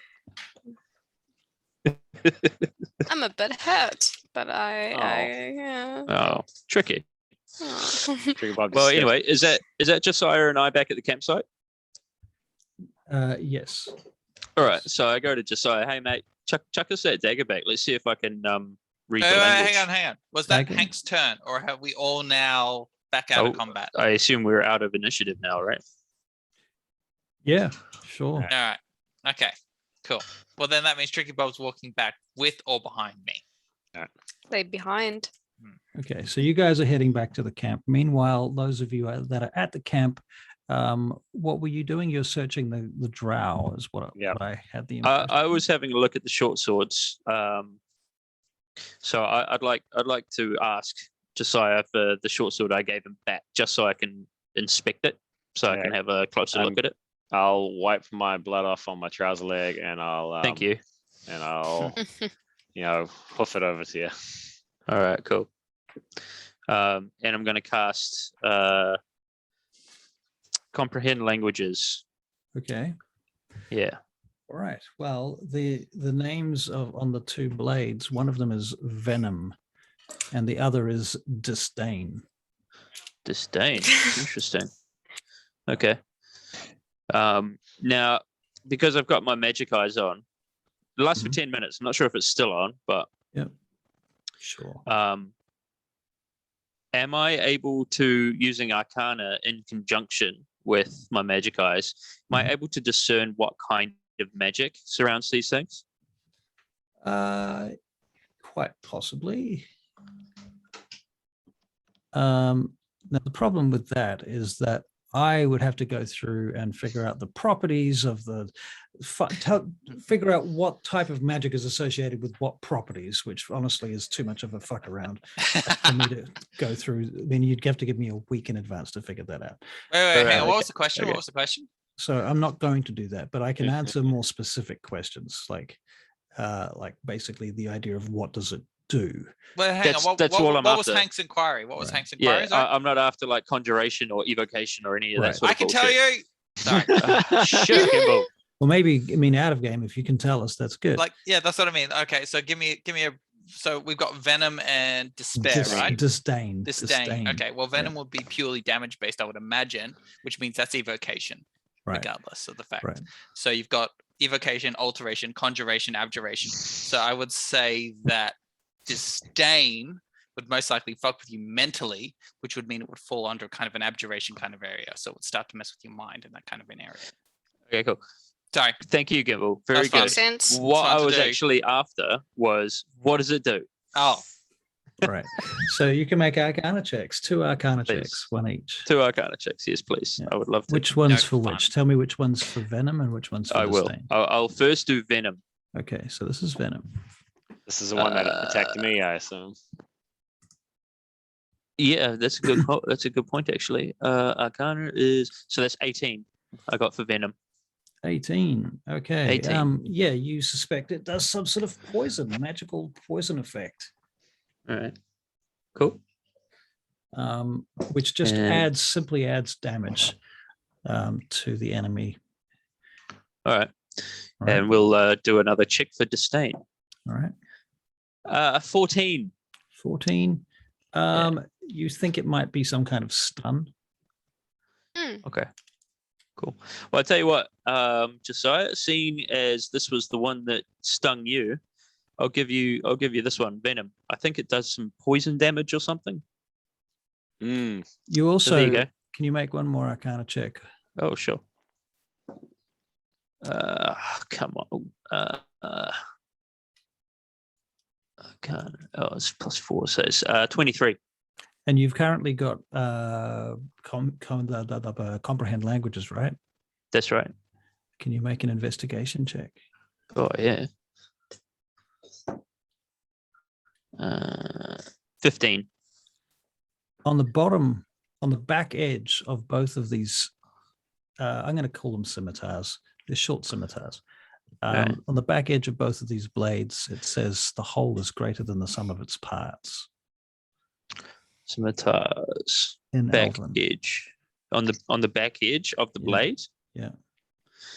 I'm a bit hurt, but Oh, tricky. Oh. Well, anyway, is that Josiah and I back at the campsite? Yes. All right. So I go to Josiah. Hey, mate, chuck us that dagger back. Let's see if I can read Wait, the language. hang on. Was that Dagger? Hank's turn, or have we all now back out of Oh, combat? I assume we're out of initiative now, right? Yeah, sure. All right. Okay. Cool. Well, then that means Tricky Bob's walking back with or behind me. They behind. Okay, so you guys are heading back to the camp. Meanwhile, those of you that are at the camp, what were you doing? You're searching the drow, is what I had the impression. I was having a look at the short swords. So I'd like to ask Josiah for the short sword I gave him back, just so I can inspect it, so I can have a closer look at it. I'll wipe my blood off on my trouser leg, and I'll Thank you. and I'll hoof it over to you. All right, cool. And I'm going to cast comprehend languages. Okay. Yeah. All right. Well, the names on the two blades, one of them is venom, and the other is disdain. Disdain. Interesting. Okay. Now, because I've got my magic eyes on, it lasts for 10 minutes. I'm not sure if it's still on, but Sure. am I able to, using Arcana in conjunction with my magic eyes, am I able to discern what kind of magic surrounds these things? Quite possibly. Now, the problem with that is that I would have to go through and figure out the properties of figure out what type of magic is associated with what properties, which honestly is too much of a fuck around for me to go through. I mean, you'd have to give me a week in advance to figure that out. Wait, hang on. What was the question? Okay. What was the question? So I'm not going to do that, but I can answer more specific questions, like basically the idea of what does it do. Well, hang on. That's all I'm what was after. Hank's inquiry? What was Right. Hank's inquiry? Yeah, sorry? I'm not after like conjuration or evocation or any of that Right. sort I of can tell bullshit. you. Sorry. Shit, Kimbo. Well, maybe, I mean, out of game, if you can tell us, that's good. Like, yeah, that's what I mean. Okay, so give me a. So we've got venom and despair, right? Disdain. Disdain. Okay, well, venom would be purely damage based, I would imagine, which means that's evocation, Right. regardless of the fact. Right. So you've got evocation, alteration, conjuration, abjuration. So I would say that disdain would most likely fuck with you mentally, which would mean it would fall under kind of an abjuration kind of area. So it would start to mess with your mind in that kind of an area. Okay, cool. Sorry. Thank you, Gimble. Very That's fine. good. Makes sense. What Fun I to was do. actually after was, what does it do? Oh, Right. So you can make Arcana checks, 2 Arcana Please. checks, 1 each. 2 Arcana checks, yes, please. Yeah. I would love to. Which one's No, for fun. which? Tell me which one's for venom and which one's for I will. disdain. I'll first do venom. Okay, so this is venom. This is the one that attacked me, I assume. Yeah, that's a good. That's a good point, actually. Arcana is so that's 18. I got for venom. 18. Okay. 18. Yeah, you suspect it does some sort of poison, magical poison effect. All right. Cool. Which just And- simply adds damage to the enemy. All right. All right. And we'll do another check for disdain. All right. 14. 14. You think it might be some kind of stun? Okay. Cool. Well, I'll tell you what, Josiah, seeing as this was the one that stung you, I'll give you this one, venom. I think it does some poison damage or something. You So also there you go. can you make one more Arcana check? Oh, sure. Come on. Arcana. Oh, it's +4, so it's 23. And you've currently got comprehend languages, right? That's right. Can you make an investigation check? Oh, yeah. 15. On the bottom, on the back edge of both of these I'm going to call them scimitars. They're short scimitars. Okay. On the back edge of both of these blades, it says the whole is greater than the sum of its parts. Scimitars. In Back Elven. edge. On the back edge of the Yeah. blade. Yeah.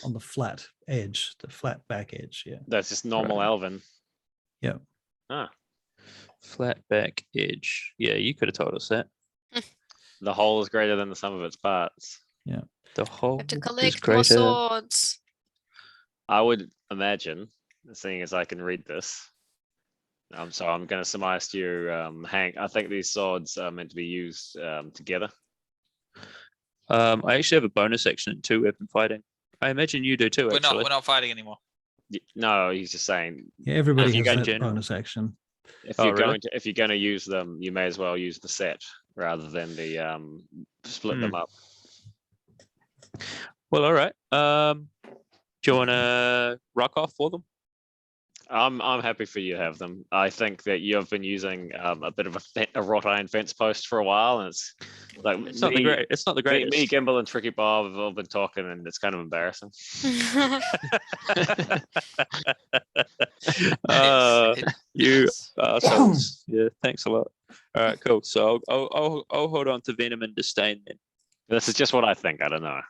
On the flat edge, the flat back edge. Yeah. That's just normal Right. elven. Yeah. Ah, Flat back edge. Yeah, you could have told us that. the whole is greater than the sum of its parts. The whole Have to is collect more greater. swords. I would imagine, seeing as I can read this. So I'm going to surmise to you, Hank. I think these swords are meant to be used together. I actually have a bonus action in 2-weapon fighting. I imagine you do too. We're Actually, not fighting anymore. No, he's just saying Yeah. Everybody you has go that general. bonus action. if Oh, you're really? if you're going to use them, you may as well use the set rather than the split them up. well, all right. Do you want to rock off for them? I'm happy for you to have them. I think that you've been using a bit of a wrought iron fence post for a while, and it's like It's not the great. It's not the greatest. Me, Gimbal, and Tricky Bob have all been talking, and it's kind of embarrassing. You Yes. assholes. Yeah, thanks a lot. All right, cool. So I'll hold on to venom and disdain then. This is just what I think. I don't know.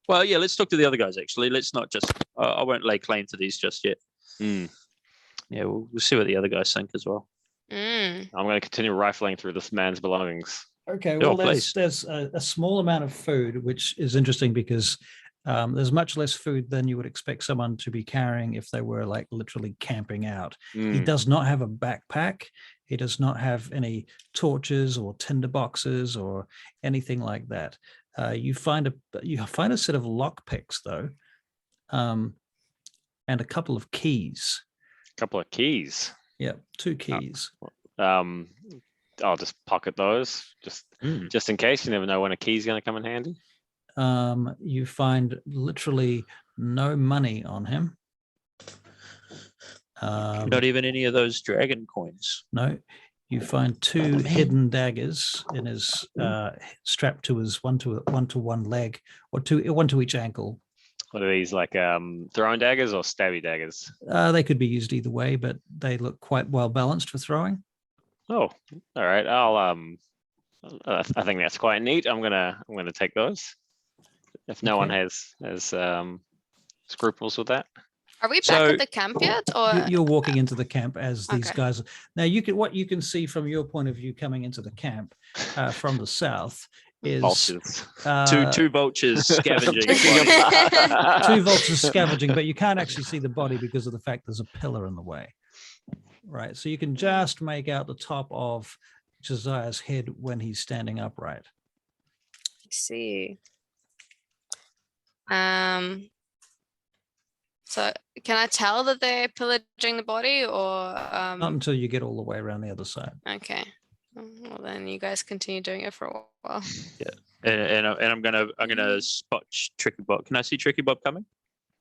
Well, yeah, let's talk to the other guys. Actually, let's not just. I won't lay claim to these just yet. Yeah, we'll see what the other guys think as well. Mm. I'm going to continue rifling through this man's belongings. Okay, Oh, well, please. there's a small amount of food, which is interesting because there's much less food than you would expect someone to be carrying if they were like literally camping out. He does not have a backpack. He does not have any torches or tinder boxes or anything like that. You find a set of lockpicks though, and a couple of keys. A couple of keys. Yeah, 2 keys. I'll just pocket those just in case. You never know when a key's going to come in handy. You find literally no money on him. Not even any of those dragon coins. No, you find 2 hidden daggers in his strapped to his one to one leg, or one to each ankle. What are these, like throwing daggers or stabby daggers? They could be used either way, but they look quite well balanced for throwing. Oh, all right. I'll I think that's quite neat. I'm gonna take those. If no one has scruples with that. Are we back So- at the camp yet? Or You're walking into the camp as these Okay. guys. Now, what you can see from your point of view coming into the camp from the south is Vultures. Two vultures scavenging. two vultures scavenging, but you can't actually see the body because of the fact there's a pillar in the way. Right. So you can just make out the top of Josiah's head when he's standing upright. I see. So can I tell that they're pillaging the body, or Not until you get all the way around the other side. okay. Well, then you guys continue doing it for a while. and I'm gonna spot Tricky Bob. Can I see Tricky Bob coming?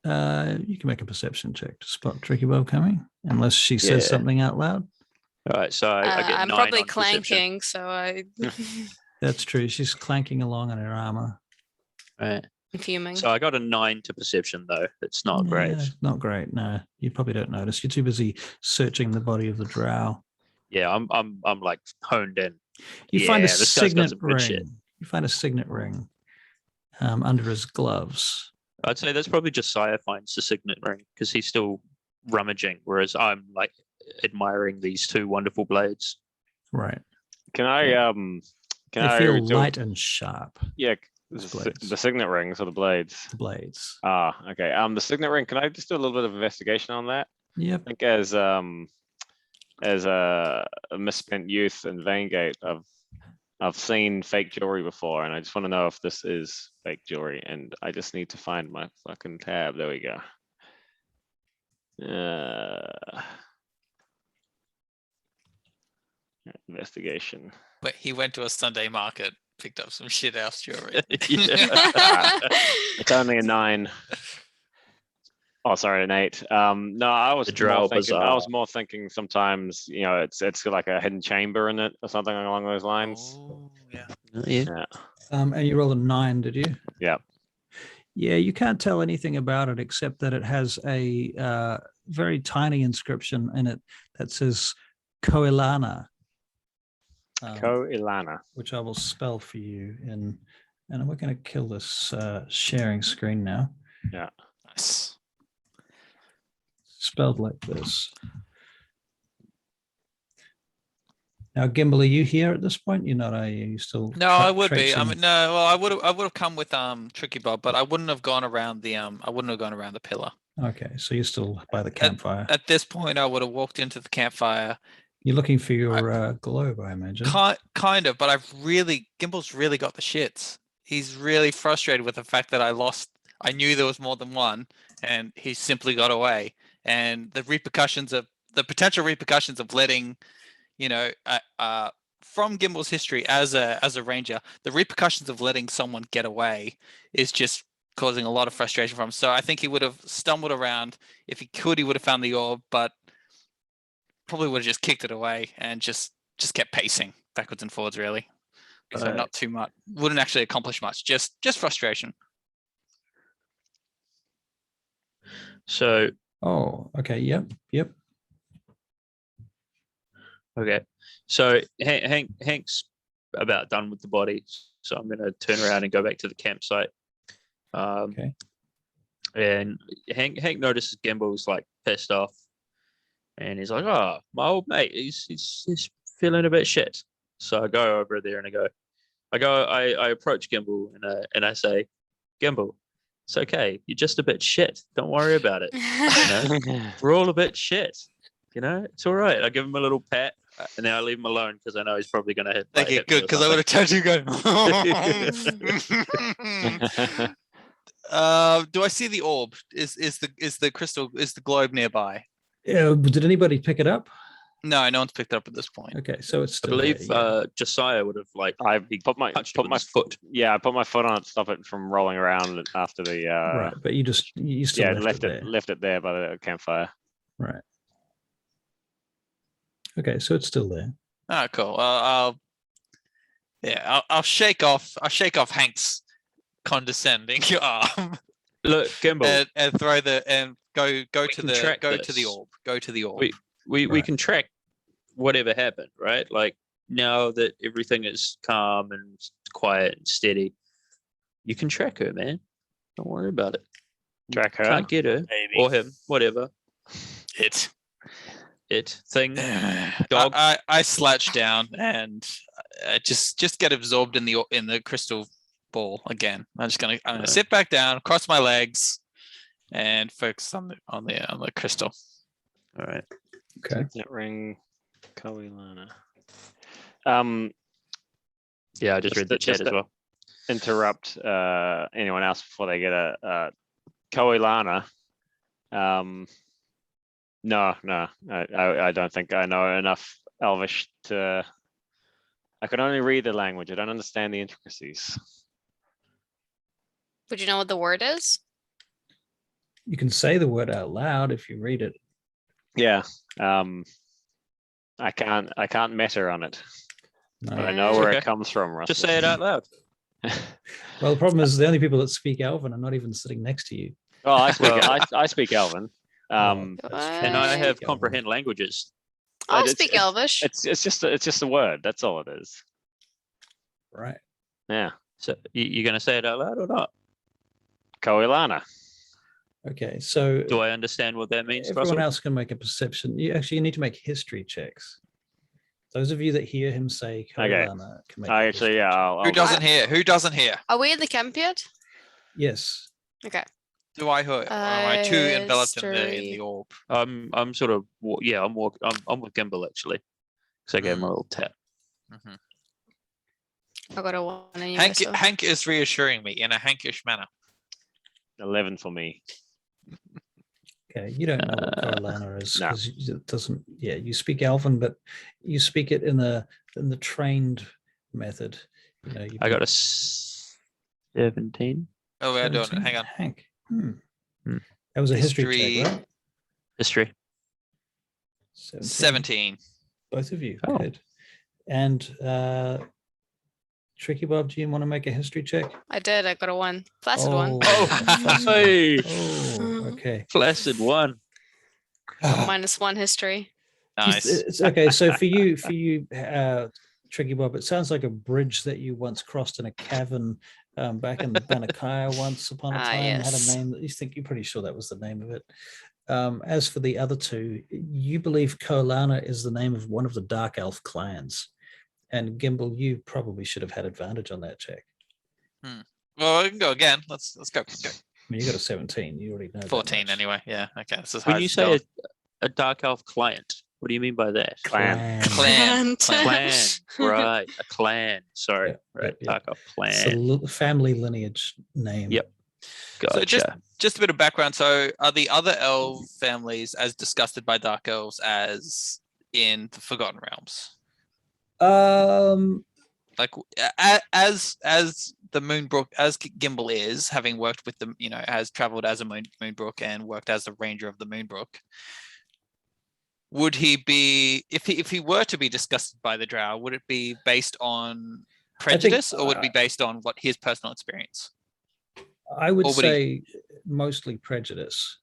You can make a perception check to spot Tricky Bob coming, unless she says Yeah. something out loud. All right, so I get I'm 9 probably on perception. clanking, so I That's true. She's clanking along in her armor. Right. I'm fuming. So I got a 9 to perception though. It's not great. Yeah, not great. No, you probably don't notice. You're too busy searching the body of the drow. Yeah, I'm like honed in. You find a Yeah, this guy's got signet some good shit. ring. You find a signet ring under his gloves. I'd say that's probably Josiah finds the signet ring because he's still rummaging, whereas I'm like admiring these 2 wonderful blades. Right. Can I can They I feel do- light and sharp. Yeah, Those blades. the signet rings or the blades. The blades. Ah, okay. The signet ring. Can I just do a little bit of investigation on that? Yep. I think as a misspent youth in Vangate, I've seen fake jewelry before, and I just want to know if this is fake jewelry. And I just need to find my fucking tab. There we go. Investigation. But he went to a Sunday market, picked up some shit house jewelry. Yeah. It's only a 9. Oh, sorry, an 8. No, I was The Drow more thinking, I Bazaar. was more thinking sometimes, it's like a hidden chamber in it or something along those lines. Oh, yeah. Yeah. Yeah. And you rolled a 9, did you? Yeah. Yeah, you can't tell anything about it except that it has a very tiny inscription in it that says Koilana. Ko-Ilana. Which I will spell for you in, and we're going to kill this sharing screen now. Yeah. Nice. Spelled like this. Now, Gimbal, are you here at this point? You're not, are you? You still? No, I would be. I traipsing? mean, no. Well, I would have come with Tricky Bob, but I wouldn't have gone around the the pillar. Okay, so you're still by the campfire. At this point, I would have walked into the campfire. You're looking for your globe, I imagine. Kind of, but Gimbal's really got the shits. He's really frustrated with the fact that I lost. I knew there was more than one, and he simply got away. And the potential repercussions of letting, from Gimbal's history as a ranger, the repercussions of letting someone get away is just causing a lot of frustration for him. So I think he would have stumbled around. If he could, he would have found the orb, but probably would have just kicked it away and just kept pacing backwards and forwards, really. So not too much. Wouldn't actually accomplish much. Just frustration. So. Oh, okay. Yep. Okay. So Hank's about done with the body. So I'm going to turn around and go back to the campsite. Okay. And Hank notices Gimbal's like pissed off. And he's like, "Oh, my old mate, he's feeling a bit shit." So I go over there and I approach Gimbal and I say, "Gimbal, it's okay. You're just a bit shit. Don't worry about it. We're all a bit shit. It's all right." I give him a little pat and then I leave him alone because I know he's probably going to hit. Thank you. Good, because I would have turned you going. Do I see the orb? Is the crystal? Is the globe nearby? Yeah. Did anybody pick it up? No one's picked it up at this point. Okay, so it's I still believe there, yeah. Josiah would have I put my foot. Yeah, I put my foot on it to stop it from rolling around after the. Right, but you still left it there by the campfire. Right. Okay, so it's still there. Oh, cool. I'll shake off Hank's condescending arm. Look, Gimbal, and throw go to the orb. Go to the orb. We can track whatever happened, right? Like now that everything is calm and quiet and steady, you can track her, man. Don't worry about it. Track her. Can't get her. Maybe. Or him, whatever. It thing. Dog. I slouch down and just get absorbed in the crystal ball again. I'm gonna sit back down, cross my legs, and focus on the crystal. All right. Okay. Signet ring, Koilana. Yeah, I just read the chat as well. Interrupt anyone else before they get a Koilana. No, I don't think I know enough Elvish to. I can only read the language. I don't understand the intricacies. Would you know what the word is? You can say the word out loud if you read it. Yeah. I can't meta on it. No. But I know where Okay. it comes from, Russell. Just say it out loud. Well, the problem is the only people that speak Elven are not even sitting next to you. Oh, I speak Elven. And I have Elven. comprehend languages. I'll it's- speak Elvish. It's just a word. That's all it is. Right. Yeah. So you're going to say it out loud or not? Koilana. Okay, so Do I understand what that means, everyone Russell? else can make a perception. You need to make history checks. Those of you that hear him say Okay. Koilana can make I a actually, history yeah. check. Who doesn't hear? Who doesn't hear? Are we in the camp yet? Yes. Okay. Do I hear? Am I too enveloped in the History. orb? I'm sort of I'm with Gimbal actually, because I gave him a little tap. Mhm. I got a 1 anyway. so- Hank is reassuring me in a Hankish manner. 11 for me. Okay, you don't know what Koilana is No. because it doesn't. Yeah, you speak Elven, but you speak it in the trained method. I got a 17 Oh, we're doing it. 17? Hang on. Hank. Hmm. That was a history History. check, right? history. 17. Both of you. Oh. Good. And Tricky Bob, do you want to make a history check? I did. I got a 1. Placid one. Hey, Oh, okay. placid one. -1 history. Nice. It's okay. So for you, Tricky Bob, it sounds like a bridge that you once crossed in a cavern back in the Banakaya once upon a time. Had a Yes. name that you're pretty sure that was the name of it. As for the other two, you believe Kolana is the name of one of the Dark Elf clans. And Gimbal, you probably should have had advantage on that check. Well, we can go again. Let's go. I mean, you got a 17. You already know. that 14 much. anyway. Yeah. Okay. This is When hard you to say go. a dark elf client, what do you mean by that? Clan. Clan. Clan, right? A clan. Sorry, Yep, right? yep, yep. Dark elf It's clan. a family lineage name. Yep. Gotcha. So just a bit of background. So are the other elf families as disgusted by dark elves as in the Forgotten Realms? Like as the Moonbrook, as Gimbal is, having worked with them, has traveled as a Moonbrook and worked as the ranger of the Moonbrook. Would he be, if he were to be disgusted by the drow, would it be based on prejudice or would it be based on what his personal experience? I would Or would say mostly prejudice.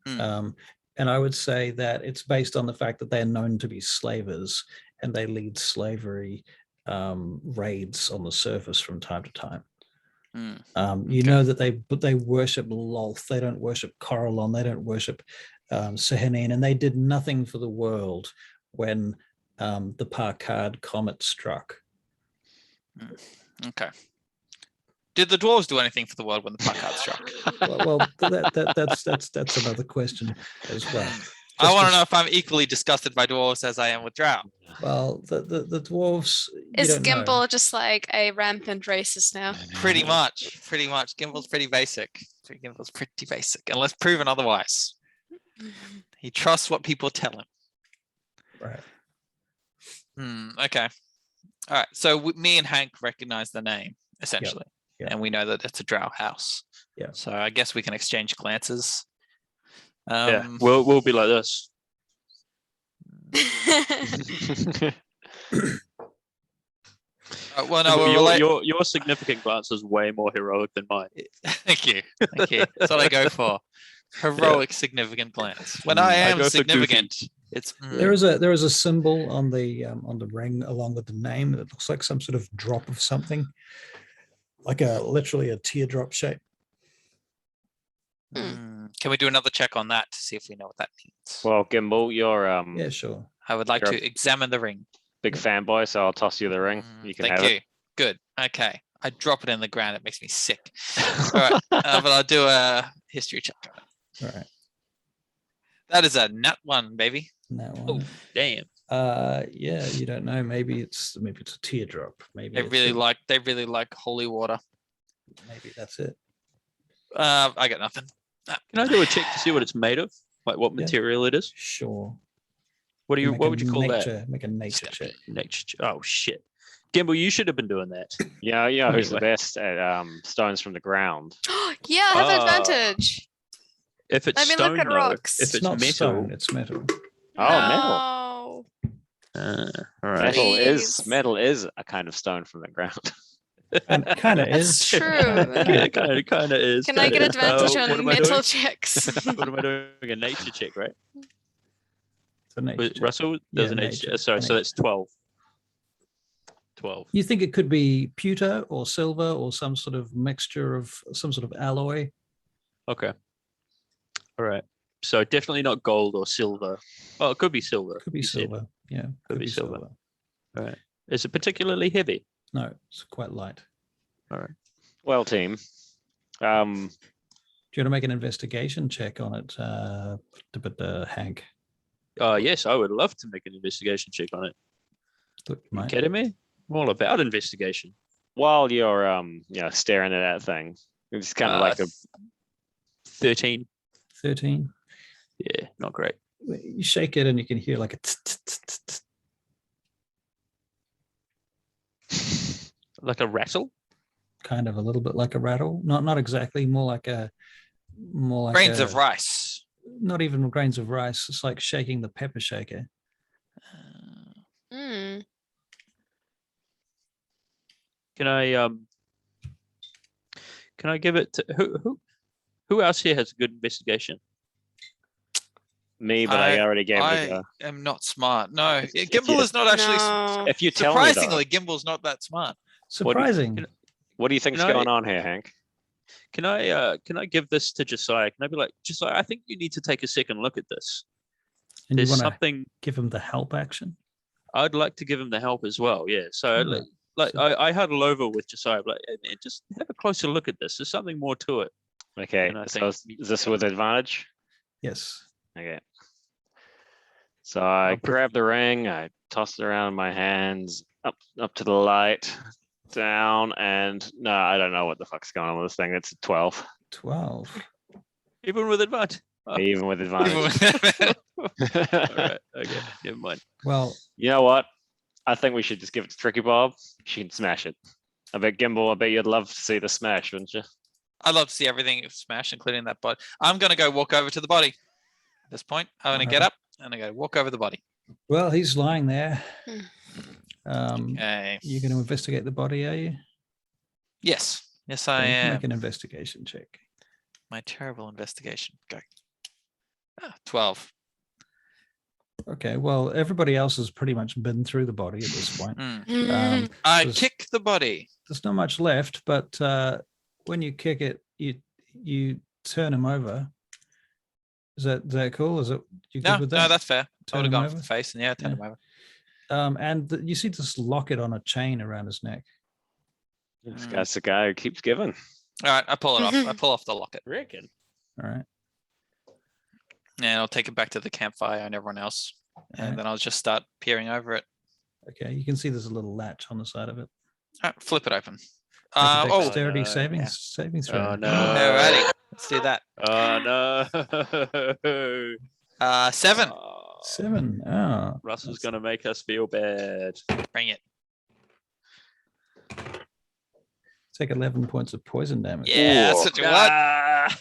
Hmm. And I would say that it's based on the fact that they're known to be slavers and they lead slavery raids on the surface from time to time. You know that they worship Lolth. They don't worship Coralon. They don't worship Sehanine, and they did nothing for the world when the Parkard comet struck. Okay. Did the dwarves do anything for the world when the Parkard struck? Well, that's another question as well. I want to know if I'm equally disgusted by dwarves as I am with drow. Well, the dwarves. Is you don't know. Gimbal just like a rampant racist now? Pretty much. Gimbal's pretty basic. Unless proven otherwise. He trusts what people tell him. Right. Okay. All right. So me and Hank recognize the name essentially, Yep. and we know that it's a drow house. Yeah. So I guess we can exchange glances. Yeah, we'll be like this. Well, no, your significant glance is way more heroic than mine. Thank you. That's what I go for. Heroic, significant glance. When I am significant, it's There is a symbol on the ring along with the name that looks like some sort of drop of something, like literally a teardrop shape. Can we do another check on that to see if we know what that means? Well, Gimbal, you're Yeah, sure. I would like you're to examine the ring. big fanboy, so I'll toss you the ring. You can Thank have you. Good. Okay. I drop it in the ground. It makes me sick. All right. But I'll do a history check on it. All right. That is a nat 1, baby. That Oh, one. damn. Yeah, you don't know. Maybe it's a teardrop. Maybe They it's really like holy water. maybe that's it. I got nothing. Can I do a check to see what it's made of? Like what Yeah. material it is? Sure. What Make would you call that? Make a nature check. Oh shit. Gimbal, you should have been doing that. Yeah, who's the Anyway. best at stones from the ground? Yeah, I have Ah. advantage. If it's Let me stone, look at though, rocks. if it's not metal, stone, it's metal. Oh, No. all right. Please. Metal is a kind of stone from the ground. And kind of That's is. true. Yeah, kind of is. Can I get kinda is. advantage What on am I mental doing? checks? What am I doing? A nature check, right? It's a nature Wait, check. Russell, there's Yeah, a nature. nature, Sorry, so nature. that's 12. 12. You think it could be pewter or silver or some sort of mixture of some sort of alloy? Okay. All right. So definitely not gold or silver. Oh, it could be silver. Could be you said. silver. Yeah. Could be silver. All right. Is it particularly heavy? No, it's quite light. All right. Well, team. Do you want to make an investigation check on it, Hank? Yes, I would love to make an investigation check on it. Look, You mate. kidding me? I'm all about investigation. While you're staring at that thing, it's kind of like a 13. 13. Yeah, not great. You shake it and you can hear like a tsk, tsk, tsk, tsk, tsk, Like a rattle? kind of a little bit like a rattle. Not exactly. More like Grains of rice. Not even grains of rice. It's like shaking the pepper shaker. Hmm. Can I give it to who else here has a good investigation? Me, but I already gave it a I go. am not smart. No, If Gimbal you- is not actually. No. If you tell me, though, Surprisingly, Gimbal's not that smart. Surprising. what do you think's Can I- going on here, Hank? Can I give this to Josiah? Can I be like, Josiah, I think you need to take a second look at this. And you There's want to something give him the help action? I'd like to give him the help as well. Yeah. So Right. So- I huddle over with Josiah, like, "Hey, man, just have a closer look at this. There's something more to it. Okay, And I so think is this with advantage? Yes. Okay. So I I'll put- grab the ring, I toss it around in my hands, up to the light, down, and no, I don't know what the fuck's going on with this thing. It's a 12, 12. Even with advantage. Oh, even with advantage. all right. Okay. Never mind. Well, You know what? I think we should just give it to Tricky Bob. She can smash it. I bet Gimbal, I bet you'd love to see the smash, wouldn't you? I'd love to see everything smash, including that body. I'm gonna go walk over to the body. At this point, I'm gonna get Alright. up and I go walk over the body. well, he's lying there. Hmm. Okay. You're going to investigate the body, are you? Yes. Yes, I Okay, am. Make an investigation check. My terrible investigation. Go. 12. Okay, well, everybody else has pretty much been through the body at this point. Mm. I there's- kick the body. There's not much left, but when you kick it, you turn him over. Is that cool? Is it you No, good with that? no, that's fair. I Turn would have him gone for over? the face and yeah, turn Yeah. him over. And you see this locket on a chain around his neck. This guy's the guy who keeps giving. All right, I pull it off. I pull off the locket. Reckon. All right. And I'll take it back to the campfire and everyone else. And Alright. then I'll just start peering over it. Okay, you can see there's a little latch on the side of it. All right, flip it open. Make a Oh, dexterity no, saving throw. Oh no. alrighty. Let's do that. Oh no. 7. Oh, 7. Oh, Russell's gonna make us feel bad. Bring it. take 11 points of poison damage. Yeah, that's what you want. Ah.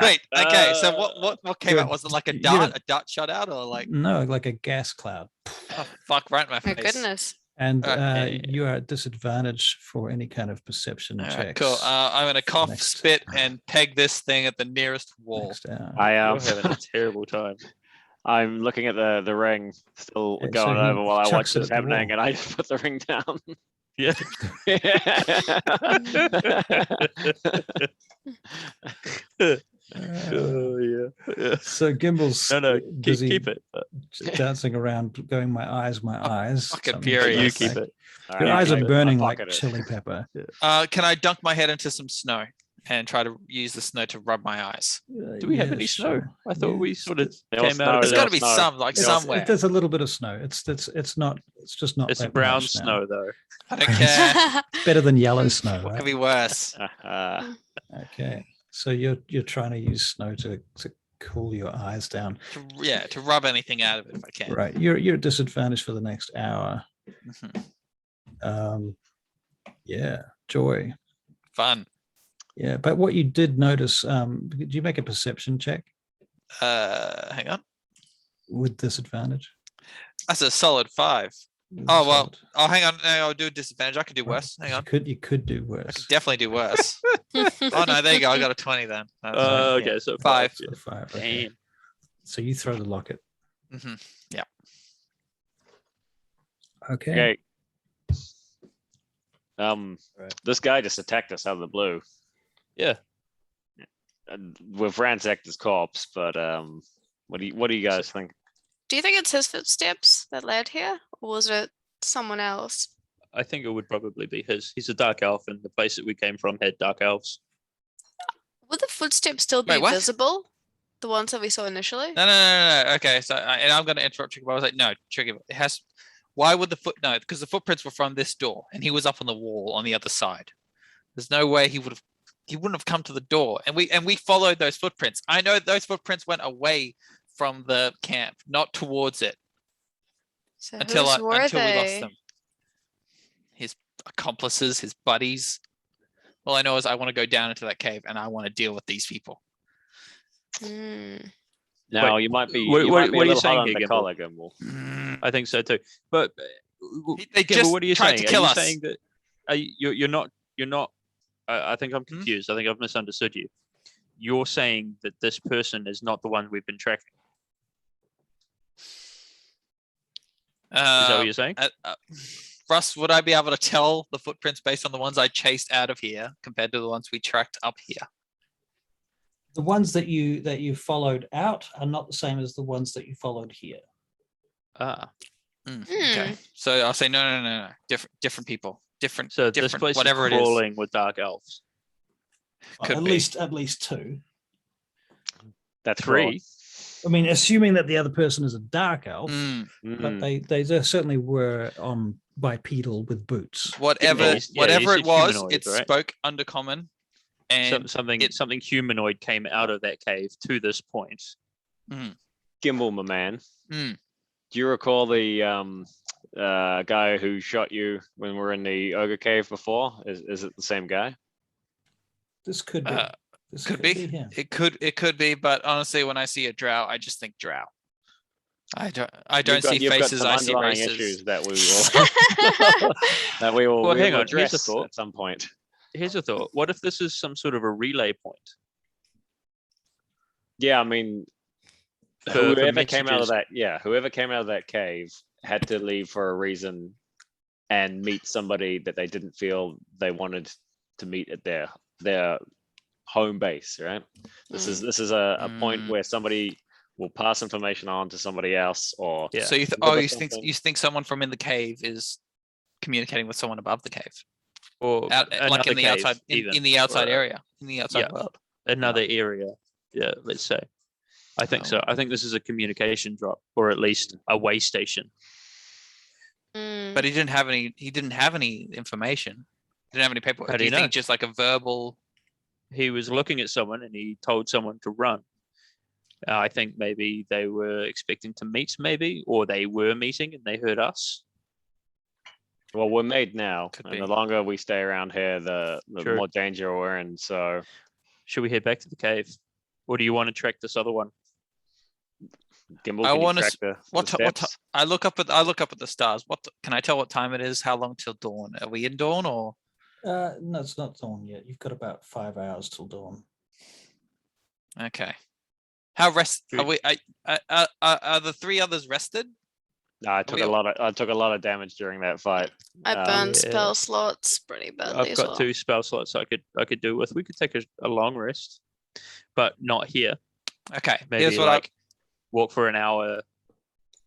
Wait, okay, so what came You're- out? Was it like a you're- dart? A dart shot out or like No, like a gas cloud. oh, fuck right in my My face? goodness. And Okay. you are at disadvantage for any kind of perception Alright, checks. cool. I'm gonna cough, next- spit, and peg this thing at the nearest wall. next hour. I You're having a terrible time. I'm looking at the ring, still Yeah, so going he over while I watch chucks it this at the happening, wall. and I just put the ring down. Yeah. Oh yeah. So Gimbel's No, busy keep it. dancing around, going, my eyes, my eyes. fucking something furious. to You that keep effect. it. Your eyes are burning like pocket it. chili pepper. Can I dunk my head into some snow and try to use the snow to rub my eyes? Do we have Yeah, any snow? sure. I thought Yeah, we sort of There was came out of There's there got the to be snow. some, like Yes, somewhere. There's a little bit of snow. It's not. It's just not. It's that brown much now. snow though. I don't care. It's better than yellow snow, What right? could be worse? Okay, so you're trying to use snow to cool your eyes down. To rub anything out of it if I can. Right, you're at disadvantage for the next hour. Mhm. Yeah, joy. Fun. Yeah, but what you did notice, did you make a perception check Hang on. with disadvantage? That's a solid 5. Oh well. Oh, hang on. No, I'll do a disadvantage. I could do worse. Hang on. You could do I worse. could definitely do worse. Oh no, there you go. I got a 20 then. That's Okay, so 5. So 5. Okay. Damn. So you throw the locket. hmm Okay. Okay. This guy just attacked us out of the blue. Yeah. And we've ransacked his corpse, but what do you guys think? Do you think it's his footsteps that led here, or was it someone else? I think it would probably be his. He's a dark elf, and the place that we came from had dark elves. Would the footsteps still be Wait, what? visible? The ones that we saw initially? No. Okay, so and I'm going to interrupt Tricky. I was like, no, Tricky. It has. Why would the foot? No, because the footprints were from this door, and he was up on the wall on the other side. There's no way he wouldn't have come to the door, and we followed those footprints. I know those footprints went away from the camp, not towards it, So until whose were we they? lost them. His accomplices, his buddies. All I know is I want to go down into that cave, and I want to deal with these people. Mm. No, Wait, you might be. what- You what- might be what are a you little saying hot on here, the Gimbal? collar, Gimbal. I think so too. But They Gibble, just what are you tried saying? to kill are you us. saying that you're not. I think I'm confused. I think I've misunderstood you. You're saying that this person is not the one we've been tracking. Is that what you're saying? Russ, would I be able to tell the footprints based on the ones I chased out of here compared to the ones we tracked up here? The ones that you followed out are not the same as the ones that you followed here. Okay. So I'll say no. Different people. Different. So different, this place whatever is it is. crawling with dark elves. Could at be. least two. That's Three. I mean, assuming that the other person is a dark elf, broad. but they certainly were on bipedal with boots. Whatever you whatever said it was, humanoid, it right? spoke undercommon. And Something humanoid came out of that cave to this point. Gimbal, my man. Mm. Do you recall the guy who shot you when we were in the ogre cave before? Is it the same guy? This could be. This could be. him. It could be, but honestly, when I see a drow, I just think drow. I don't see You've faces. got I some see underlying races. issues that we will Well, we hang will on, here's a address thought. at some point. Here's a thought. What if this is some sort of a relay point? Yeah, I mean, For whoever came out of messages. whoever came out of that cave had to leave for a reason and meet somebody that they didn't feel they wanted to meet at their home base, right? This is a point where somebody will pass information on to somebody else, or Yeah. So you deliver you something. think someone from in the cave is communicating with someone above the cave, Or out like in another the cave, outside even, in the outside or, area, in the outside yeah. world. another area. Yeah, let's say. I think so. I think this is a communication drop, or at least a way station. But he didn't have any. He didn't have any information. Didn't have any paperwork. How do Do you you think know? just like a verbal? He was looking at someone and he told someone to run. I think maybe they were expecting to meet, maybe, or they were meeting and they heard us. Well, we're made now, Could and be. the longer we stay around here, the True. more danger we're in. So Should we head back to the cave, or do you want to track this other one? Gimbal, I can you wanna track What the what steps? I look up at the stars. Can I tell what time it is? How long till dawn? Are we in dawn or? No, it's not dawn yet. You've got about 5 hours till dawn. Okay. How rest are Good. we? Are the three others rested? No, I took a lot of damage during that fight. I burned Yeah. spell slots pretty badly I've as got well. 2 spell slots I could do with. We could take a long rest, but not here. Okay. Maybe Here's what like walk for an hour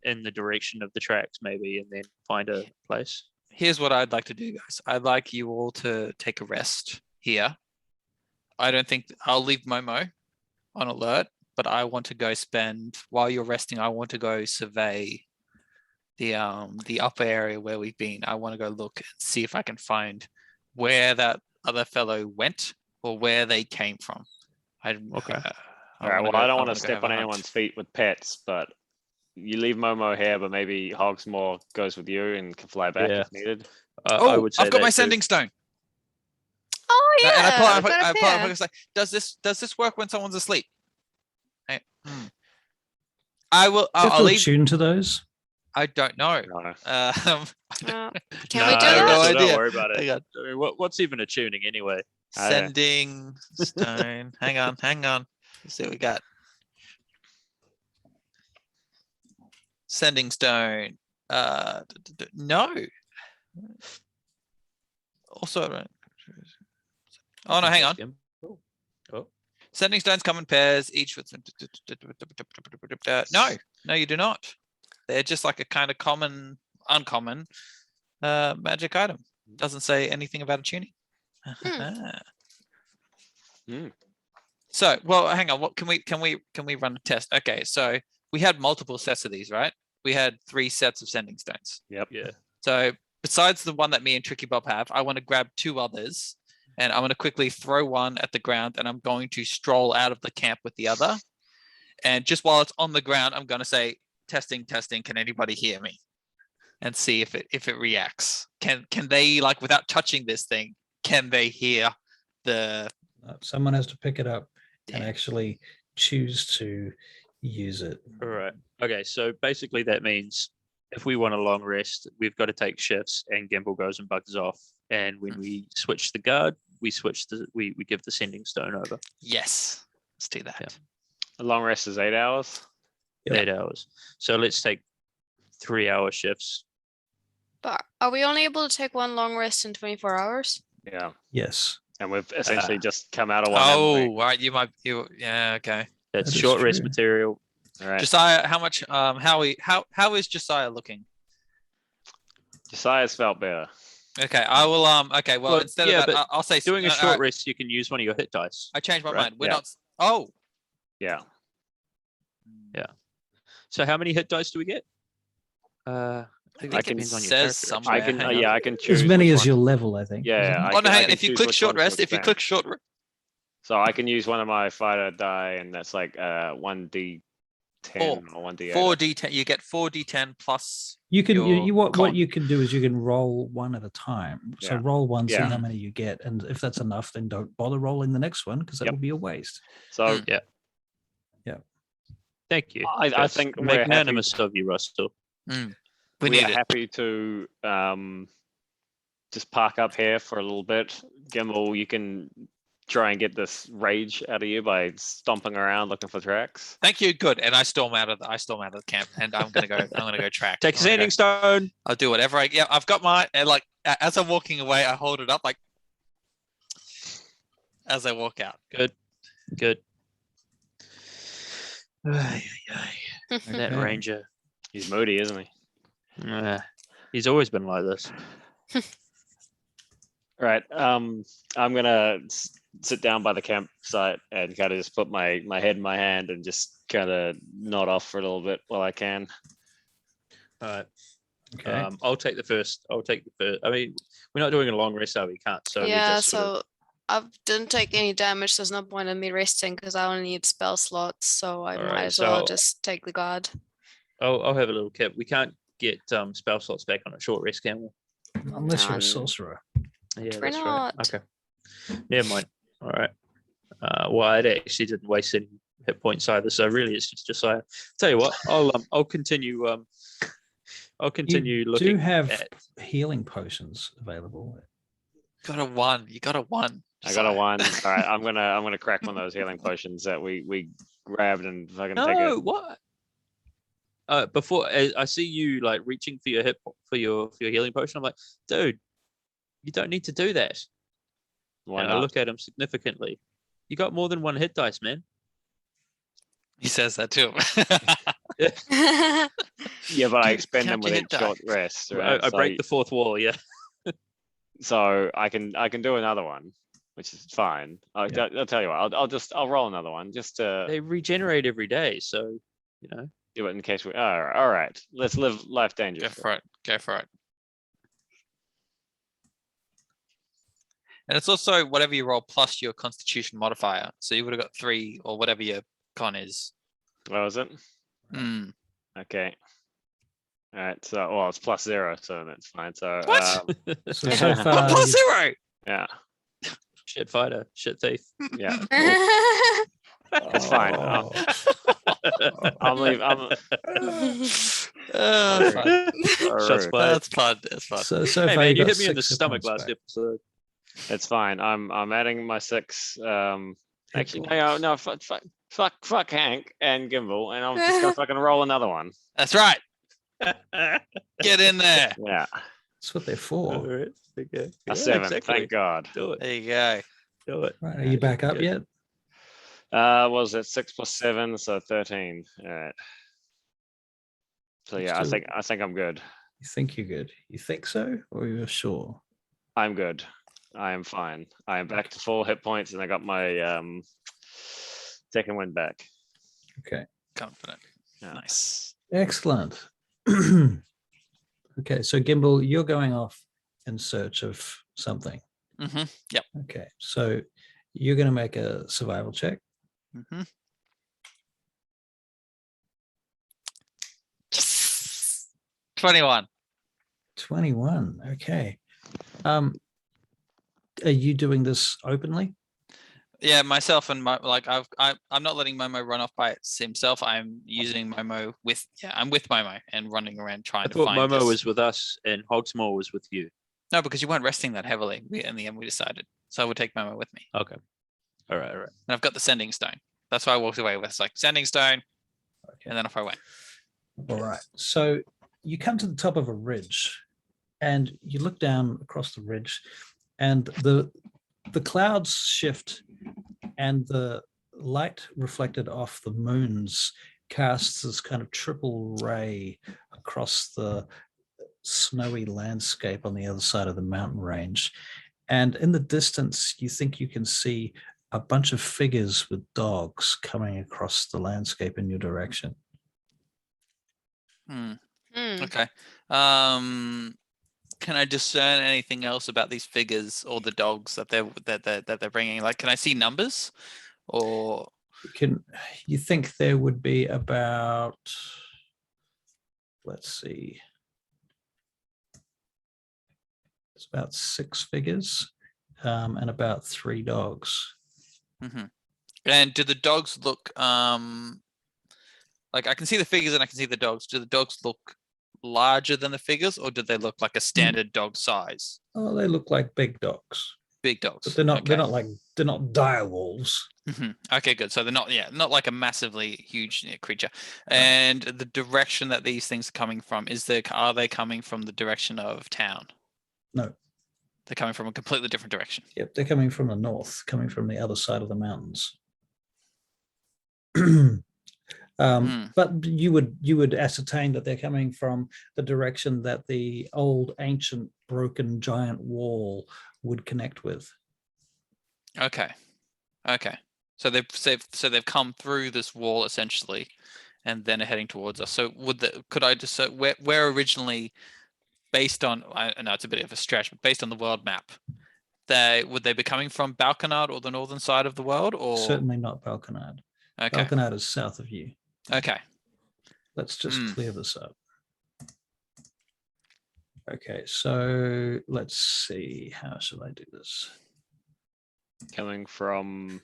in the direction of the tracks, maybe, and then find a place. Here's what I'd like to do, guys. I'd like you all to take a rest here. I don't think I'll leave Momo on alert, but I want to go spend while you're resting. I want to go survey the upper area where we've been. I want to go look and see if I can find where that other fellow went or where they came from. Okay. All right. Well, I don't want to step on anyone's feet with pets, but you leave Momo here, but maybe Hogsmoor goes with you and can fly back Yeah. if needed. I would say I've got that my too. sending stone. Oh yeah, And I pull I've out, got I a pull out, pair. it's like, does this work when someone's asleep? I will. Do you have I'll to leave. attune to those? I don't know. No. Uh, Can No, we do I have no that? idea. Don't worry about Hang it. on. I mean, what's even a tuning anyway? Sending stone. Hang on. Let's see what we got. Sending stone. No. Also, oh no, hang on. Oh, Sending stones come in pairs, each with. No, you do not. They're just like a kind of uncommon magic item. Doesn't say anything about a tuning. So, well, hang on. What can we run a test? Okay, so we had multiple sets of these, right? We had 3 sets of sending stones. Yep. yeah. So besides the one that me and Tricky Bob have, I want to grab 2 others, and I'm going to quickly throw one at the ground, and I'm going to stroll out of the camp with the other. And just while it's on the ground, I'm going to say, testing, can anybody hear me? And see if it reacts. Can they, like, without touching this thing, can they hear the? Someone has to pick it up and Damn. actually choose to use it. All right. Okay. So basically, that means if we want a long rest, we've got to take shifts, and Gimbal goes and bugs off. And when we switch the guard, we give the sending stone over. Yes. Let's do that. Yeah. A long rest is 8 hours. Yep. 8 hours. So let's take 3-hour shifts. But are we only able to take one long rest in 24 hours? Yeah. Yes. And we've essentially just come out of one. haven't we? Oh, right. Yeah. Okay. That's That is short rest true. material. All right. Josiah, how much? How is Josiah looking? Josiah's felt better. Okay, I will. Okay, well, Well, instead yeah, of that, but I'll say Doing a no, short rest, you can use one of your hit dice. I changed my right? mind. We're Yeah. not. Oh, Yeah. So how many hit dice do we get? I think I that can- depends on your says character, somewhere. actually. I can. hang on. Yeah, I can choose As many which as one- your level, I think. Yeah. isn't it? I oh no, can- I hang on. can If you choose click which short one to rest, expand. So I can use one of my fighter die, and that's like 1d10 or 1d8. 4d10, you get 4d10 plus. You can your what con. you can do is you can roll one at a time. So Yeah. roll one, see Yeah. how many you get, and if that's enough, then don't bother rolling the next one because that Yep. will be a waste. So Thank you. I That's think we're happy. magnanimous of you, Russell. We We need are it. happy to just park up here for a little bit. Gimbal, you can try and get this rage out of you by stomping around looking for tracks. Thank you. Good. And I storm out of the camp, and I'm gonna go. I'm gonna go track. Take a I'm gonna sending go- stone. I'll do whatever I. Yeah, I've got my. And like as I'm walking away, I hold it up like as I walk out. Good. Ay, ay, ay. That Okay. ranger. He's moody, isn't he? He's always been like this. Right. I'm gonna sit down by the campsite and kind of just put my head in my hand and just kind of nod off for a little bit while I can. All right. Okay. I'll take the first. I mean, we're not doing a long rest, so we can't. So we Yeah, just sort of- so I didn't take any damage. There's no point in me resting because I only need spell slots. So I might Alright, as well so- just take the guard. I'll have a little cap. We can't get spell slots back on a short rest, can we? Unless you're a Um, sorcerer. Yeah, Why that's right. not? Okay. Never mind. All right. Well, I actually didn't waste any hit points either, so really it's just Josiah. Tell you what, I'll continue. I'll continue You looking. do have at, healing potions available. Got a 1. You got a 1. I got a 1. All right, I'm gonna crack one of those healing potions that we grabbed and fucking take no, it. what? Before I see you like reaching for your for your healing potion, I'm like, dude, you don't need to do that. Why And I not? look at him significantly. You got more than one hit dice, man. He says that too. Yeah, but I expend them Count your with hit each short dice. rest. I Right? break the fourth wall. Yeah. So I can do another one, which is fine. I'll tell you what. I'll roll another one just to They regenerate every day, so you know. do it in case we. All right. Let's live life Go dangerously. for it. Go for it. And it's also whatever you roll plus your constitution modifier. So you would have got 3 or whatever your con is. What was it? Hmm. Okay. All right. So well, it's +0, so that's fine. So What? So far, What plus 0? yeah, Shit fighter, shit thief. yeah, that's fine. Oh. I'll leave. I'm Oh, that's fun. Shots rude. fired. That's fun. That's fun. So Hey far man, you got hit me in the 6 hit stomach points last back. episode. It's fine. I'm adding my 6. Actually, points. no. Fuck Hank and Gimbal, and I'm just gonna fucking roll another one. That's right. Get in there. Yeah, That's what they're for. Alright, okay. a Yeah, 7. exactly. Thank God. Do it. There you go. Do it. Right, are you back up Good. yet? Was it 6 + 7, so 13. All right. So yeah, I Still- think I'm good. You think you're good? You think so, or you're sure? I'm good. I am fine. I am back to full hit points, and I got my second wind back. Okay, Confident. Yeah. Nice. excellent. Okay, so Gimbal, you're going off in search of something. Mm-hmm. Yep. Okay, so you're going to make a survival check. Mm-hmm. 21. 21. Okay. Are you doing this openly? Yeah, myself and I'm not letting Momo run off by himself. I'm using Momo with I'm with Momo and running around trying I to thought find Momo this. was with us and Hogsmoor was with you. No, because you weren't resting that heavily. In the end, we decided. So I would take Momo with me. Okay. All right. And I've got the sending stone. That's why I walked away with. It's like sending stone, and then off I went. All right. So you come to the top of a ridge and you look down across the ridge and the clouds shift and the light reflected off the moons casts this kind of triple ray across the snowy landscape on the other side of the mountain range. And in the distance, you think you can see a bunch of figures with dogs coming across the landscape in your direction. Okay. Can I discern anything else about these figures or the dogs that they're bringing? Like, can I see numbers, or You think there would be about, let's see, it's about 6 figures and about 3 dogs. And do the dogs look like I can see the figures and I can see the dogs? Do the dogs look larger than the figures, or do they look like a standard dog size? Oh, they look like big dogs. Big dogs. But they're not. Okay. They're not dire wolves. Okay, good. So they're not. Yeah, not like a massively huge creature. And the direction that these things are coming from are they coming from the direction of town? No. They're coming from a completely different direction. Yep, they're coming from the north, coming from the other side of the mountains. But you would ascertain that they're coming from the direction that the old ancient broken giant wall would connect with. Okay. So they've come through this wall essentially, and then are heading towards us. So could I just where originally, based on, I know it's a bit of a stretch, but based on the world map, would they be coming from Balkanard or the northern side of the world, or certainly not Balkanard? Okay. Balkanard is south of you. Okay. Let's just clear this up. Okay, so let's see. How should I do this? Coming from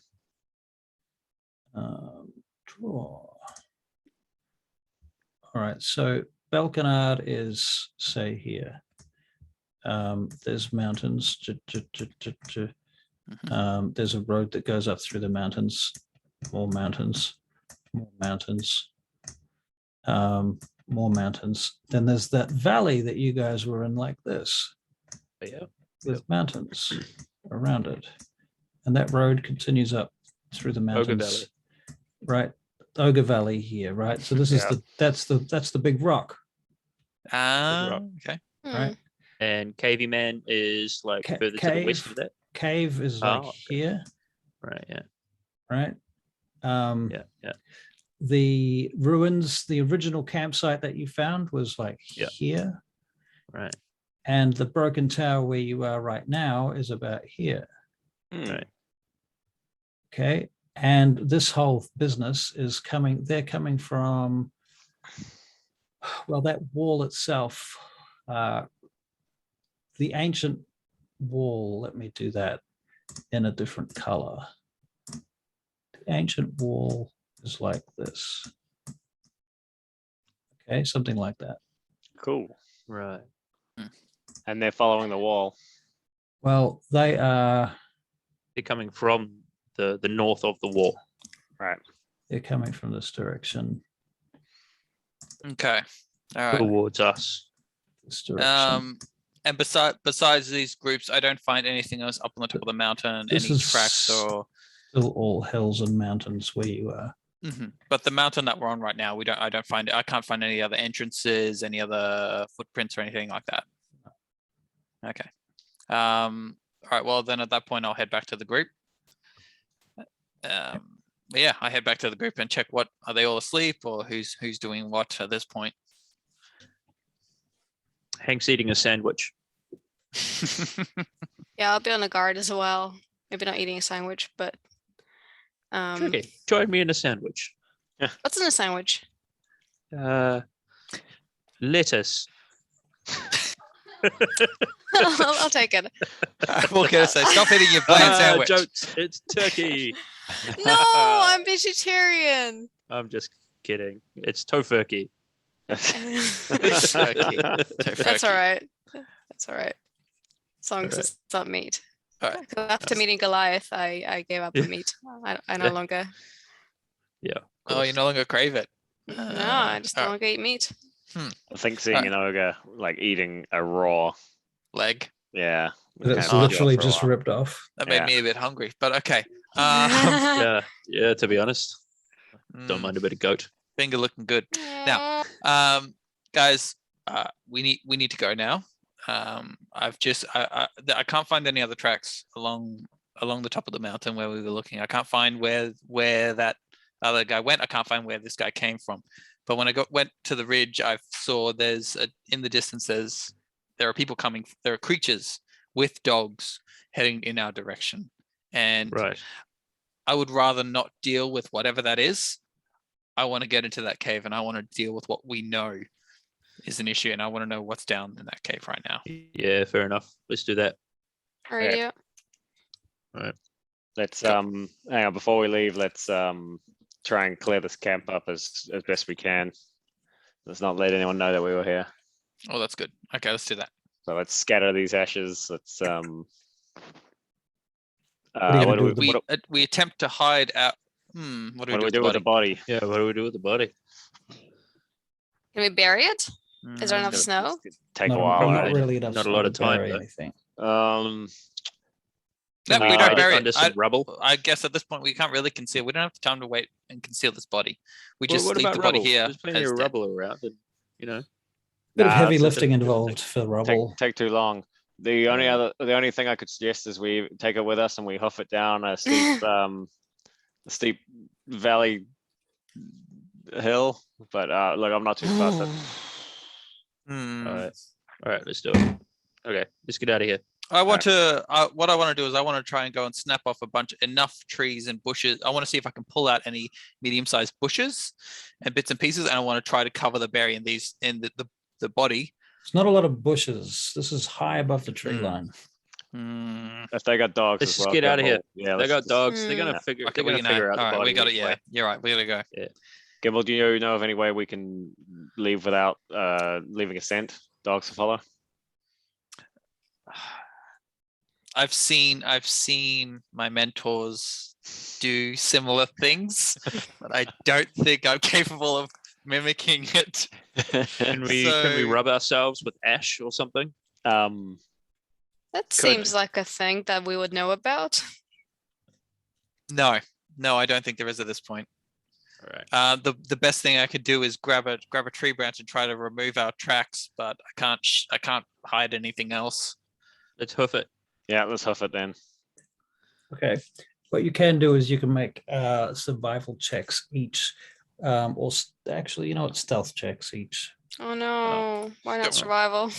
draw. All right, so Balkanard is, say, here. There's mountains. There's a road that goes up through the mountains. More mountains. More mountains. More mountains. Then there's that valley that you guys were in, like this. Yeah. With mountains around it. And that road continues up through the mountains. Ogre Valley. Right. Ogre Valley here, right? So this is that's the big rock. Okay. Right. And Cavey Man is like further to the west of that. Cave is like here. Right, yeah. Right. Yeah. The ruins, the original campsite that you found was like here. Right. And the broken tower where you are right now is about here. Right. Okay. And this whole business is they're coming from, well, that wall itself, the ancient wall, let me do that in a different color. The ancient wall is like this. Okay, something like that. Cool. Right. And they're following the wall. Well, they're coming from the north of the wall. Right. They're coming from this direction. Okay. All right. Towards us. This direction. And besides these groups, I don't find anything else up on the top of the mountain. This any is tracks or still all hills and mountains where you are. But the mountain that we're on right now, I can't find any other entrances, any other footprints or anything like that. Okay. All right. Well, then at that point, I'll head back to the group. Yeah, I head back to the group and check are they all asleep or who's doing what at this point. Hank's eating a sandwich. Yeah, I'll be on the guard as well. Maybe not eating a sandwich, but Okay, join me in a sandwich. what's in a sandwich? Lettuce. I'll take it. We're gonna say, stop eating your bland sandwich. Jokes. It's turkey. No, I'm vegetarian. I'm just kidding. It's tofurkey. Turkey. That's all right. That's all right. As long as Alright. it's not meat. All right. 'Cause after meeting Goliath, I gave up on meat. I no longer. Oh, you no longer crave it. No, I just no Alright. longer eat meat. I think seeing an ogre like eating a raw, Leg. yeah. That's kinda literally for a just while. ripped off. That made Yeah. me a bit hungry, but okay. Yeah. To be honest, don't mind a bit of goat. Finger looking good. Now, guys, we need to go now. I've just I can't find any other tracks along the top of the mountain where we were looking. I can't find where that other guy went. I can't find where this guy came from. But when I went to the ridge, I saw in the distance there are people coming. There are creatures with dogs heading in our direction, and Right. I would rather not deal with whatever that is. I want to get into that cave and I want to deal with what we know is an issue, and I want to know what's down in that cave right now. Yeah, fair enough. Let's do that. Radio. Let's hang on before we leave. Let's try and clear this camp up as best we can. Let's not let anyone know that we were here. Oh, that's good. Okay, let's do that. So let's scatter these ashes. Let's are you gonna what do do we with what, We attempt to hide out. What do we do with the with body? the body? Yeah, what do we do with the body? Can we bury it? Is there enough It's snow? gonna take not, a while. not Right? really enough. Not a snow lot to of time, bury though. anything. No, we Uh, don't bury Under it. some rubble. I guess at this point we can't really conceal. We don't have time to wait and conceal this body. We Well, just what leave about the body rubble? here. There's plenty as of dead. rubble around, and Bit of Nah, heavy it's- lifting it's- involved for rubble. take too long. The only thing I could suggest is we take it with us and we hoof it down a steep valley hill. But look, I'm not too fussed. Hmm. all right, let's do it. Okay, let's get out of here. I want to. What I want to do is I want to try and go and snap off enough trees and bushes. I want to see if I can pull out any medium-sized bushes and bits and pieces, and I want to try to cover the berry in the body. It's not a lot of bushes. This is high above the tree line. If they got dogs Let's as just well, get out of here. Yeah, They got let's- dogs. They're Mm. gonna figure. Okay, They're gonna we figure out the All right, body. we got it. which Yeah, way. you're right. We gotta go. Gimble, do you know of any way we can leave without leaving a scent? Dogs to follow. I've seen my mentors do similar things, but I don't think I'm capable of mimicking it. Can we So- rub ourselves with ash or something? That seems like a thing that we would know about. No, I don't think there is at this point. All right. The best thing I could do is grab a tree branch and try to remove our tracks, but I can't hide anything else. Let's hoof it. Yeah, let's hoof it then. Okay. What you can do is you can make survival checks each, or actually, you know what, stealth checks each. Oh no, why Go on. not survival? My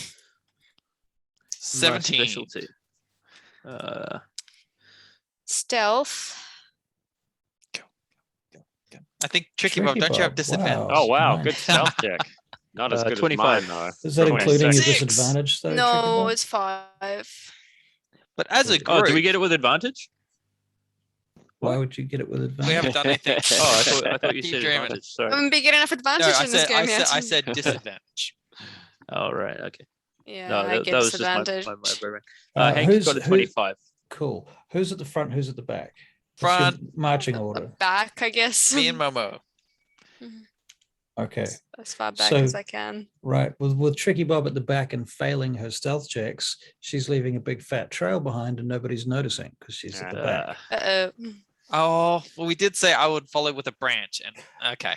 17. specialty. Stealth. I think Tricky Bob, don't you have Bob, disadvantage? Oh wow, nice. good stealth check. Not as good 25. as mine Is that 26. including your 26. disadvantage? Though, Tricky No, Bob? it's 5. But as a Oh, group, Oh, do we get it with advantage? Why would you get it with advantage? we haven't done anything. Oh, I thought you Keep said dreaming. advantage. I Sorry. haven't been getting enough No, advantage I in this said, game yet. I said disadvantage. All right. Okay. Yeah, No, I that get was just my disadvantage. brain. Who's- Hank's got a 25. Cool. Who's at the front? Who's at the back? What's your Front. marching order. Back, I guess. Me and Momo. Okay. As far back So- as I can. Right. With Tricky Bob at the back and failing her stealth checks, she's leaving a big fat trail behind and nobody's noticing because she's at the back. Uh-oh. Oh, well, we did say I would follow with a branch, and okay.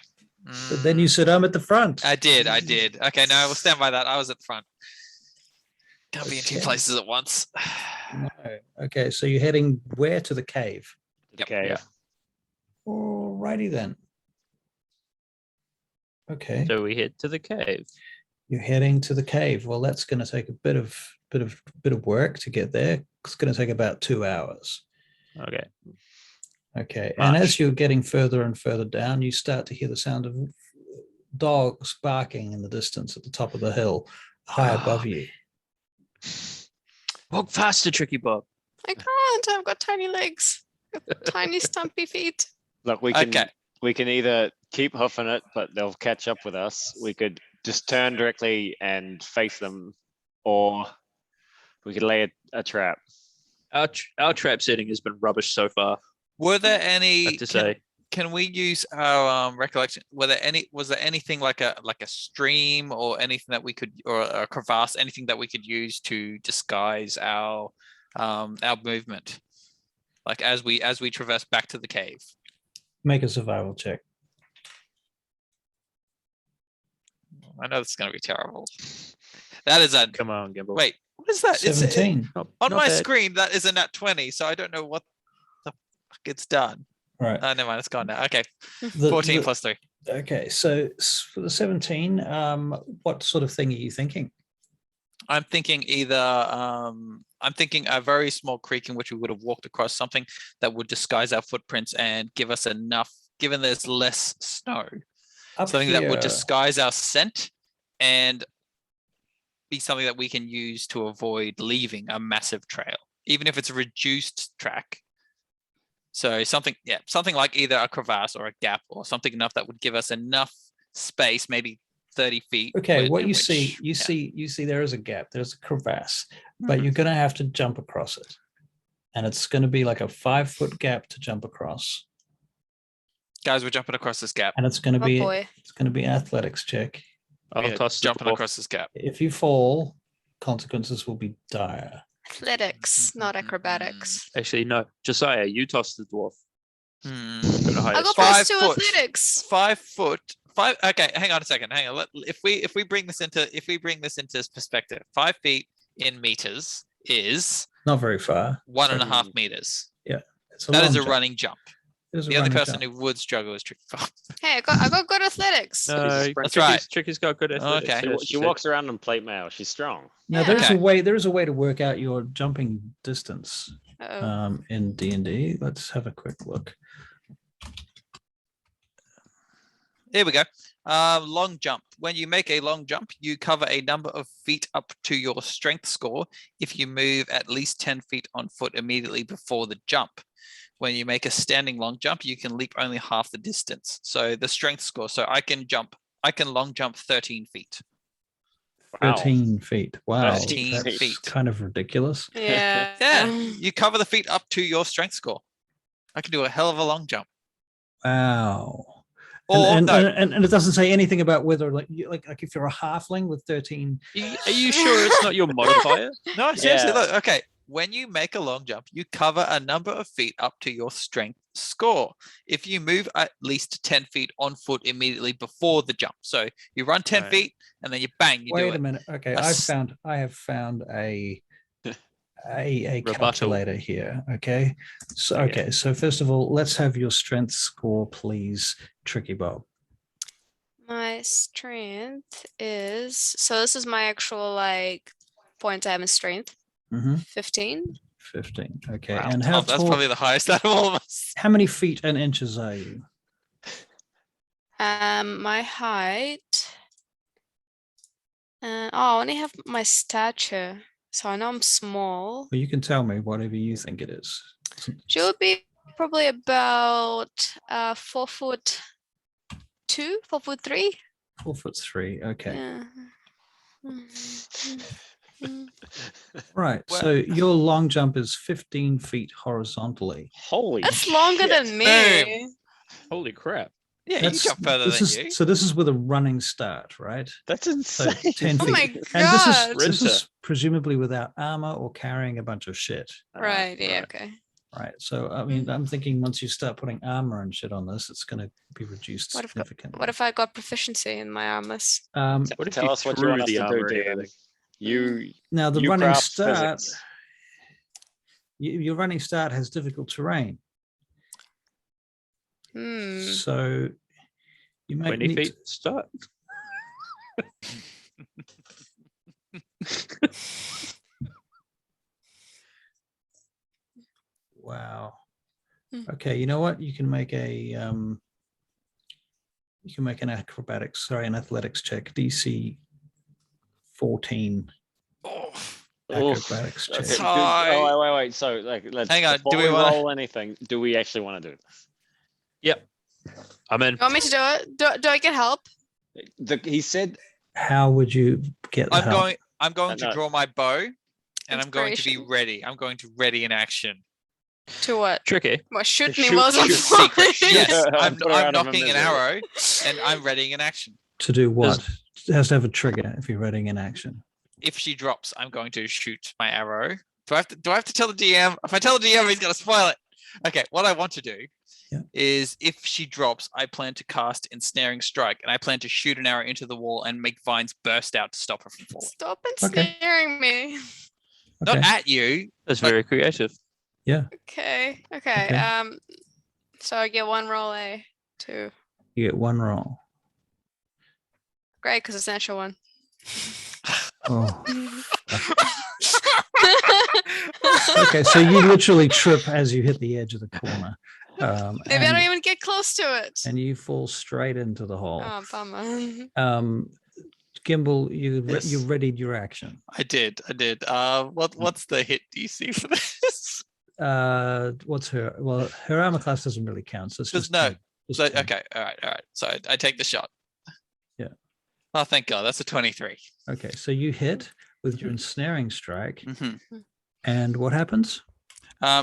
But then you said I'm at the front. I did. Okay, no, we'll stand by that. I was at the front. Can't be in two Okay. places at once. No. Okay, so you're heading where to the cave? Yep. Okay. Yeah. Alrighty then. Okay, So we head to the cave. you're heading to the cave. Well, that's going to take a bit of work to get there. It's going to take about 2 hours. Okay. Okay, and March. as you're getting further and further down, you start to hear the sound of dogs barking in the distance at the top of the hill, high above you. Walk faster, Tricky Bob. I can't. I've got tiny legs. Tiny stumpy feet. Look, we can either keep hoofing it, but they'll catch up with us. We could just turn directly and face them, or we could lay a trap. Our trap setting has been rubbish so far. Were there I any? have to say. Can we use our recollection? Was there anything like a stream or anything that we could, or a crevasse, anything that we could use to disguise our movement, like as we traverse back to the cave? Make a survival check. I know this is going to be terrible. That is a Come on, Gimbal. wait. What is that? 17. Not On my bad. screen, that is a nat 20, so I don't know what the fuck it's done. Right. Never mind, it's gone now. Okay, The- 14 the- plus 3. Okay, so for the 17, what sort of thing are you thinking? I'm thinking either I'm thinking a very small creek in which we would have walked across, something that would disguise our footprints and give us enough, given there's less snow, Up something that would here- disguise our scent and be something that we can use to avoid leaving a massive trail, even if it's a reduced track. So something like either a crevasse or a gap or something enough that would give us enough space, maybe 30 feet. Okay, what in you see, which- you see there is a gap, there's a crevasse, Mm-hmm. but you're going to have to jump across it. And it's going to be like a 5-foot gap to jump across. Guys, we're jumping across this gap. And it's going to Oh be boy. athletics check. I'll Yeah, toss the jumping dwarf. across this gap. If you fall, consequences will be dire. Athletics, not acrobatics. Actually, no. Josiah, you toss the dwarf. Hmm. Got a higher I got strength. plus 2 foot. athletics. 5 foot. 5. Okay, hang on a second. Hang on. If we bring this into perspective, 5 feet in meters is Not very far. 1.5 meters. It's a That is long a jump. running jump. It is a The only running person jump. who would struggle is Tricky Bob. Hey, I got good athletics. No, That's Tricky's- right. Tricky's got good athletics. Okay. yeah, She said. walks around on plate mail. She's strong. Now there is Okay. a way to work out your jumping distance Uh-oh. in D&D. Let's have a quick look. Here we go. Long jump. When you make a long jump, you cover a number of feet up to your strength score if you move at least 10 feet on foot immediately before the jump. When you make a standing long jump, you can leap only half the distance. So the strength score. So I can long jump 13 feet. Wow. 13 feet. Wow. 13 That's feet. kind of ridiculous. Yeah. Yeah, you cover the feet up to your strength score. I can do a hell of a long jump. Wow. Or and, no, and it doesn't say anything about whether like if you're a halfling with 13. Are you sure it's not your modifier? no, seriously, Yeah. look, okay. When you make a long jump, you cover a number of feet up to your strength score. If you move at least 10 feet on foot immediately before the jump. So you run 10 Right. feet and then you bang, you Wait do a it. minute. Okay, A s- I have found a Rebuttal. calculator here. Okay. So Okay. okay, so first of all, let's have your strength score, please, Tricky Bob. My strength is, so this is my actual like points I have in strength. Mm-hmm. 15. 15. Okay. Wow, And Tom, how that's tall, probably the highest out of all of us. how many feet and inches are you? My height. I only have my stature, so I know I'm small. Well, you can tell me whatever you think it is. She would be probably about 4'2", 4'3". 4'3". Okay. Yeah. Right. Well- So your long jump is 15 feet horizontally. Holy That's longer shit. than me. Holy crap. Yeah, you That's- jump further this than is, you. So this is with a running start, right? That's So insane. 10 Oh feet. my And god. this is presumably without armor or carrying a bunch of shit. Right, yeah, right. okay. Right. So I mean, I'm thinking once you start putting armor and shit on this, it's going to be reduced What if- significantly. What if I got proficiency in my armors? What if Tell you us what you threw want us the to do, armor at Dan. anything? You Now the you running craft start, physics. your running start has difficult terrain, Hmm. so you might 20 need feet start. Wow. Hmm. Okay, you know what? You can make an athletics check, DC 14. Oh, Acrobatics check. Okay, Tie. wait. So, like, let's Hang on, before do we we wanna- roll anything, do we actually want to do this? Yep. I'm in. You want me to do it? Do I get help? He said How would you get the help? I'm going to No. draw my bow, and I'm going to be Inspiration. ready. I'm going to ready in action. To what? Tricky. What, shoot me Shoot- while I'm shoot flying? Yes, I'm Put her out of her knocking an misery. arrow, and I'm readying in action. To do what? It has to have a trigger if you're reading in action. If she drops, I'm going to shoot my arrow. Do I have to tell the DM? If I tell the DM, he's gonna spoil it. Okay, what I want to do is if she drops, I plan to cast Ensnaring Strike, and I plan to shoot an arrow into the wall and make vines burst out to stop her from falling. Stop Okay. ensnaring me. Not Okay. at you. That's But- very creative. Yeah, Okay. Okay. So I get one roll, two. you get one roll. Great, because it's an natural one. Oh. Okay, so you literally trip as you hit the edge of the corner. Maybe I don't even get close to it. and you fall straight into the hole. Oh, bummer. Gimbal, you Yes. you readied your action. I did. What's the hit DC for this? What's her? Well, her armor class doesn't really count. So it's There's just no- two. Just So two. okay, all right. So I take the shot. Yeah. Oh, thank God. That's a 23. Okay, so you hit with your ensnaring strike, Mhm. and what happens?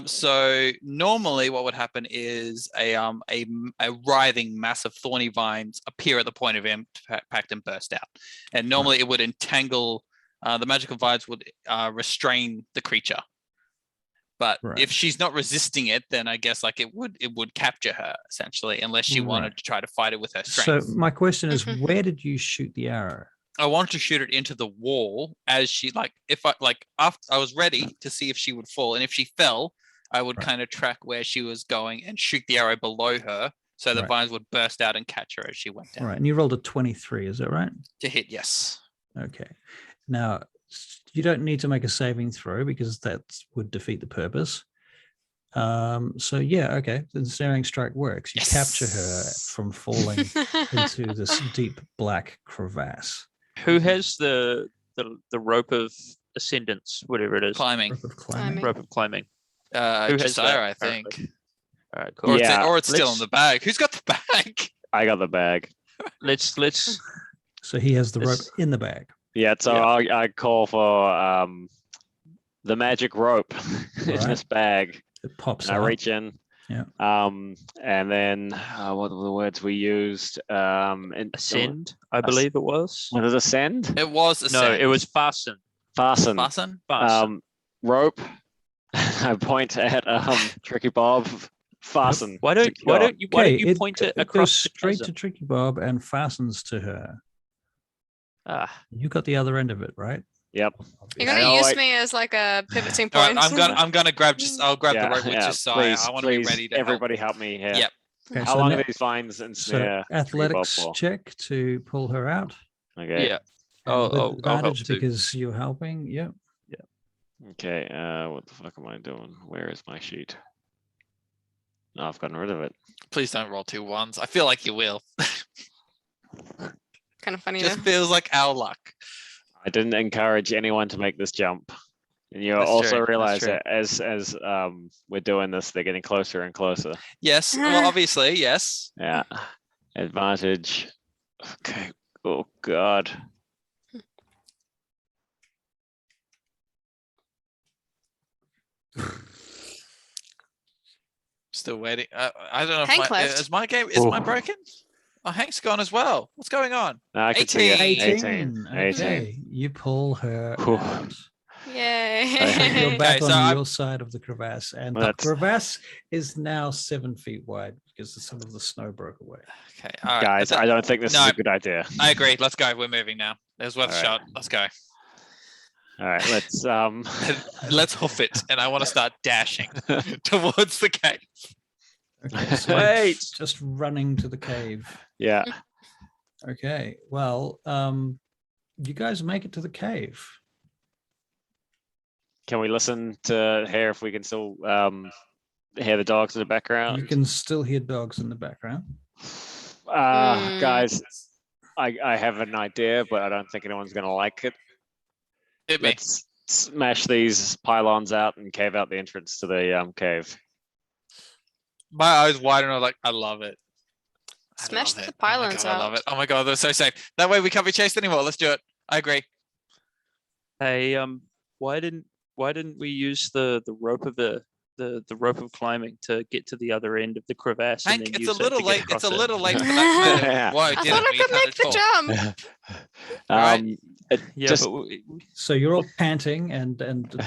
So normally what would happen is a writhing mass of thorny vines appear at the point of impact and burst out. And normally it would entangle, the magical vines would restrain the creature. But Right. if she's not resisting it, then I guess like it would capture her essentially, unless she wanted Right. to try to fight it with her So strength. my question is, Mhm. where did you shoot the arrow? I wanted to shoot it into the wall as she after I was ready to see if she would fall, and if she fell, I would Right. kind of track where she was going and shoot the arrow below her, so the Right. vines would burst out and catch her as she went down. Right, and you rolled a 23, is that right? To hit, yes. Okay. Now, you don't need to make a saving throw because that would defeat the purpose. So yeah, okay. The ensnaring strike works. You capture her Yes. from falling into this deep black crevasse. Who has the rope of ascendance, whatever it is? Climbing. Rope of climbing. Rope of climbing. Who has Josiah, that I currently? think. All right, cool. Or, Yeah, it's still in let's- the bag. Who's got the bag? I got the bag. Let's So he has the rope This- in the bag. Yeah, so Yeah. I call for the magic rope in Right. this bag. It pops And I out. reach in. Yeah. And then what were the words we used? ascend, I believe it was. What is ascend? It was a No, it was fasten. Fasten. Fasten. Fasten. Rope. I point at Tricky Bob. Fasten. Why don't Secure. you Okay, point it goes across the straight to chasm? Tricky Bob and fastens to her. Ah, You got the other end of it, right? Yep. You're I gonna know, use like- me as like a pivoting All right, point. I'm gonna grab I'll grab Yeah, the rope with yeah, Josiah. please, I want to be please, ready to help. everybody help me here. Yep. Okay, How so long now- are these vines and So snare? athletics for? check to pull her out. Okay. yeah. And I'll- with I'll help advantage too. because you're helping. Yeah. Okay. What the fuck am I doing? Where is my sheet? No, I've gotten rid of it. Please don't roll 2 1s. I feel like you will. Kind of funny. Just though. feels like our luck. I didn't encourage anyone to make this jump. And you That's also true, that's realize true. that as we're doing this, they're getting closer and closer. Yes. Well, obviously, yes. Yeah. Advantage. Okay. Oh God. Still waiting. I don't know if Hank left. is my game is mine Oh. broken? Oh, Hank's gone as well. What's going on? I can see it. 18. 18. Okay. You pull her Whew. out. Yay. You're back Okay, so on I'm- your side of the crevasse, and Well, the that's- crevasse is now 7 feet wide because some of the snow broke away. Okay. All right. Guys, I don't think this is No. a good idea. I agree. Let's go. We're moving now. There's worth a All right. shot. Let's go. All right, let's Let's hoof it. And I want to start dashing towards the cave. Okay, so Wait. just running to the cave. yeah. Okay, well, you guys make it to the cave. Can we listen to hear if we can still hear the dogs in the background? You can still hear dogs in the background. Guys, I have an idea, but I don't think anyone's gonna like it. Hit me. smash these pylons out and cave out the entrance to the cave. My eyes wide and I'm like, I love it. I Smash love the it. Oh my pylons God, I love out. it. Oh my God, they're so safe. That way we can't be chased anymore. Let's do it. I agree. Hey, why didn't we use the rope of the rope of climbing to get to the other end of the crevasse? And Hank, then it's use a that little to get late. It's across a it? little late for that kind Yeah. of. Whoa, I did thought it. I We could kind make of the talk. jump. Um, it Yeah, just but So you're all panting, and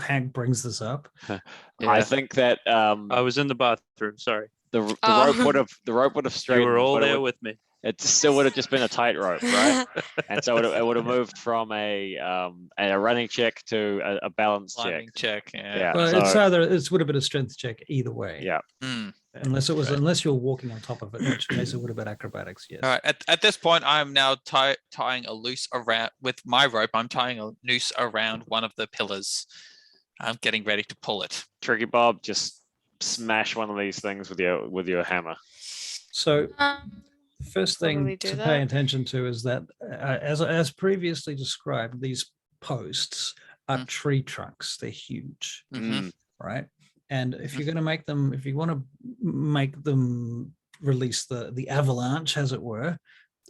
Hank brings this up. I yeah, think that I was in the bathroom. Sorry, the Oh. rope would have you straightened. were all but there with me. it still would have just been a tight rope, right? And so it would have moved from a running check to a balance check. Climbing check. Yeah. Yeah. Well, it's so either it would have been a strength check either way. yeah. Hmm. Unless Right. unless you're walking on top of it, in which case it would have been acrobatics. Yes. All right. At this point, I'm now tying a noose around with my rope. I'm tying a noose around one of the pillars. I'm getting ready to pull it. Tricky Bob, just smash one of these things with your hammer. So Um, the first Probably thing do to that. pay attention to is that, as previously described, these posts are Mm. tree trunks. They're huge, Mhm. right? And if you're going to make them, if you want to make them release the avalanche, as it were,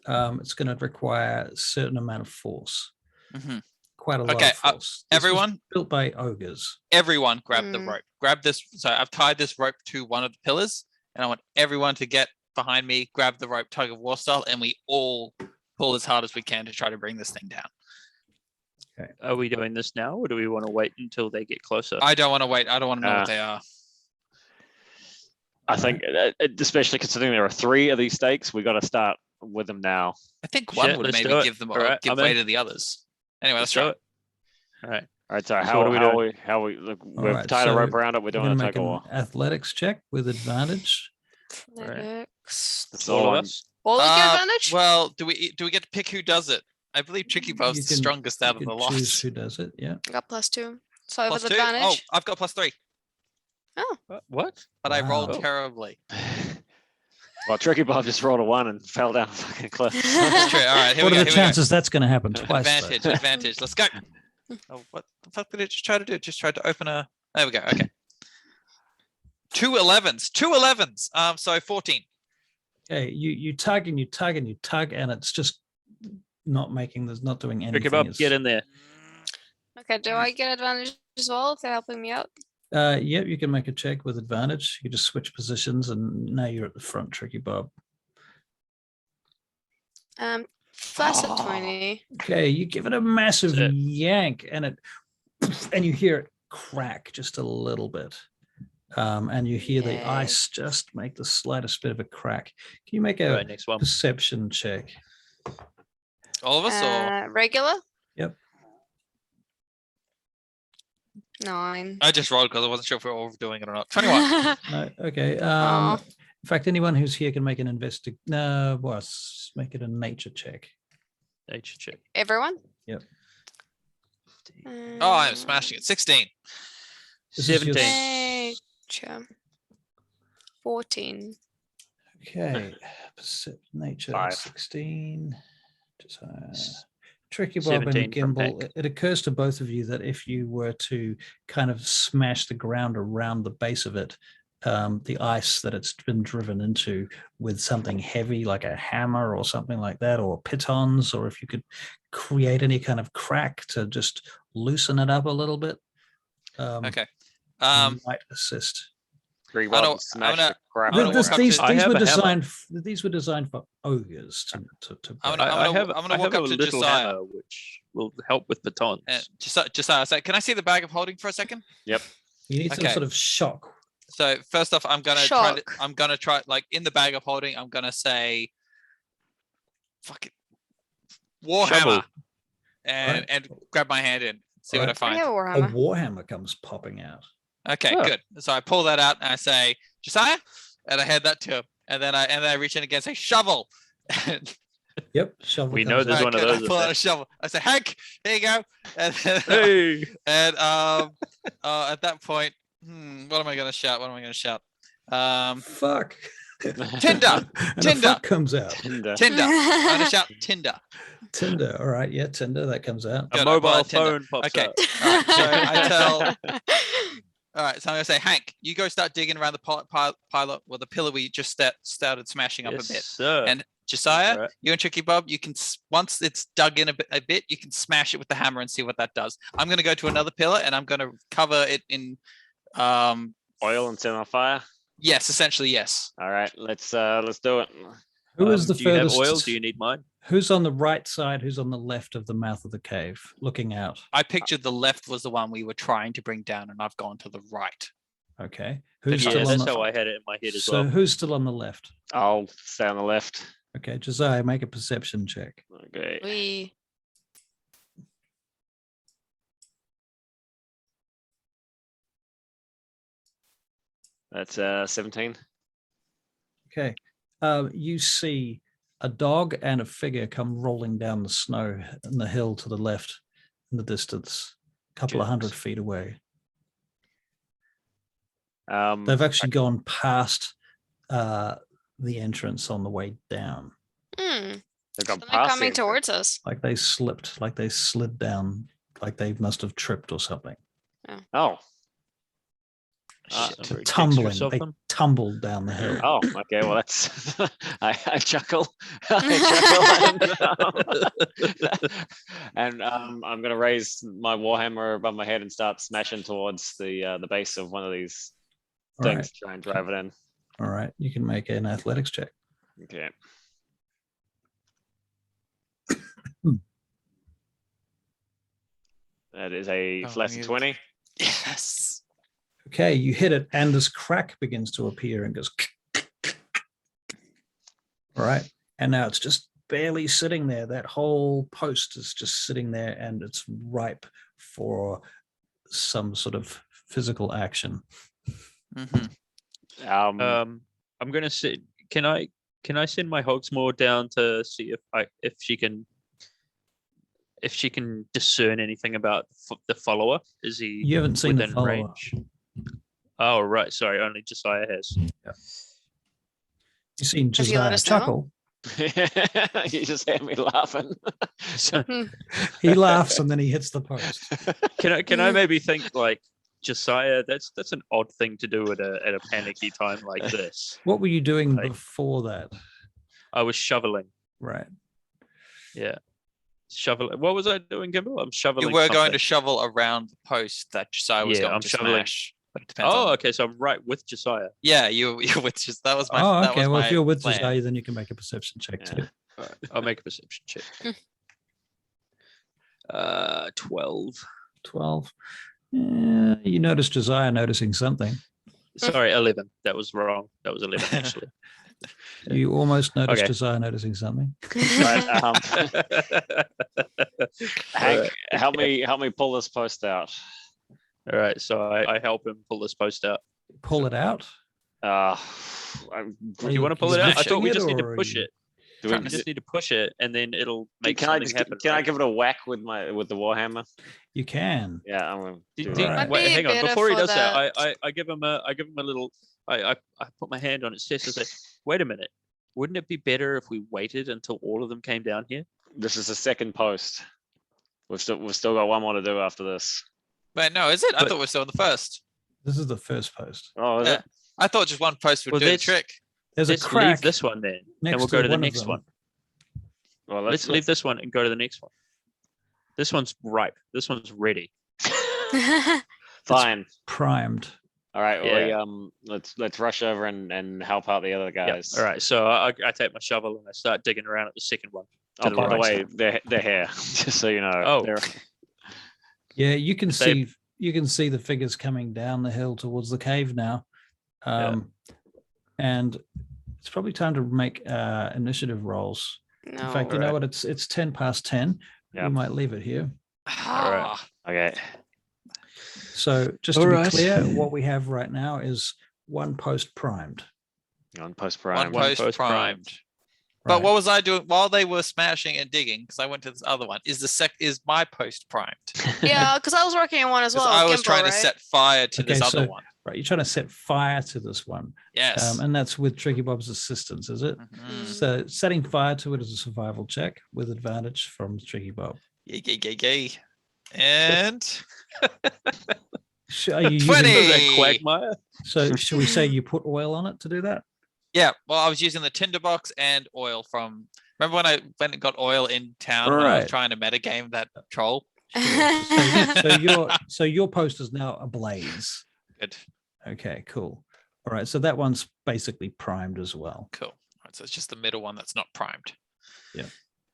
it's going to require a certain amount of force, Mhm. quite a lot Okay, of force. This was everyone, built by ogres. everyone, grab the Mm. rope. Grab this. So I've tied this rope to one of the pillars, and I want everyone to get behind me, grab the rope, tug of war style, and we all pull as hard as we can to try to bring this thing down. Are we doing this now, or do we want to wait until they get closer? I don't want to wait. I don't want to know what they are. I think, especially considering there are 3 of these stakes, we got to start with them now. I think one Shit, would let's maybe do it. give them All right, give I'm way in. to the others. Anyway, let's do try. it. All right. All right. So So what are we how we look, we've right, tied a rope so around it. We're We're doing going a to make tug of an war. athletics check with advantage. Athletics. It's All all of on. us. All of your advantage? Well, do we get to pick who does it? I believe Tricky Bob's You the can- strongest out you of the can choose lot. who does it. Yeah. I got +2. So Plus with 2? Oh, advantage. I've got +3, What? but I rolled Wow. terribly. Well, Tricky Bob just rolled a 1 and fell down a fucking cliff. That's true. All right, here What we are go. the Here we go. chances that's going to happen twice? though? Advantage, advantage. Let's go. Oh, what the fuck did it just try to do? It just tried to open a. There we go. Okay. 2 11s. 2 11s. So 14. Okay, you tug and you tug and you tug, and it's just not making. There's not doing anything. Ricky Bob, It's- get in there. Okay, do I get advantage as well if they're helping me out? Yep, you can make a check with advantage. You just switch positions, and now you're at the front, Tricky Bob. That's a 20. Okay, you give it a massive That's it. yank, and you hear it crack just a little bit, and you hear the Yay. ice just make the slightest bit of a crack. Can you make All a right, next one. perception check? All of us, or Regular? Yep. 9. I just rolled because I wasn't sure if we were all doing it or not. 21. No, okay. Aw. In fact, anyone who's here can make an make it a nature check. Nature check. Everyone? Yep. Oh, I'm smashing it. 16. This is your 17. Nature. 14. Okay, nature 5. 16. Tricky Bob and 17 from Gimbal. Hank. It occurs to both of you that if you were to kind of smash the ground around the base of it, the ice that it's been driven into with something heavy like a hammer or something like that, or pitons, or if you could create any kind of crack to just loosen it up a little bit, Okay. might assist. Tricky I Bob don't- smashed I'm gonna- the crap I'm out gonna of This- walk up these to- I these have were a hammer. designed. These were designed for ogres to I'm break. gonna- I have I'm gonna I walk have up a to little Josiah. hammer which will help with batons. Josiah, so can I see the bag of holding for a second? You need some Okay. sort of shock. So first off, I'm gonna Shock. like in the bag of holding, I'm gonna say fuck it. Warhammer. Shovel. And grab my hand in. See what I Right. I find. have a A Warhammer. warhammer comes popping out. Okay, Oh. good. So I pull that out and I say, Josiah, and I hand that to him. And then I reach in again and say, shovel. And Yep, shovel. We comes know there's out. one of good, those I pull in out there. a shovel. I say, Hank, here you go. And then, Hey. and at that point, what am I gonna shout? What am I gonna shout? Fuck. Tinder. And Tinder. a fuck comes out. Tinder. Tinder. I'm gonna shout Tinder. Tinder. All right. Yeah, Tinder. That comes out. A Good, I mobile brought Tinder. phone pops Okay. up. All right, so I tell. All right, so I'm gonna say, Hank, you go start digging around the pilot, well, the pillar we just started smashing up a bit. Sir. And Josiah, Right. you and Tricky Bob, you can once it's dug in a bit, you can smash it with the hammer and see what that does. I'm gonna go to another pillar and I'm gonna cover it in Oil and set on fire. yes, essentially yes. All right, let's do it. Who is the do you have furthest? oil? Do you need mine? Who's on the right side? Who's on the left of the mouth of the cave, looking out? I pictured the left was the one we were trying to bring down, and I've gone to the right. Okay. Who's Yeah, still on that's the? how I had it in my head as So well. who's still on the left? I'll stay on the left. Okay, Josiah, make a perception check. Okay. We That's 17. Okay. You see a dog and a figure come rolling down the snow in the hill to the left in the distance, a couple of Jeez. 100 feet away. Um, They've actually gone past the entrance on the way down. they're they've gone past coming the entrance. towards us. Like they slipped, like they slid down, like they must have tripped or something. Oh. Shit, I'm very Tumbling. dexterous of They them. tumbled down the hill. Oh, okay. Well, that's I chuckle. I chuckle, and I'm gonna raise my warhammer above my head and start smashing towards the base of one of these All things right. to try and drive it in. All right. You can make an athletics check. Okay. That is a Oh, flat you- 20. Yes. Okay, you hit it, and this crack begins to appear and goes. All right, and now it's just barely sitting there. That whole post is just sitting there, and it's ripe for some sort of physical action. Mm-hmm. I'm gonna sit. Can I send my Hogsmore down to see if she can discern anything about the follower? Is he You haven't seen the within follower. range? Oh right, sorry. Only Josiah has. You've seen Has he let Josiah us know? chuckle. You just hear me laughing. He laughs and then he hits the post. Can I maybe think like Josiah? That's an odd thing to do at a panicky time like this. What were you doing Like- before that? I was shoveling. Right. Yeah, shoveling. What was I doing, Gimbal? I'm shoveling. You were going something. to shovel around the post that Josiah was Yeah, going I'm to shoveling. smash. But it depends Oh, on, okay. So I'm right with Josiah. yeah, you with just that was my. Oh, that okay. was Well, my if you're with plan. Josiah, then you can make a perception check Yeah. too. All right, I'll make a perception check. 12. 12. Yeah, you notice Josiah noticing something. Sorry, 11. That was wrong. That was 11 actually. You almost noticed Okay. Josiah noticing something. Right, Hank, help me pull this post out. All right, so I help him pull this post out. Pull it out. I'm- Are You want to pull it out? I pushing thought we just need or to are push you- it. do we- We just need to push it, and then it'll make can I something just happen. can I right? give it a whack with the warhammer? You can. Yeah, I'm gonna Do- do do- that. Right. wait, Might be hang on. better Before he for does that, that. I give him a little. I put my hand on its chest and say, "Wait a minute. Wouldn't it be better if we waited until all of them came down here?" This is the second post. We've still got one more to do after this. Wait, no, is it? I But- thought we were still on the first. This is the first post. Oh, is Yeah. it? I thought just one post would Well, do the let's- trick. There's a Let's crack. leave this one then, next and we'll to go to the one of next them. one. Well, Let's leave this one and go to the next one. This one's ripe. This one's ready. Fine. Primed. All right. Well, Yeah. let's rush over and help out the other Yeah. guys. All right. So I take my shovel and I start digging around at the second one. Oh, to the by the right. way, they're here, just so you know. Oh. They're- Yeah, you can They- see the figures coming down the hill towards the cave now. Yeah. And it's probably time to make initiative rolls. No. In fact, you know Alright. what? It's 10 past 10. Yeah. We might leave it here. Alright. Ah, Okay. So just to Alright. be clear, what we have right now is one post primed. On post one prime. post post primed. primed. But Right. what was I doing while they were smashing and digging? Because I went to this other one. Is my post primed? Yeah, because I was working on one as 'Cause well. I was Gimbal, trying to right? set fire to this Okay, other so- one. Right, you're trying to set fire to this one. Yes. And that's with Tricky Bob's assistance, is it? Mhm. So setting fire to it is a survival check with advantage from Tricky Bob. Yay. And Are you 20. using, Was that Quagmire? so should we say you put oil on it to do that? yeah, well, I was using the tinderbox and oil from. Remember when I went and got oil in town when I was Right. trying to metagame that troll? So your post is now ablaze. Good, Okay, cool. All right, so that one's basically primed as well. cool. All right, so it's just the middle one that's not primed.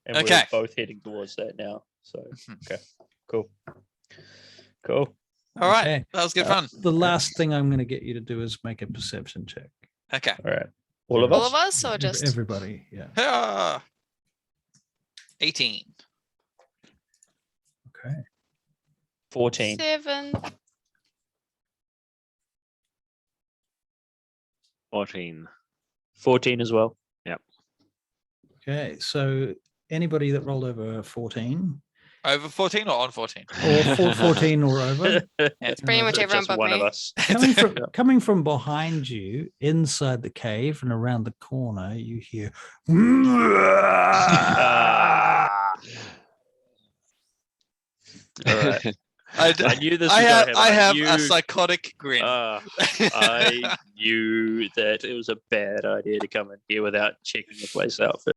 And Okay. we're both heading towards that now. So Mhm. okay, cool. All right, Okay. that was good fun. The last thing I'm going to get you to do is make a perception check. Okay. All right, all of All us. of us, or just Everybody, yeah. Ah, 18. Okay. 14. 7? 14. 14 as well. Okay, so anybody that rolled over 14 Over 14 or on 14? or 14 or over, It's pretty much So everyone just but one me. of us. coming from behind you inside the cave and around the corner, you hear. All right. I I knew this was I going have, to happen. I have knew, a psychotic grin. I knew that it was a bad idea to come in here without checking the place out first.